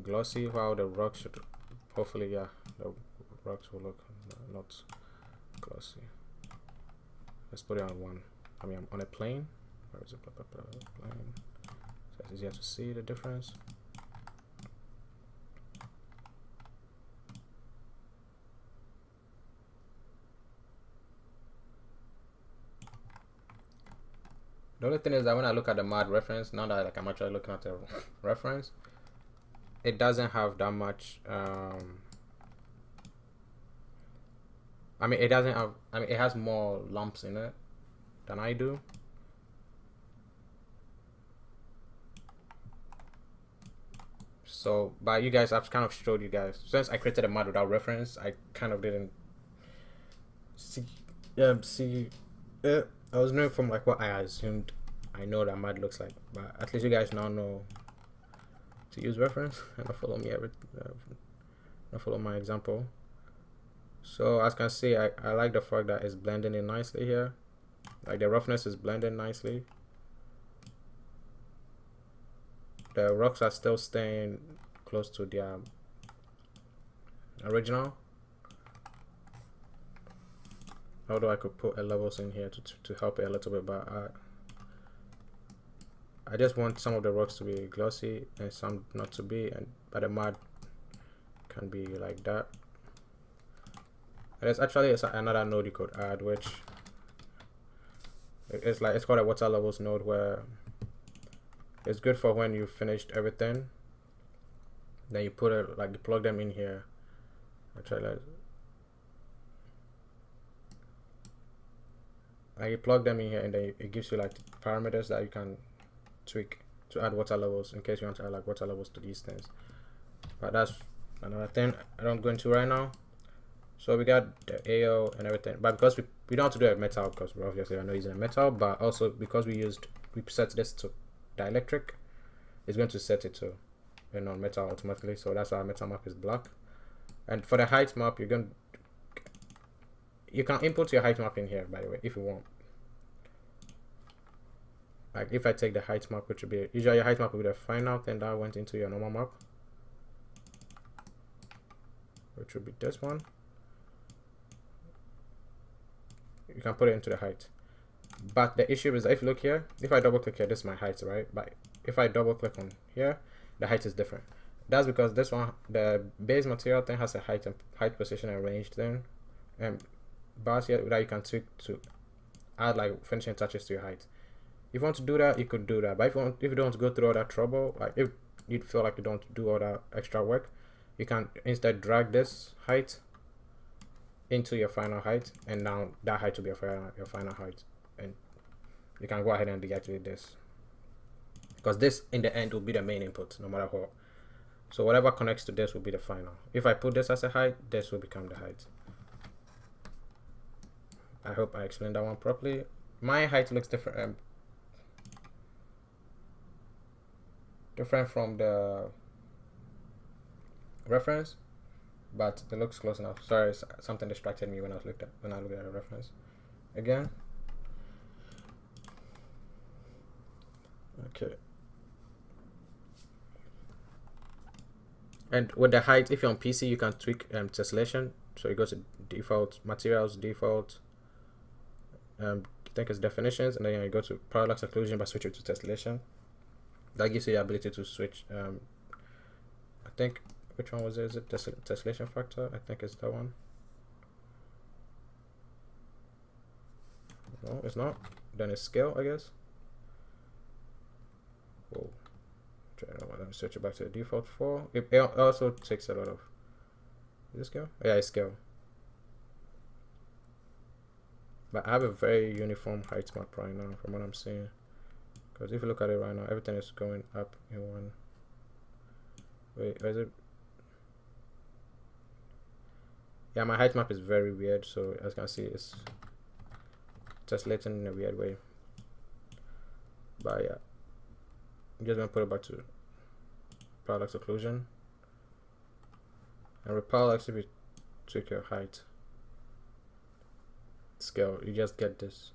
glossy, while the rocks should hopefully, yeah, the rocks will look not glossy. Let's put it on one. I mean, on a plane. Where is it? Plane. So it's easier to see the difference. The only thing is that when I look at the MAD reference, now that like I'm actually looking at the reference, it doesn't have that much. I mean, it doesn't have. I mean, it has more lumps in it than I do. So, but you guys, I've kind of showed you guys. Since I created a MAD without reference, I kind of didn't see. I was knowing from like what I assumed. I know that MAD looks like, but at least you guys now know to use reference and not follow me not follow my example. So as you can see, I like the fact that it's blending in nicely here. Like the roughness is blending nicely. the rocks are still staying close to their original. Although I could put a levels in here to help it a little bit, but I just want some of the rocks to be glossy and some not to be, and but the mud can be like that. And there's actually another node you could add, which it's called a water levels node, where it's good for when you finished everything. Then you put it like you plug them in here. Actually, like you plug them in here, and then it gives you like parameters that you can tweak to add water levels in case you want to add like water levels to these things. But that's another thing I don't go into right now. So we got the AO and everything, but because we don't have to do a metal, because we're obviously not using a metal, but also because we set this to dielectric, it's going to set it to non-metal automatically. So that's why our metal map is black. And for the height map, you can input your height map in here, by the way, if you want. Like if I take the height map, which would be usually your height map will be the final thing that went into your normal map, which would be this one. You can put it into the height. But the issue is that if you look here, if I double click here, this is my height, right? But if I double click on here, the height is different. That's because this one, the base material thing, has a height position and range thing, and bars here that you can tweak to add like finishing touches to your height. If you want to do that, you could do that. But if you don't want to go through all that trouble, like if you feel like you don't do all that extra work, you can instead drag this height into your final height, and now that height will be your final height, and you can go ahead and deactivate this, because this in the end will be the main input no matter what. So whatever connects to this will be the final. If I put this as a height, this will become the height. I hope I explained that one properly. My height looks different from the reference, but it looks close enough. Sorry, something distracted me when I looked at the reference again. Okay. And with the height, if you're on PC, you can tweak tessellation. So you go to default materials, default. I think it's definitions, and then you go to parallax occlusion by switching to tessellation. That gives you the ability to switch. I think, which one was it? Is it tessellation factor? I think it's that one. No, it's not. Then it's scale, I guess. Whoa. Let me switch it back to the default 4. It also takes a lot of. Is it scale? Yeah, it's scale. But I have a very uniform height map right now from what I'm seeing. Because if you look at it right now, everything is going up in one. Wait, is it? Yeah, my height map is very weird. So as you can see, it's tessellating in a weird way. But yeah, I'm just gonna put it back to parallax occlusion. And with parallax, if you tweak your height scale, you just get this.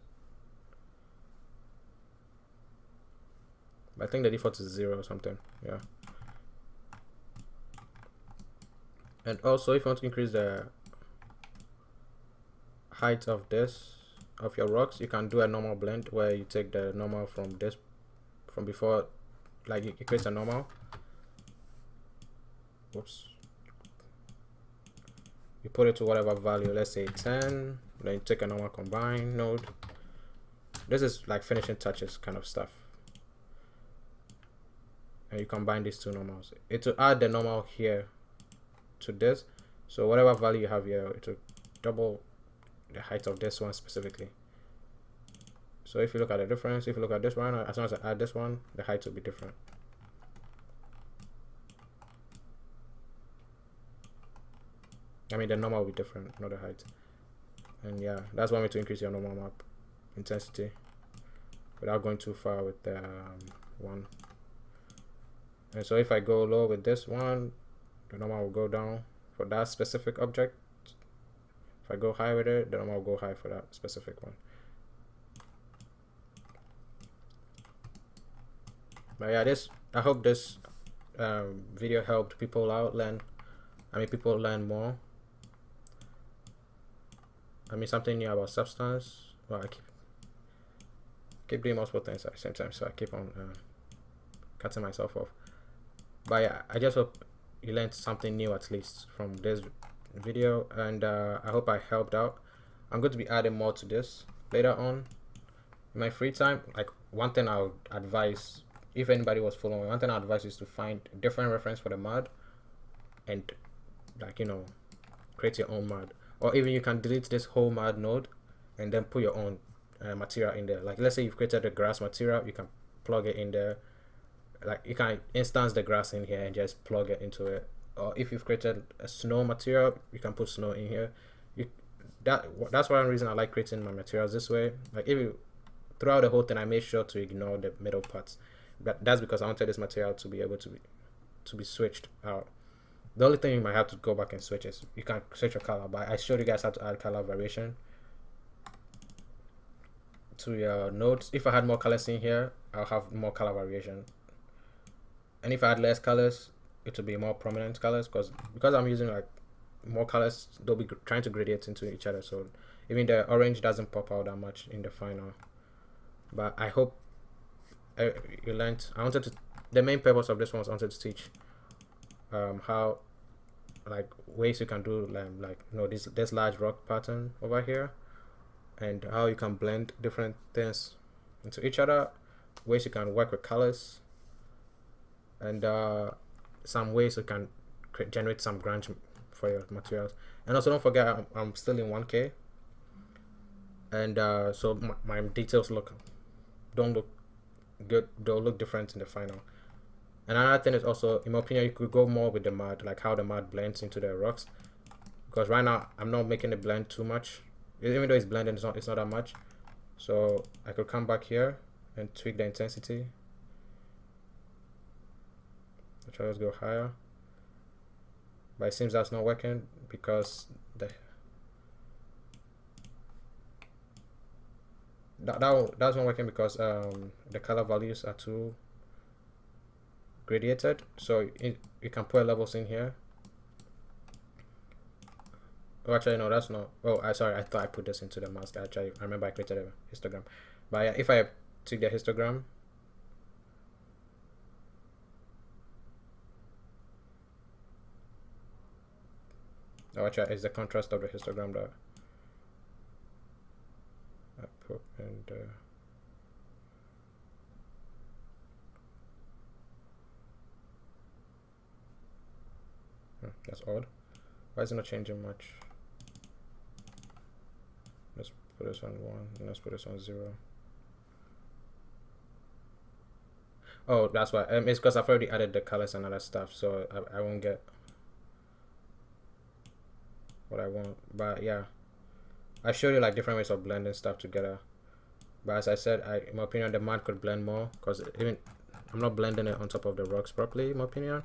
I think the default is 0 or something. Yeah. And also, if you want to increase the height of your rocks, you can do a normal blend where you take the normal from before, like it creates a normal. Whoops. You put it to whatever value, let's say 10. Then you take a normal combine node. This is like finishing touches kind of stuff. And you combine these two normals. It will add the normal here to this. So whatever value you have here, it will double the height of this one specifically. So if you look at the difference, if you look at this one, as soon as I add this one, the height will be different. I mean, the normal will be different, not the height. And yeah, that's one way to increase your normal map intensity without going too far with the one. And so if I go low with this one, the normal will go down for that specific object. If I go high with it, the normal will go high for that specific one. But yeah, this I hope this video helped people out people learn more. Something new about substance. Well, I keep doing multiple things at the same time, so I keep on cutting myself off. But yeah, I just hope you learned something new at least from this video, and I hope I helped out. I'm going to be adding more to this later on in my free time. Like, one thing I would advise, if anybody was following, one thing I advise is to find different reference for the mod and, like, you know, create your own mod. Or even you can delete this whole mod node and then put your own material in there. Like, let's say you've created a grass material, you can plug it in there. Like, you can instance the grass in here and just plug it into it. Or if you've created a snow material, you can put snow in here. That's one reason I like creating my materials this way. Like, if you throughout the whole thing, I made sure to ignore the middle parts. That's because I wanted this material to be able to be switched out. The only thing you might have to go back and switch is you can switch your color, but I showed you guys how to add color variation to your nodes. If I had more colors in here, I'll have more color variation, and if I had less colors, it will be more prominent colors, because I'm using like more colors, they'll be trying to gradate into each other, so even the orange doesn't pop out that much in the final. But I hope you learned. The main purpose of this one was I wanted to teach how, like, ways you can do this large rock pattern over here, and how you can blend different things into each other, ways you can work with colors, and some ways you can generate some grunge for your materials. And also, don't forget, I'm still in 1K, and so my details don't look good, they'll look different in the final. And another thing is also, in my opinion, you could go more with the mud, like how the mud blends into the rocks, because right now I'm not making it blend too much. Even though it's blending, it's not that much. So I could come back here and tweak the intensity. I'll try to go higher, but it seems that's not working because that's not working because the color values are too gradiated. So you can put levels in here. Oh, actually no, that's not. Oh, sorry, I thought I put this into the mask. Actually, I remember I created a histogram. But yeah, if I take the histogram, actually it's the contrast of the histogram that I put, and that's odd. Why is it not changing much? Let's put this on 1 and let's put this on 0. Oh, that's why. It's because I've already added the colors and other stuff, so I won't get what I want. But yeah, I showed you like different ways of blending stuff together. But as I said, in my opinion, the mud could blend more, because even I'm not blending it on top of the rocks properly, in my opinion.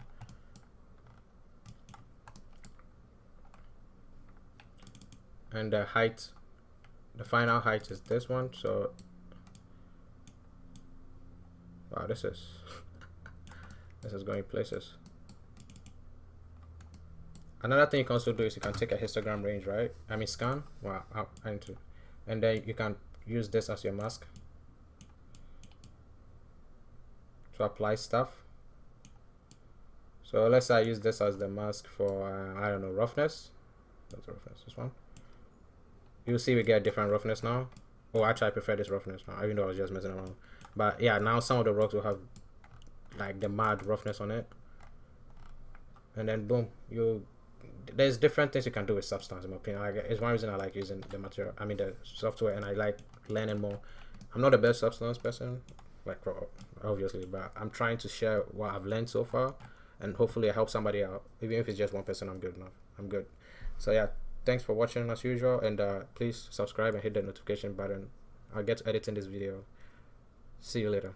And the height, the final height is this one. So wow, this is this is going places. Another thing you can also do is you can take a histogram range, right? Scan. Wow, and then you can use this as your mask to apply stuff. So let's say I use this as the mask for I don't know, roughness. That's roughness. This one. You'll see we get different roughness now. Oh, actually I prefer this roughness now, even though I was just messing around. But yeah, now some of the rocks will have like the mad roughness on it, and then boom, there's different things you can do with substance, in my opinion. Like, it's one reason I like using the material, the software, and I like learning more. I'm not the best substance person, like, obviously, but I'm trying to share what I've learned so far, and hopefully I help somebody out. Even if it's just one person, I'm good enough. I'm good. So yeah, thanks for watching as usual, and please subscribe and hit the notification button. I'll get to editing this video. See you later.